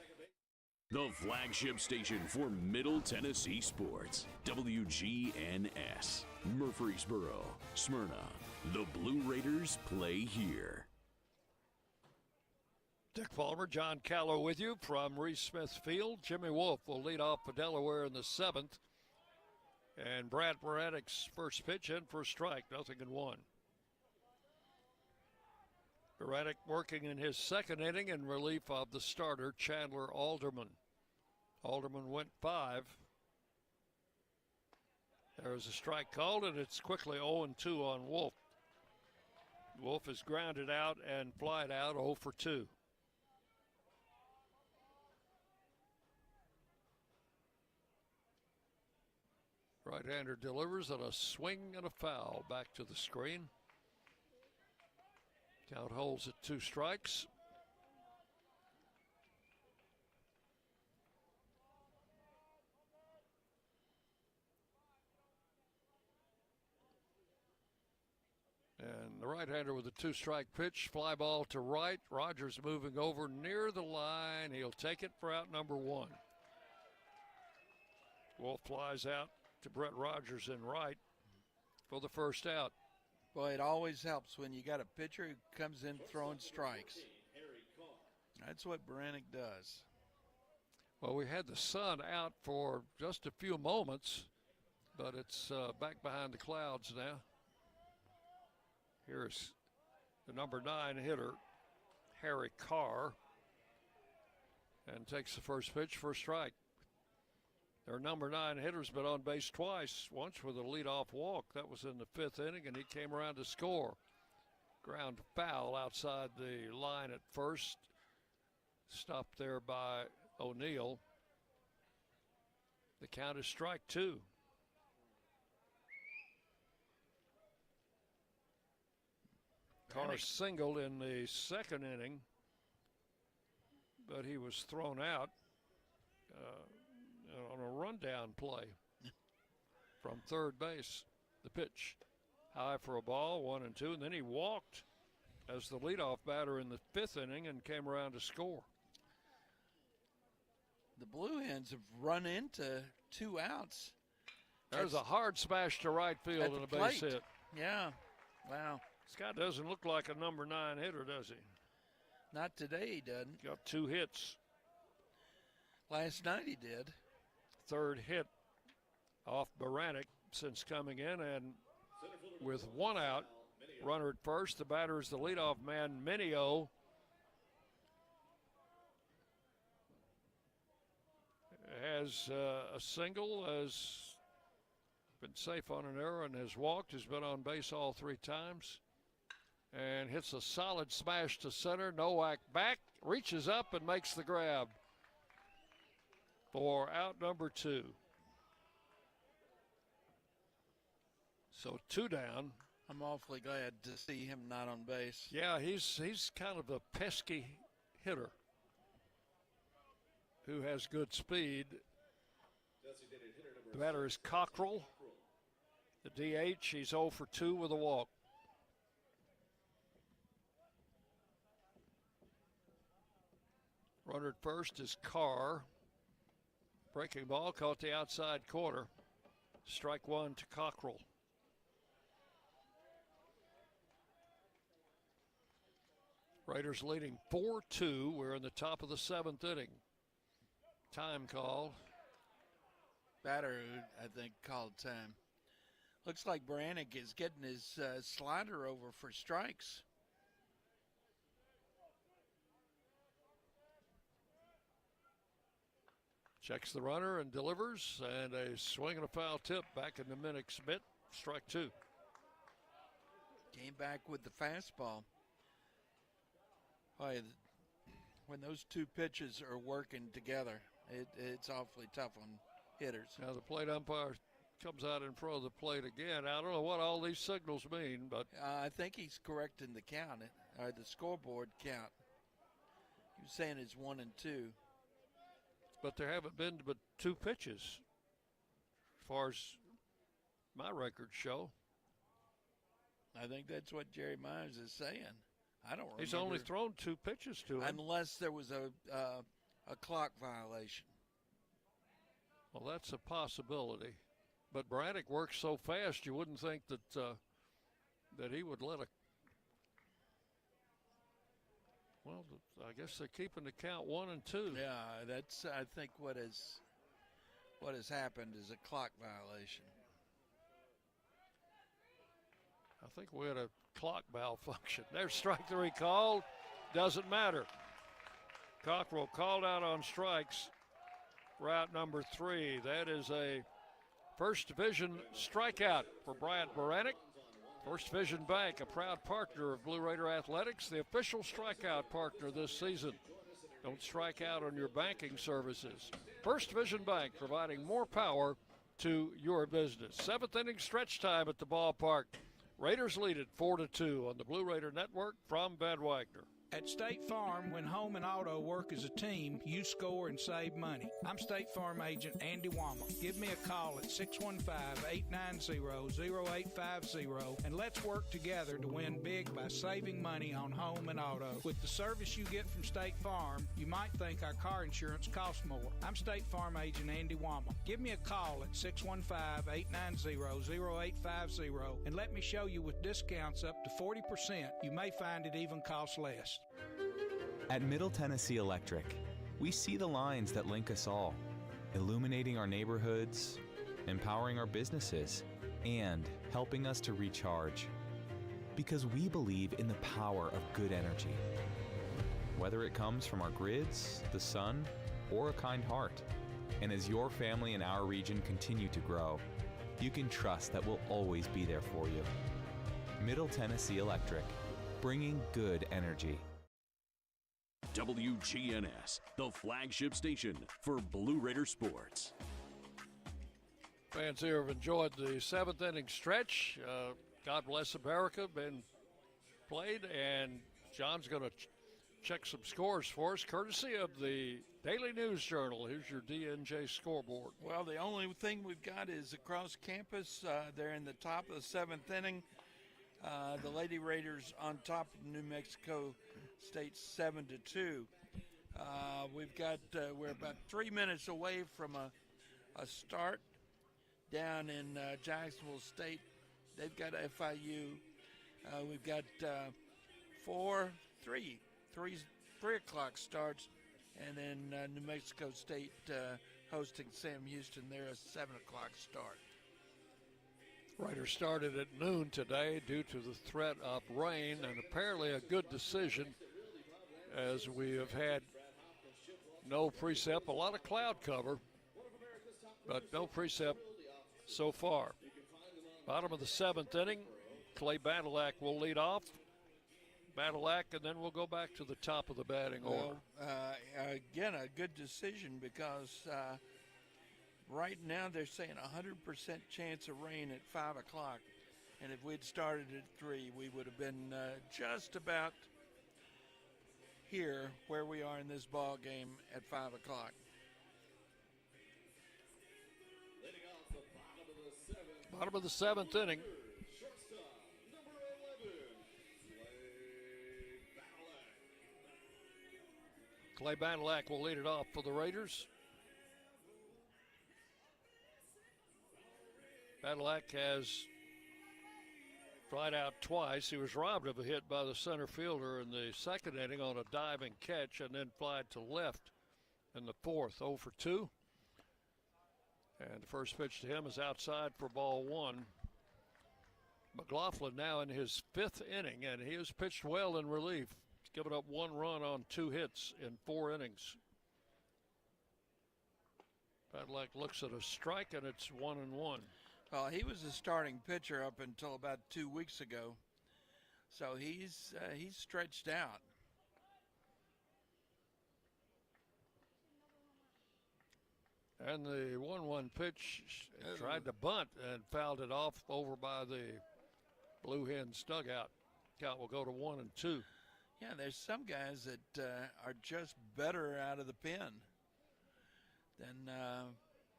The flagship station for Middle Tennessee sports. WGNS. Murfreesboro, Smyrna. The Blue Raiders play here. Dick Palmer, John Callow with you from Reese Smith Field. Jimmy Wolf will lead off for Delaware in the seventh. And Brad Braddock's first pitch in for a strike, 0-1. Braddock working in his second inning in relief of the starter, Chandler Alderman. Alderman went 5. There's a strike called, and it's quickly 0-2 on Wolf. Wolf is grounded out and flied out 0-2. Right-hander delivers on a swing and a foul. Back to the screen. Count holds at 2 strikes. And the right-hander with a 2-strike pitch. Fly ball to right. Rogers moving over near the line. He'll take it for out number 1. Wolf flies out to Brett Rogers in right for the first out. Boy, it always helps when you got a pitcher who comes in throwing strikes. That's what Baranek does. Well, we had the sun out for just a few moments, but it's back behind the clouds now. Here's the number 9 hitter, Harry Carr, and takes the first pitch for a strike. Their number 9 hitter's been on base twice, once with a leadoff walk. That was in the 5th inning, and he came around to score. Ground foul outside the line at first. Stopped there by O'Neill. The count is strike 2. Carr singled in the 2nd inning, but he was thrown out on a rundown play from third base. The pitch high for a ball, 1-2, and then he walked as the leadoff batter in the 5th inning and came around to score. The Blue Hens have run into 2 outs. There's a hard smash to right field and a base hit. Yeah, wow. This guy doesn't look like a number 9 hitter, does he? Not today, he doesn't. Got 2 hits. Last night he did. 3rd hit off Baranek since coming in, and with 1 out, runner at first, the batter is the leadoff man, Minio. Has a single, has been safe on an error and has walked, has been on base all 3 times, and hits a solid smash to center. Nowak back, reaches up and makes the grab for out number 2. So 2 down. I'm awfully glad to see him not on base. Yeah, he's kind of a pesky hitter who has good speed. The batter is Cockrell. The DH, he's 0 for 2 with a walk. Runner at first is Carr. Breaking ball caught the outside corner. Strike 1 to Cockrell. Raiders leading 4-2. We're in the top of the 7th inning. Time call. Batter, I think, called time. Looks like Brannick is getting his slider over for strikes. Checks the runner and delivers, and a swing and a foul tip back in the Minnick's mitt. Strike two. Came back with the fastball. Boy, when those two pitches are working together, it's awfully tough on hitters. Now the plate umpire comes out in front of the plate again. I don't know what all these signals mean, but I think he's correcting the count, or the scoreboard count. He was saying it's 1 and 2. But there haven't been but two pitches, as far as my records show. I think that's what Jerry Myers is saying. I don't remember. He's only thrown two pitches to him. Unless there was a clock violation. Well, that's a possibility. But Braddock works so fast, you wouldn't think that that he would let a. Well, I guess they're keeping the count 1 and 2. Yeah, that's I think what has happened is a clock violation. I think we had a clock malfunction. There's strike three called. Doesn't matter. Cockrell called out on strikes. Route number 3. That is a first division strikeout for Bryant Baranek. First Division Bank, a proud partner of Blue Raider Athletics, the official strikeout partner this season. Don't strike out on your banking services. First Division Bank, providing more power to your business. 7th inning stretch time at the ballpark. Raiders lead it 4-2 on the Blue Raider Network from Van Wagner. At State Farm, when home and auto work as a team, you score and save money. I'm State Farm agent Andy Wama. Give me a call at 615-890-0850 and let's work together to win big by saving money on home and auto. With the service you get from State Farm, you might think our car insurance costs more. I'm State Farm agent Andy Wama. Give me a call at 615-890-0850 and let me show you with discounts up to 40%. You may find it even costs less. At Middle Tennessee Electric, we see the lines that link us all, illuminating our neighborhoods, empowering our businesses, and helping us to recharge. Because we believe in the power of good energy. Whether it comes from our grids, the sun, or a kind heart. And as your family and our region continue to grow, you can trust that we'll always be there for you. Middle Tennessee Electric, bringing good energy. WGNS, the flagship station for Blue Raider sports. Fans here have enjoyed the 7th inning stretch. God Bless America been played, and John's going to check some scores for us, courtesy of the Daily News Journal. Here's your DNJ scoreboard. Well, the only thing we've got is across campus. They're in the top of the 7th inning. The Lady Raiders on top of New Mexico State 7-2. We're about 3 minutes away from a start down in Jacksonville State. They've got FIU. We've got 3 o'clock starts, and then New Mexico State hosting Sam Houston. They're a 7 o'clock start. Raiders started at noon today due to the threat of rain, and apparently a good decision, as we have had no precip, a lot of cloud cover, but no precip so far. Bottom of the 7th inning, Clay Badalak will lead off. Badalak, and then we'll go back to the top of the batting order. Again, a good decision because right now they're saying 100% chance of rain at 5 o'clock. And if we'd started at 3, we would have been just about here where we are in this ball game at 5 o'clock. Bottom of the 7th inning. Clay Badalak will lead it off for the Raiders. Badalak has tried out twice. He was robbed of a hit by the center fielder in the 2nd inning on a diving catch and then flied to left in the 4th, 0 for 2. And the first pitch to him is outside for ball 1. McLaughlin now in his 5th inning, and he has pitched well in relief. He's given up 1 run on 2 hits in 4 innings. Badlack looks at a strike, and it's 1-1. Well, he was a starting pitcher up until about 2 weeks ago, so he's stretched out. And the 1-1 pitch, tried to bunt and fouled it off over by the Blue Hens dugout. Count will go to 1-2. Yeah, there's some guys that are just better out of the pen than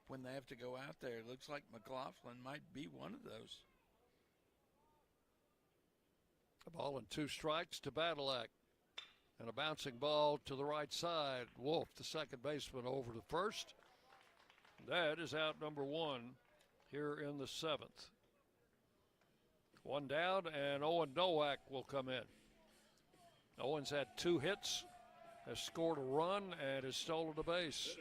when they have to go out there. It looks like McLaughlin might be one of those. A ball and 2 strikes to Badlack. And a bouncing ball to the right side. Wolf, the second baseman, over to first. That is out number 1 here in the 7th. 1 down, and Owen Nowak will come in. Owen's had 2 hits, has scored a run, and has stolen a base.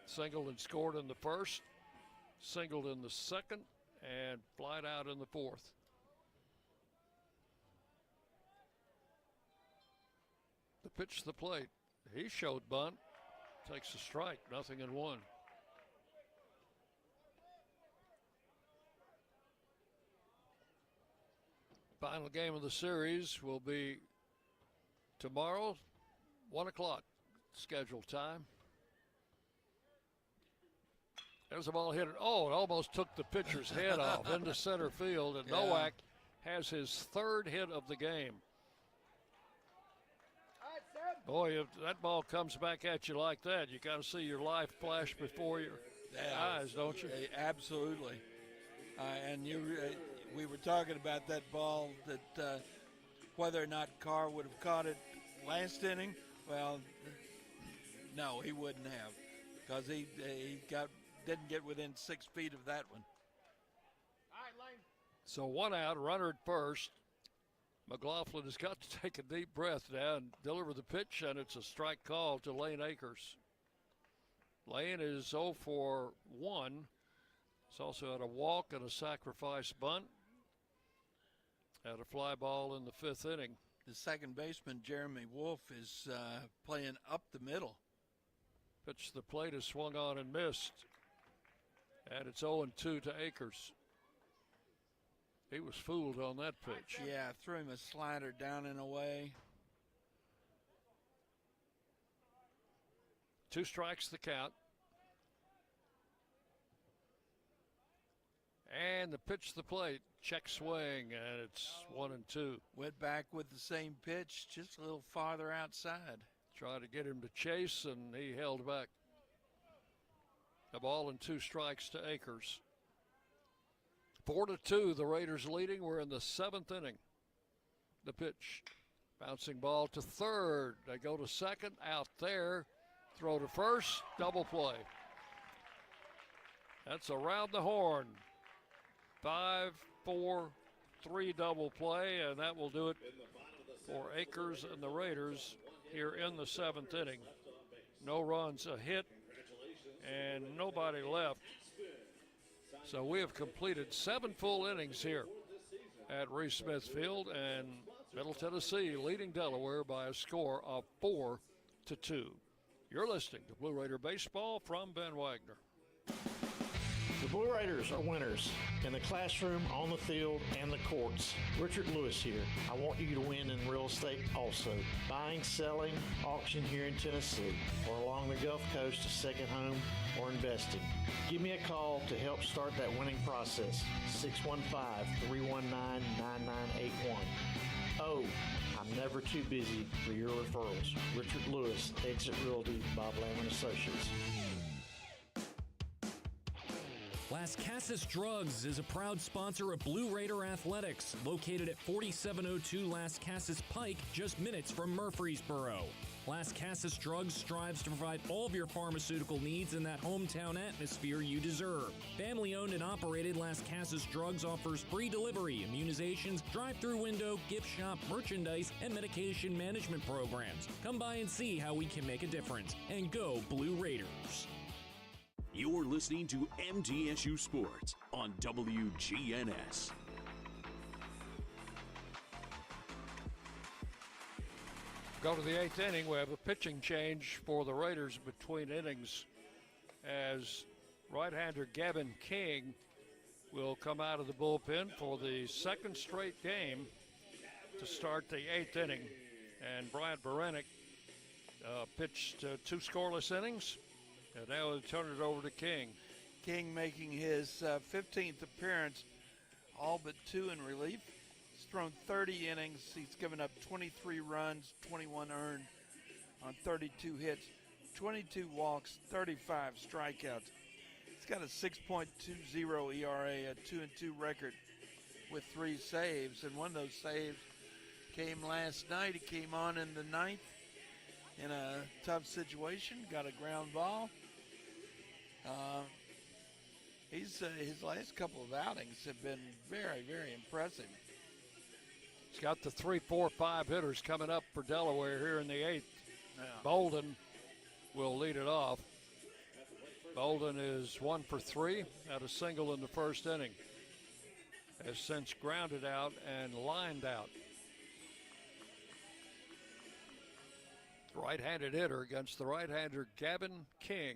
Singled and scored in the 1st, singled in the 2nd, and flied out in the 4th. The pitch to the plate. He showed bunt, takes a strike, 0-1. Final game of the series will be tomorrow, 1 o'clock scheduled time. There's a ball hit. Oh, it almost took the pitcher's head off into center field, and Nowak has his 3rd hit of the game. Boy, if that ball comes back at you like that, you got to see your life flash before your eyes, don't you? Absolutely. And we were talking about that ball, that whether or not Carr would have caught it last inning. Well, no, he wouldn't have, because he didn't get within 6 feet of that one. So 1 out, runner at first. McLaughlin has got to take a deep breath now and deliver the pitch, and it's a strike call to Lane Akers. Lane is 0 for 1. He's also had a walk and a sacrifice bunt. Had a fly ball in the 5th inning. The second baseman, Jeremy Wolf, is playing up the middle. Pitch to the plate is swung on and missed. And it's 0-2 to Akers. He was fooled on that pitch. Yeah, threw him a slider down and away. 2 strikes the count. And the pitch to the plate, check swing, and it's 1-2. Went back with the same pitch, just a little farther outside. Tried to get him to chase, and he held back. A ball and 2 strikes to Akers. 4-2, the Raiders leading. We're in the 7th inning. The pitch, bouncing ball to 3rd. They go to 2nd, out there. Throw to 1st, double play. That's around the horn. 5-4-3 double play, and that will do it for Akers and the Raiders here in the 7th inning. No runs, a hit, and nobody left. So we have completed 7 full innings here at Reese Smith Field, and Middle Tennessee leading Delaware by a score of 4-2. You're listening to Blue Raider Baseball from Ben Wagner. The Blue Raiders are winners in the classroom, on the field, and the courts. Richard Lewis here. I want you to win in real estate also. Buying, selling, auction here in Tennessee, or along the Gulf Coast, a second home, or investing. Give me a call to help start that winning process. 615-319-9981. Oh, I'm never too busy for your referrals. Richard Lewis, Exit Realty, Bob Lamb & Associates. Las Casas Drugs is a proud sponsor of Blue Raider Athletics, located at 4702 Las Casas Pike, just minutes from Murfreesboro. Las Casas Drugs strives to provide all of your pharmaceutical needs in that hometown atmosphere you deserve. Family-owned and operated, Las Casas Drugs offers free delivery, immunizations, drive-through window, gift shop, merchandise, and medication management programs. Come by and see how we can make a difference. And go Blue Raiders. You're listening to MTSU Sports on WGNS. Go to the 8th inning. We have a pitching change for the Raiders between innings as right-hander Gavin King will come out of the bullpen for the second straight game to start the 8th inning. And Brian Berenik pitched 2 scoreless innings, and now he'll turn it over to King. King making his 15th appearance, all but 2 in relief. He's thrown 30 innings. He's given up 23 runs, 21 earned on 32 hits, 22 walks, 35 strikeouts. He's got a 6.20 ERA, a 2-2 record with 3 saves, and one of those saves came last night. He came on in the 9th in a tough situation, got a ground ball. His last couple of outings have been very, very impressive. He's got the 3, 4, 5 hitters coming up for Delaware here in the 8th. Yeah. Bolden will lead it off. Bolden is 1 for 3, had a single in the first inning. Has since grounded out and lined out. Right-handed hitter against the right-hander Gavin King.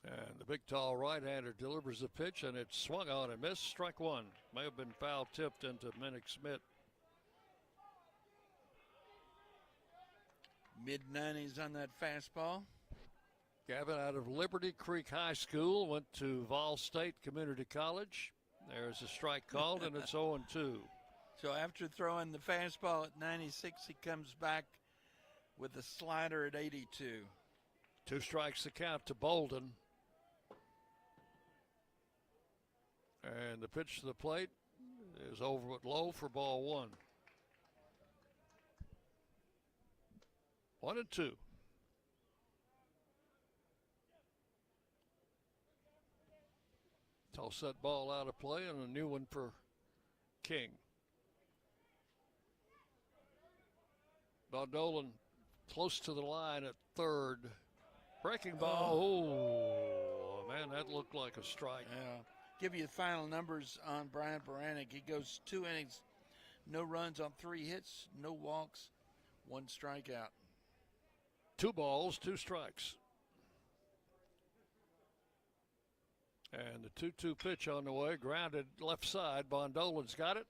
And the big, tall right-hander delivers the pitch, and it's swung on and missed. Strike 1. May have been foul tipped into Minnick Smith. Mid-90s on that fastball. Gavin out of Liberty Creek High School, went to Vol State Community College. There's a strike called, and it's 0-2. So after throwing the fastball at 96, he comes back with the slider at 82. 2 strikes to count to Bolden. And the pitch to the plate is over at low for ball 1. 1-2. Toss that ball out of play, and a new one for King. Bondolan close to the line at third. Breaking ball. Oh, man, that looked like a strike. Yeah. Give you the final numbers on Brian Berenik. He goes 2 innings, no runs on 3 hits, no walks, 1 strikeout. 2 balls, 2 strikes. And the 2-2 pitch on the way, grounded left side. Bondolan's got it.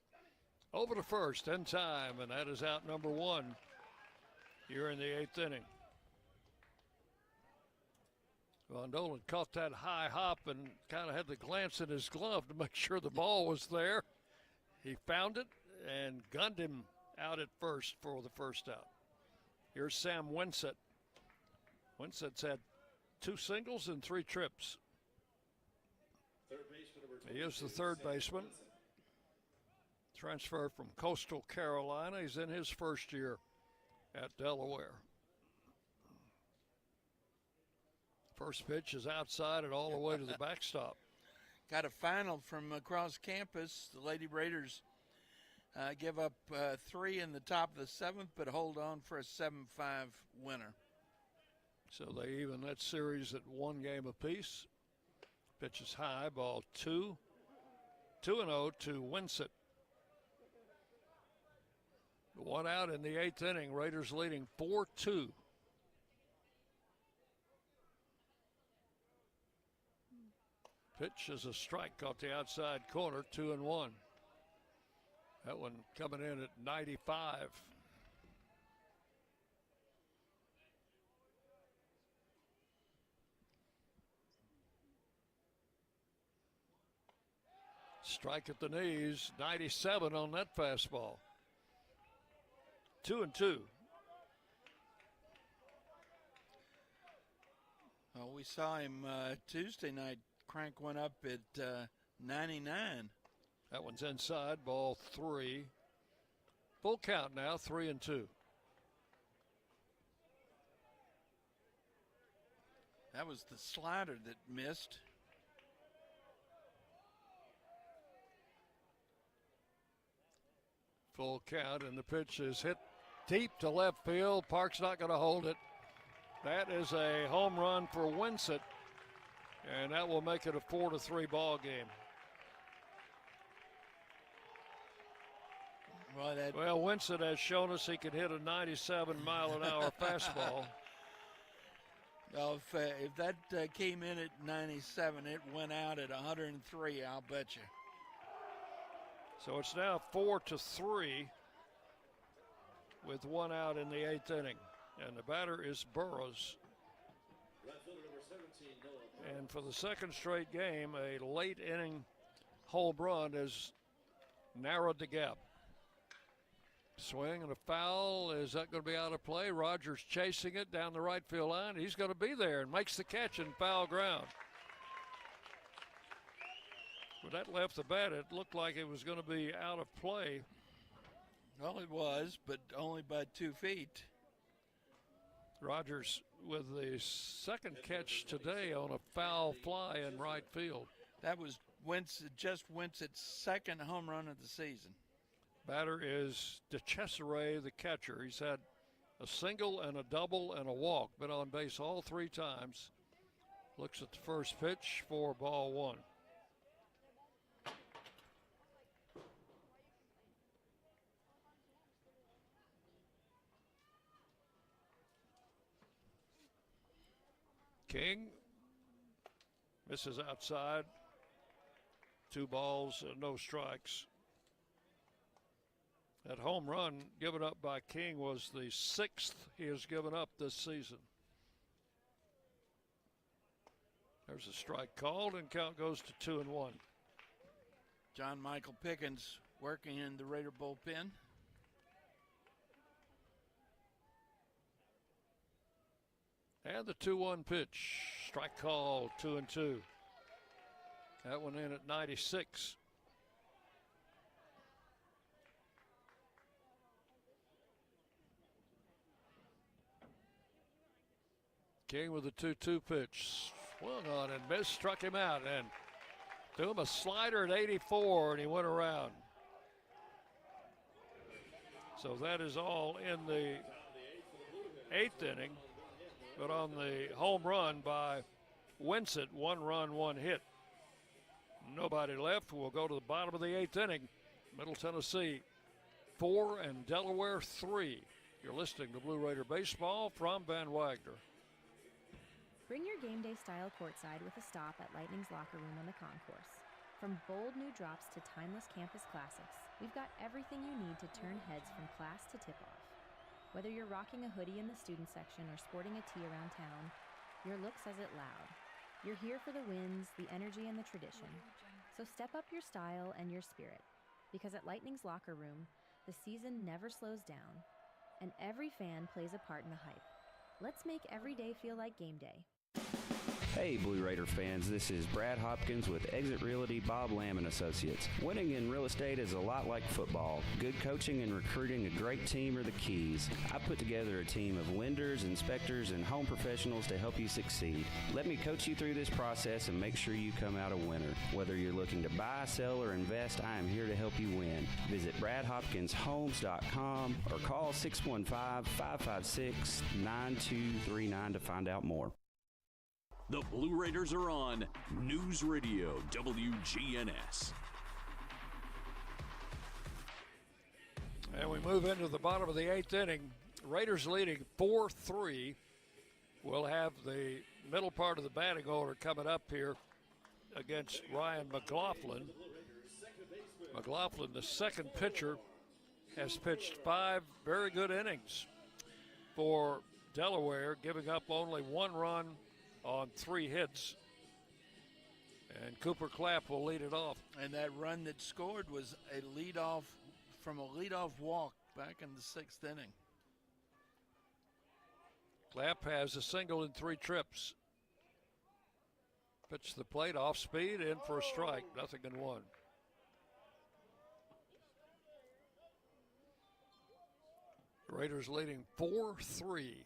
Over to first in time, and that is out number 1 here in the 8th inning. Bondolan caught that high hop and kind of had to glance at his glove to make sure the ball was there. He found it and gunned him out at first for the first out. Here's Sam Winsett. Winsett's had 2 singles and 3 trips. He is the third baseman. Transferred from Coastal Carolina. He's in his first year at Delaware. First pitch is outside and all the way to the backstop. Got a final from across campus. The Lady Raiders give up 3 in the top of the 7th, but hold on for a 7-5 winner. So they even that series at 1 game apiece. Pitch is high, ball 2. 2-0 to Winsett. 1 out in the 8th inning. Raiders leading 4-2. Pitch is a strike off the outside corner, 2-1. That one coming in at 95. Strike at the knees, 97 on that fastball. 2-2. Well, we saw him Tuesday night crank one up at 99. That one's inside, ball 3. Full count now, 3-2. That was the slider that missed. Full count, and the pitch is hit deep to left field. Park's not going to hold it. That is a home run for Winsett, and that will make it a 4-3 ball game. Well, Winsett has shown us he can hit a 97-mile-an-hour fastball. Well, if that came in at 97, it went out at 103, I'll bet you. So it's now 4-3 with one out in the 8th inning. And the batter is Burrows. And for the second straight game, a late inning home run has narrowed the gap. Swing and a foul. Is that going to be out of play? Rogers chasing it down the right field line. He's going to be there and makes the catch in foul ground. When that left the bat, it looked like it was going to be out of play. Well, it was, but only by 2 feet. Rogers with the second catch today on a foul fly in right field. That was just Winsett's second home run of the season. Batter is DeCesare, the catcher. He's had a single and a double and a walk. Been on base all 3 times. Looks at the first pitch for ball 1. King misses outside. 2 balls, no strikes. That home run given up by King was the 6th he has given up this season. There's a strike called, and count goes to 2-1. John Michael Pickens working in the Raider bullpen. And the 2-1 pitch. Strike call, 2-2. That one in at 96. King with the 2-2 pitch. Swung on and missed, struck him out, and threw him a slider at 84, and he went around. So that is all in the 8th inning. But on the home run by Winsett, 1 run, 1 hit. Nobody left. We'll go to the bottom of the 8th inning. Middle Tennessee 4 and Delaware 3. You're listening to Blue Raider Baseball from Van Wagner. Bring your game day style courtside with a stop at Lightning's locker room on the concourse. From bold new drops to timeless campus classics, we've got everything you need to turn heads from class to tip-off. Whether you're rocking a hoodie in the student section or sporting a tee around town, your look says it loud. You're here for the wins, the energy, and the tradition. So step up your style and your spirit, because at Lightning's locker room, the season never slows down, and every fan plays a part in the hype. Let's make every day feel like game day. Hey Blue Raider fans, this is Brad Hopkins with Exit Realty Bob Lamb & Associates. Winning in real estate is a lot like football. Good coaching and recruiting a great team are the keys. I put together a team of lenders, inspectors, and home professionals to help you succeed. Let me coach you through this process and make sure you come out a winner. Whether you're looking to buy, sell, or invest, I am here to help you win. Visit BradHopkinsHomes.com or call 615-556-9239 to find out more. The Blue Raiders are on News Radio WGNS. And we move into the bottom of the 8th inning. Raiders leading 4-3. We'll have the middle part of the batting order coming up here against Ryan McLaughlin. McLaughlin, the second pitcher, has pitched 5 very good innings for Delaware, giving up only 1 run on 3 hits. And Cooper Clapp will lead it off. And that run that scored was a leadoff walk back in the 6th inning. Clapp has a single in 3 trips. Pitch the plate off speed, in for a strike, 0-1. Raiders leading 4-3.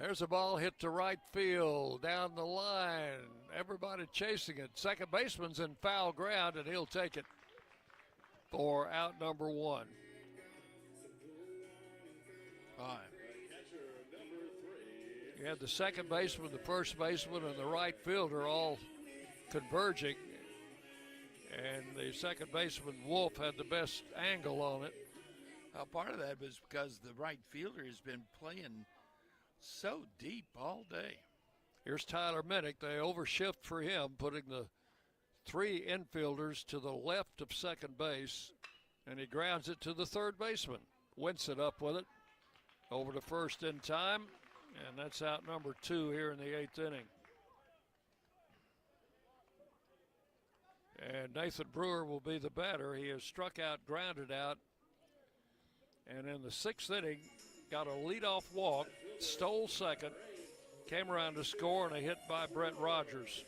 There's a ball hit to right field, down the line. Everybody chasing it. Second baseman's in foul ground, and he'll take it for out number 1. Fine. You had the second baseman, the first baseman, and the right fielder all converging. And the second baseman, Wolf, had the best angle on it. Part of that was because the right fielder has been playing so deep all day. Here's Tyler Minnick. They overshift for him, putting the 3 infielders to the left of second base, and he grounds it to the third baseman. Wints it up with it over to first in time, and that's out number 2 here in the 8th inning. And Nathan Brewer will be the batter. He has struck out, grounded out, and in the 6th inning, got a leadoff walk, stole second, came around to score, and a hit by Brett Rogers.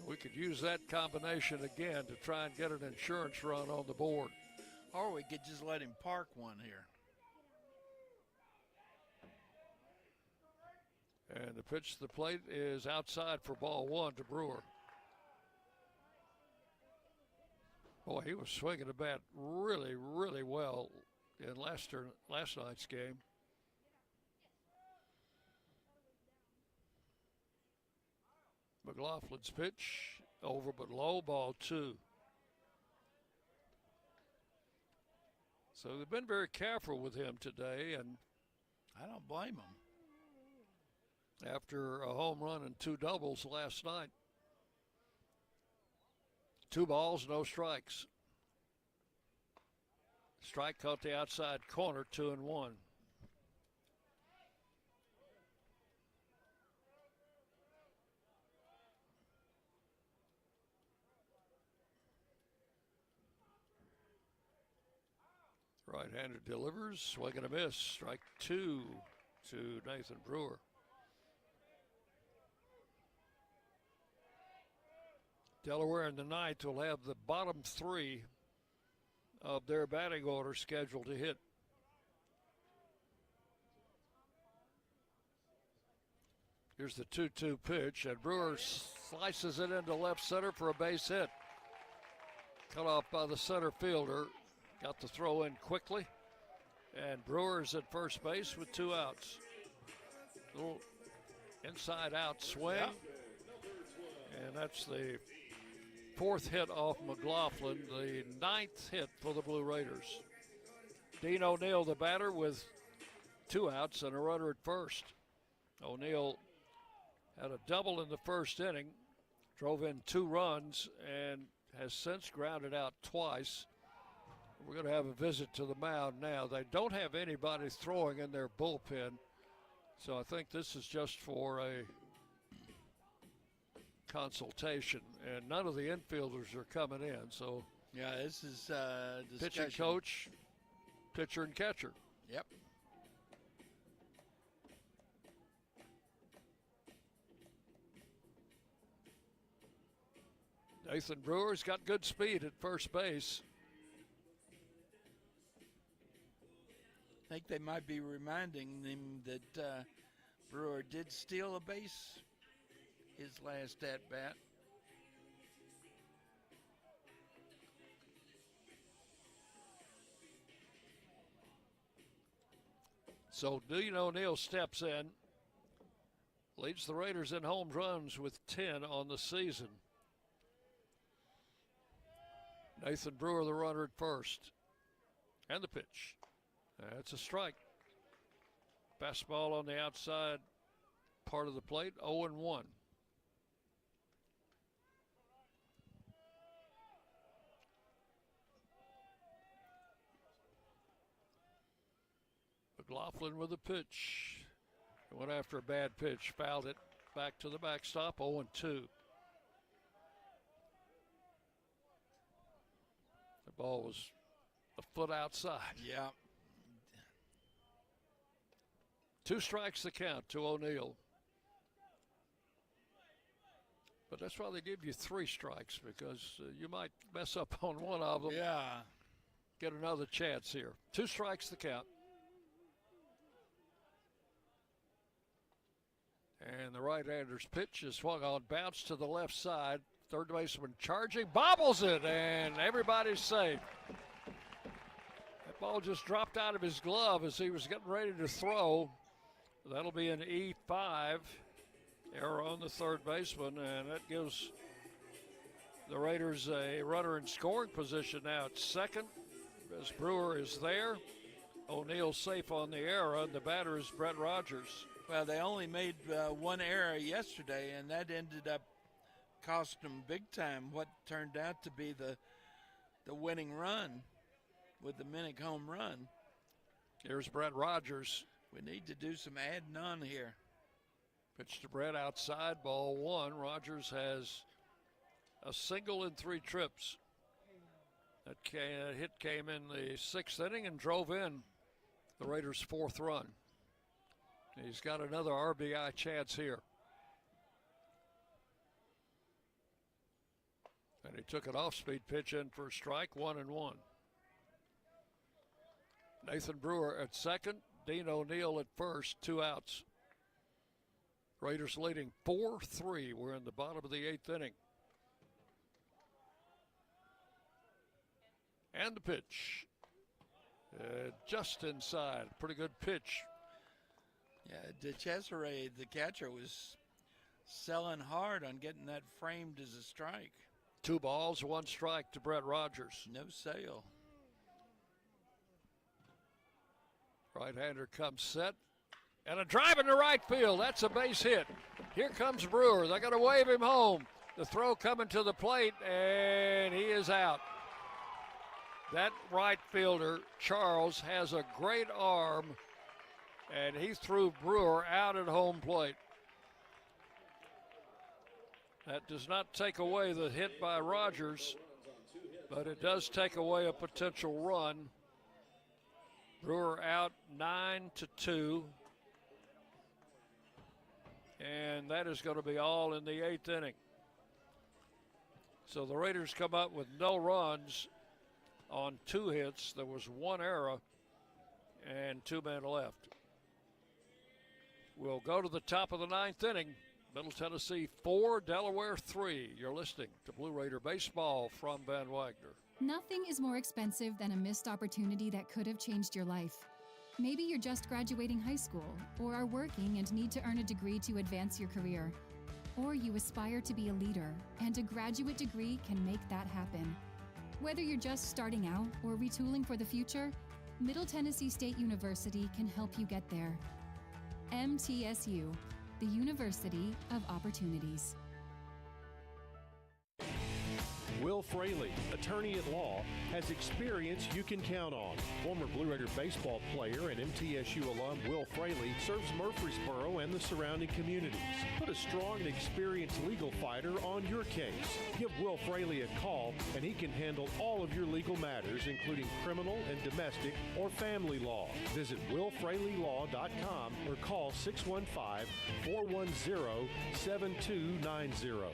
We could use that combination again to try and get an insurance run on the board. Or we could just let him park one here. And the pitch to the plate is outside for ball 1 to Brewer. Boy, he was swinging the bat really, really well in last night's game. McLaughlin's pitch over but low, ball 2. So they've been very careful with him today, and I don't blame him. After a home run and 2 doubles last night. 2 balls, no strikes. Strike caught the outside corner, 2-1. Right-hander delivers, swing and a miss. Strike 2 to Nathan Brewer. Delaware in the 9th will have the bottom 3 of their batting order scheduled to hit. Here's the 2-2 pitch, and Brewer slices it into left center for a base hit. Cut off by the center fielder. Got the throw in quickly, and Brewer's at first base with 2 outs. Little inside out swing, and that's the 4th hit off McLaughlin, the 9th hit for the Blue Raiders. Dean O'Neill, the batter, with 2 outs and a runner at first. O'Neill had a double in the first inning, drove in 2 runs, and has since grounded out twice. We're going to have a visit to the mound now. They don't have anybody throwing in their bullpen, so I think this is just for a consultation, and none of the infielders are coming in. So yeah, this is pitching coach, pitcher, and catcher. Yep. Nathan Brewer's got good speed at first base. I think they might be reminding them that Brewer did steal a base his last at-bat. So Dean O'Neill steps in, leads the Raiders in home runs with 10 on the season. Nathan Brewer, the runner at first. And the pitch. That's a strike. Fastball on the outside part of the plate, 0-1. McLaughlin with a pitch. Went after a bad pitch, fouled it back to the backstop, 0-2. The ball was a foot outside. Yeah. 2 strikes the count to O'Neill. But that's why they give you 3 strikes, because you might mess up on one of them. Yeah. Get another chance here. 2 strikes the count. And the right-hander's pitch is swung on, bounce to the left side. Third baseman charging, bobbles it, and everybody's safe. That ball just dropped out of his glove as he was getting ready to throw. That'll be an E5. Error on the third baseman, and that gives the Raiders a runner in scoring position now at second as Brewer is there. O'Neal safe on the error, and the batter is Brett Rogers. Well, they only made one error yesterday, and that ended up costing them big time what turned out to be the winning run with the Minnick home run. Here's Brett Rogers. We need to do some adding on here. Pitch to Brett outside, ball one. Rogers has a single in 3 trips. That hit came in the 6th inning and drove in the Raiders' 4th run. He's got another RBI chance here. And he took an off-speed pitch in for a strike, 1-1. Nathan Brewer at second, Dean O'Neal at first, 2 outs. Raiders leading 4-3. We're in the bottom of the 8th inning. And the pitch. Just inside. Pretty good pitch. Yeah, DeCesare, the catcher, was selling hard on getting that framed as a strike. 2 balls, 1 strike to Brett Rogers. No sale. Right-hander comes set. And a drive into right field. That's a base hit. Here comes Brewer. They're going to wave him home. The throw coming to the plate, and he is out. That right fielder, Charles, has a great arm, and he threw Brewer out at home plate. That does not take away the hit by Rogers, but it does take away a potential run. Brewer out 9-2. And that is going to be all in the 8th inning. So the Raiders come up with no runs on 2 hits. There was 1 error and 2 men left. We'll go to the top of the 9th inning. Middle Tennessee 4, Delaware 3. You're listening to Blue Raider Baseball from Van Wagner. Nothing is more expensive than a missed opportunity that could have changed your life. Maybe you're just graduating high school, or are working and need to earn a degree to advance your career. Or you aspire to be a leader, and a graduate degree can make that happen. Whether you're just starting out or retooling for the future, Middle Tennessee State University can help you get there. MTSU, the University of Opportunities. Will Fraley, attorney at law, has experience you can count on. Former Blue Raider baseball player and MTSU alum Will Fraley serves Murfreesboro and the surrounding communities. Put a strong and experienced legal fighter on your case. Give Will Fraley a call and he can handle all of your legal matters, including criminal and domestic or family law. Visit willfraleylaw.com or call 615-410-7290.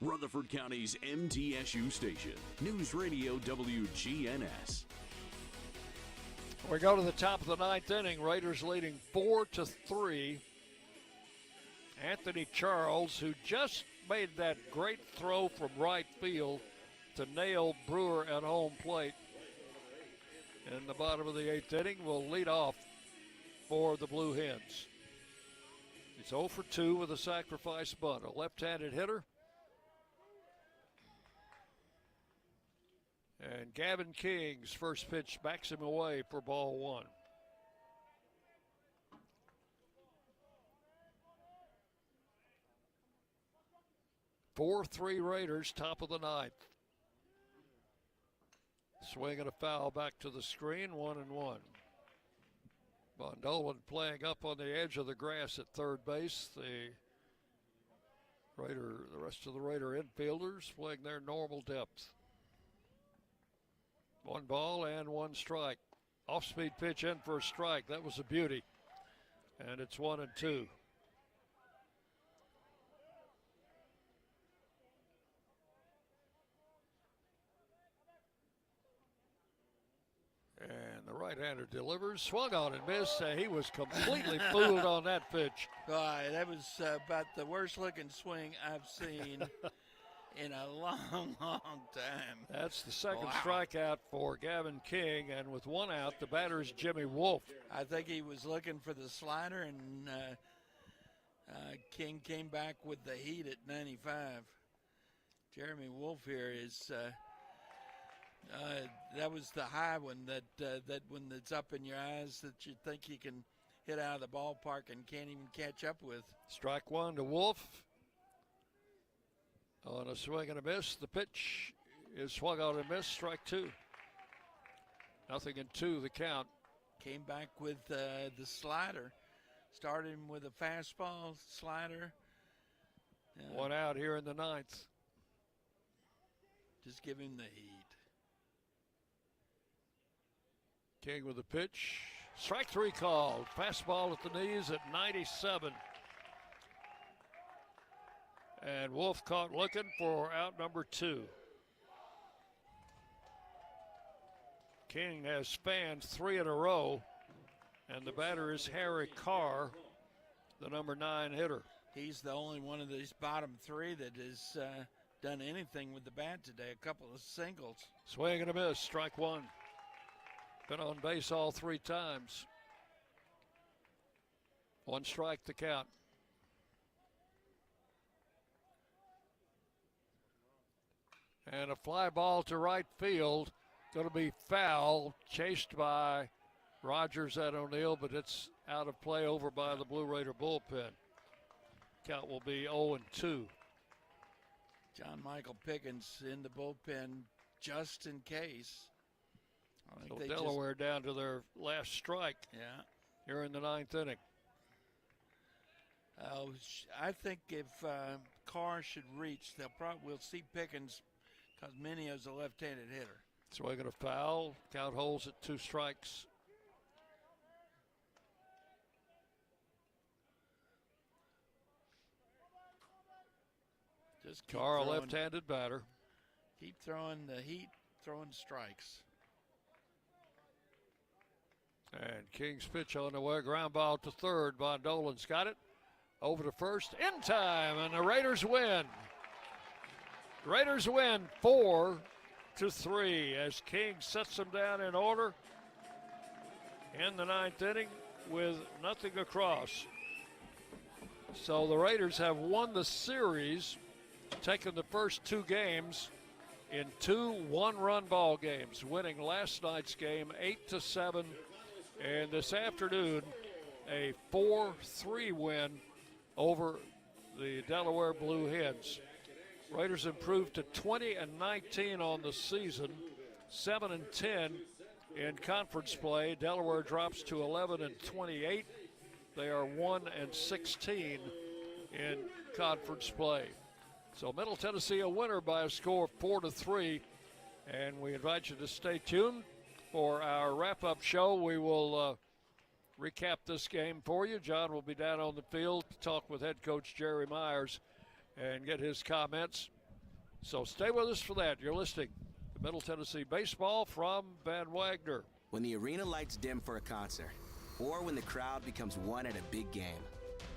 Rutherford County's MTSU station, News Radio WGNS. We go to the top of the 9th inning. Raiders leading 4-3. Anthony Charles, who just made that great throw from right field to nail Brewer at home plate in the bottom of the 8th inning, will lead off for the Blue Hens. He's 0 for 2 with a sacrifice bunt. A left-handed hitter. And Gavin King's first pitch backs him away for ball 1. Four, 3 Raiders, top of the 9th. Swing and a foul back to the screen, 1-1. Von Dolan playing up on the edge of the grass at third base. The rest of the Raider infielders playing their normal depth. 1 ball and 1 strike. Off-speed pitch in for a strike. That was a beauty. And it's 1-2. And the Right-hander delivers, swung on and missed. He was completely fooled on that pitch. That was about the worst-looking swing I've seen in a long, long time. That's the second strikeout for Gavin King, and with one out, the batter is Jimmy Wolf. I think he was looking for the slider, and King came back with the heat at 95. Jeremy Wolf here is that was the high one that when it's up in your eyes that you think you can hit out of the ballpark and can't even catch up with. Strike one to Wolf. On a swing and a miss, the pitch is swung on and missed. Strike two. 0-2 the count. Came back with the slider. Started him with a fastball, slider. One out here in the ninth. Just give him the heat. King with the pitch. Strike three called. Fastball at the knees at 97. And Wolf caught looking for out number two. King has spanned three in a row, and the batter is Harry Carr, the number 9 hitter. He's the only one of these bottom three that has done anything with the bat today. A couple of singles. Swing and a miss, strike one. Been on base all 3 times. One strike the count. And a fly ball to right field. Going to be foul, chased by Rogers at O'Neill, but it's out of play over by the Blue Raider bullpen. Count will be 0-2. John Michael Pickens in the bullpen just in case. So Delaware down to their last strike. Yeah. Here in the 9th inning. I think if Carr should reach, we'll see Pickens because Minio's a left-handed hitter. Swinging a foul. Count holds at 2 strikes. Just keep Carr, a throwing, left-handed batter. Keep throwing the heat, throwing strikes. And King's pitch on the way. Ground ball to third. Von Dolan's got it. Over to first in time, and the Raiders win. Raiders win 4-3 as King sets them down in order in the 9th inning with nothing across. So the Raiders have won the series, taking the first 2 games in 2 one-run ball games, winning last night's game 8-7, and this afternoon a 4-3 win over the Delaware Blue Hens. Raiders improved to 20-19 on the season, 7-10 in conference play. Delaware drops to 11-28. They are 1-16 in conference play. So Middle Tennessee a winner by a score of 4-3, and we invite you to stay tuned for our wrap-up show. We will recap this game for you. John will be down on the field to talk with head coach Jerry Myers and get his comments. So stay with us for that. You're listening to Middle Tennessee Baseball from Van Wagner. When the arena lights dim for a concert, or when the crowd becomes one at a big game,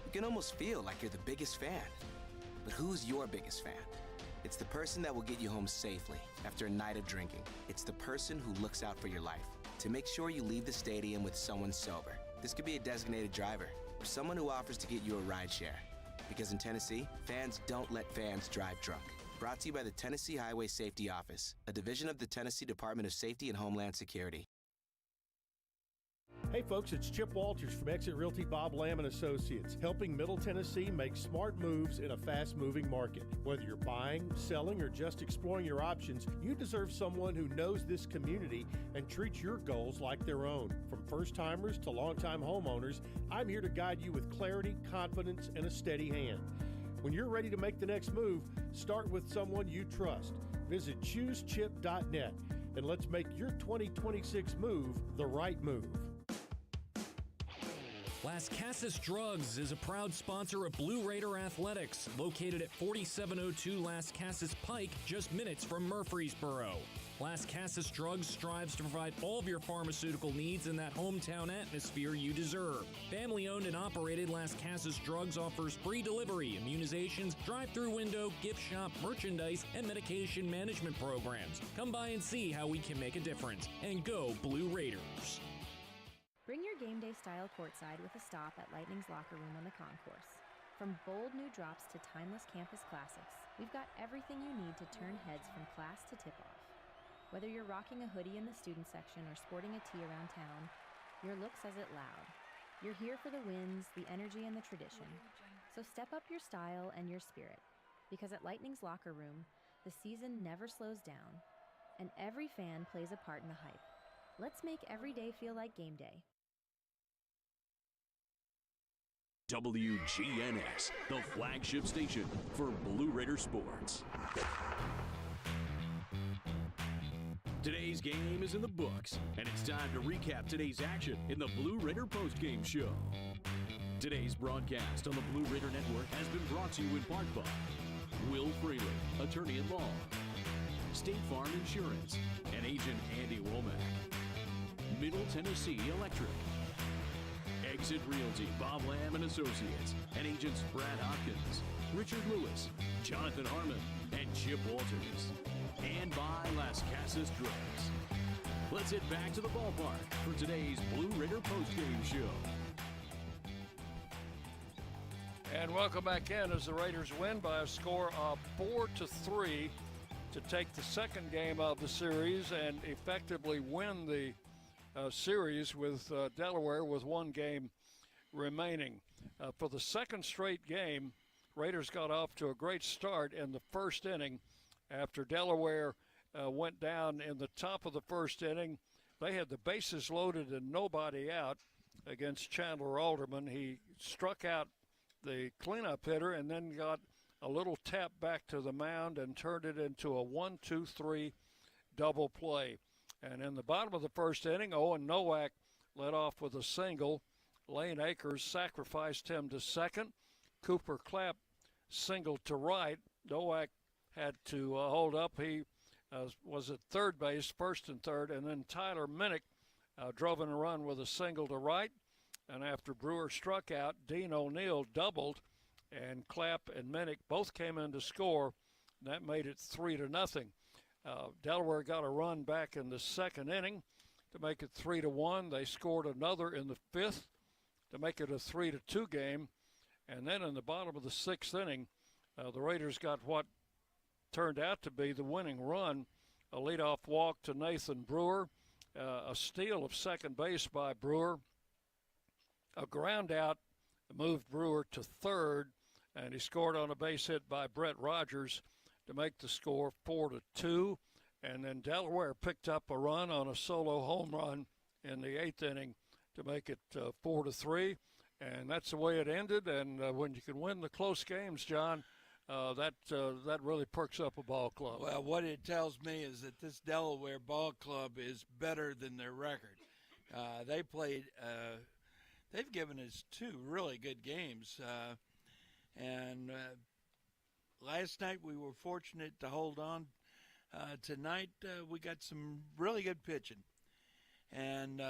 you can almost feel like you're the biggest fan. But who's your biggest fan? It's the person that will get you home safely after a night of drinking. It's the person who looks out for your life to make sure you leave the stadium with someone sober. This could be a designated driver or someone who offers to get you a ride share. Because in Tennessee, fans don't let fans drive drunk. Brought to you by the Tennessee Highway Safety Office, a division of the Tennessee Department of Safety and Homeland Security. Hey folks, it's Chip Walters from Exit Realty Bob Lamb & Associates, helping Middle Tennessee make smart moves in a fast-moving market. Whether you're buying, selling, or just exploring your options, you deserve someone who knows this community and treats your goals like their own. From first-timers to long-time homeowners, I'm here to guide you with clarity, confidence, and a steady hand. When you're ready to make the next move, start with someone you trust. Visit choosechip.net and let's make your 2026 move the right move. Las Casas Drugs is a proud sponsor of Blue Raider Athletics, located at 4702 Las Casas Pike, just minutes from Murfreesboro. Las Casas Drugs strives to provide all of your pharmaceutical needs in that hometown atmosphere you deserve. Family-owned and operated, Las Casas Drugs offers free delivery, immunizations, drive-through window, gift shop, merchandise, and medication management programs. Come by and see how we can make a difference. And go Blue Raiders! Bring your game day style courtside with a stop at Lightning's locker room on the concourse. From bold new drops to timeless campus classics, we've got everything you need to turn heads from class to tip-off. Whether you're rocking a hoodie in the student section or sporting a tee around town, your look says it loud. You're here for the wins, the energy, and the tradition. So step up your style and your spirit, because at Lightning's locker room, the season never slows down, and every fan plays a part in the hype. Let's make every day feel like game day. WGNS, the flagship station for Blue Raider sports. Today's game is in the books, and it's time to recap today's action in the Blue Raider postgame show. Today's broadcast on the Blue Raider Network has been brought to you in part by Will Freely, attorney at law, State Farm Insurance, and agent Andy Womack, Middle Tennessee Electric, Exit Realty, Bob Lamb and Associates, and agents Brad Hopkins, Richard Lewis, Jonathan Harmon, and Chip Walters. And by Las Casas Drugs. Let's head back to the ballpark for today's Blue Raider postgame show. And welcome back in as the Raiders win by a score of 4-3 to take the second game of the series and effectively win the series with Delaware with one game remaining. For the second straight game, Raiders got off to a great start in the first inning after Delaware went down in the top of the first inning. They had the bases loaded and nobody out against Chandler Alderman. He struck out the cleanup hitter and then got a little tap back to the mound and turned it into a 1-2-3 double play. And in the bottom of the first inning, Owen Nowak led off with a single. Lane Akers sacrificed him to second. Cooper Clapp singled to right. Nowak had to hold up. He was at third base, first and third, and then Tyler Minnick drove in a run with a single to right. And after Brewer struck out, Dean O'Neill doubled, and Clapp and Minnick both came in to score. And that made it 3-0. Delaware got a run back in the second inning to make it 3-1. They scored another in the fifth to make it a 3-2 game. And then in the bottom of the sixth inning, the Raiders got what turned out to be the winning run, a leadoff walk to Nathan Brewer, a steal of second base by Brewer, a ground out moved Brewer to third, and he scored on a base hit by Brett Rogers to make the score 4-2. And then Delaware picked up a run on a solo home run in the eighth inning to make it 4-3. And that's the way it ended. And when you can win the close games, John, that really perks up a ball club. Well, what it tells me is that this Delaware ball club is better than their record. They've given us two really good games. And last night we were fortunate to hold on. Tonight we got some really good pitching, and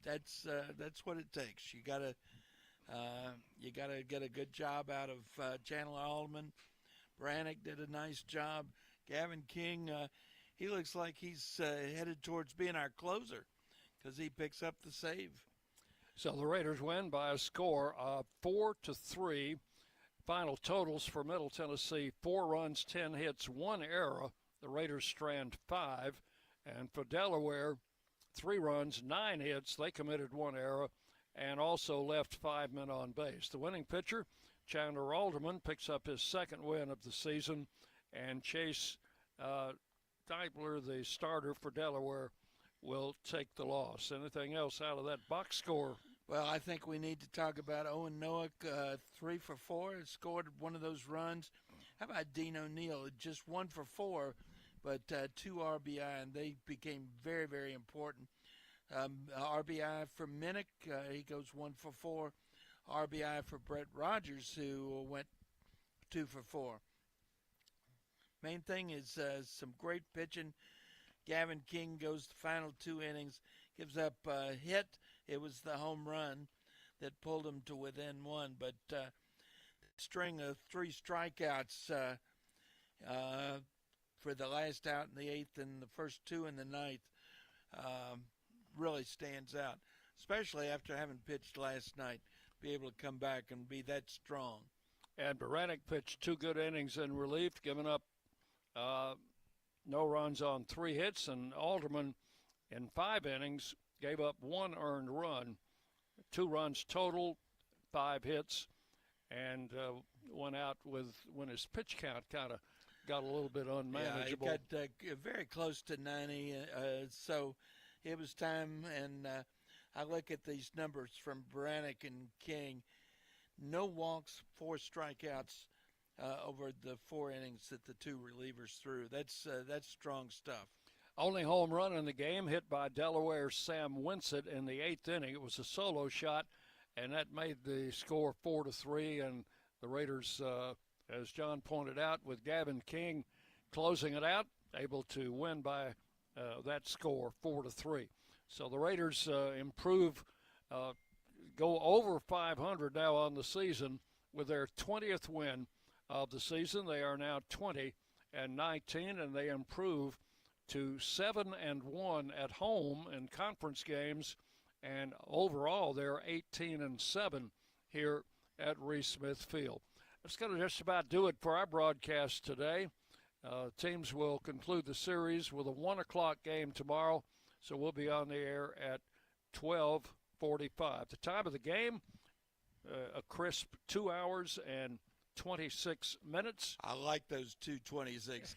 that's what it takes. You gotta get a good job out of Chandler Alderman. Brannick did a nice job. Gavin King, he looks like he's headed towards being our closer because he picks up the save. So the Raiders win by a score of 4-3. Final totals for Middle Tennessee: 4 runs, 10 hits, 1 error. The Raiders strand 5. And for Delaware, 3 runs, 9 hits. They committed 1 error and also left 5 men on base. The winning pitcher, Chandler Alderman, picks up his second win of the season, and Chase Deibler, the starter for Delaware, will take the loss. Anything else out of that box score? Well, I think we need to talk about Owen Nowak, 3 for 4, scored one of those runs. How about Dean O'Neill? Just 1 for 4, but 2 RBI, and they became very, very important. RBI for Minnick, he goes 1 for 4. RBI for Brett Rogers, who went 2 for 4. Main thing is some great pitching. Gavin King goes the final 2 innings, gives up a hit. It was the home run that pulled him to within 1. But string of 3 strikeouts for the last out in the 8th and the first 2 in the 9th really stands out, especially after having pitched last night. Be able to come back and be that strong. And Baranek pitched 2 good innings in relief, giving up no runs on 3 hits, and Alderman in 5 innings gave up 1 earned run, 2 runs total, 5 hits, and went out when his pitch count kind of got a little bit unmanageable. Yeah, it got very close to 90, so it was time, and I look at these numbers from Baranek and King. No walks, 4 strikeouts over the 4 innings that the 2 relievers threw. That's strong stuff. Only home run in the game hit by Delaware's Sam Winsett in the 8th inning. It was a solo shot, and that made the score 4-3. And the Raiders, as John pointed out, with Gavin King closing it out, able to win by that score 4-3. So the Raiders improve, go over 500 now on the season with their 20th win of the season. They are now 20-19, and they improve to 7-1 at home in conference games, and overall they're 18-7 here at Reese Smith Field. That's going to just about do it for our broadcast today. Teams will conclude the series with a 1 o'clock game tomorrow, so we'll be on the air at 12:45. The time of the game, a crisp 2 hours and 26 minutes. I like those 2:26.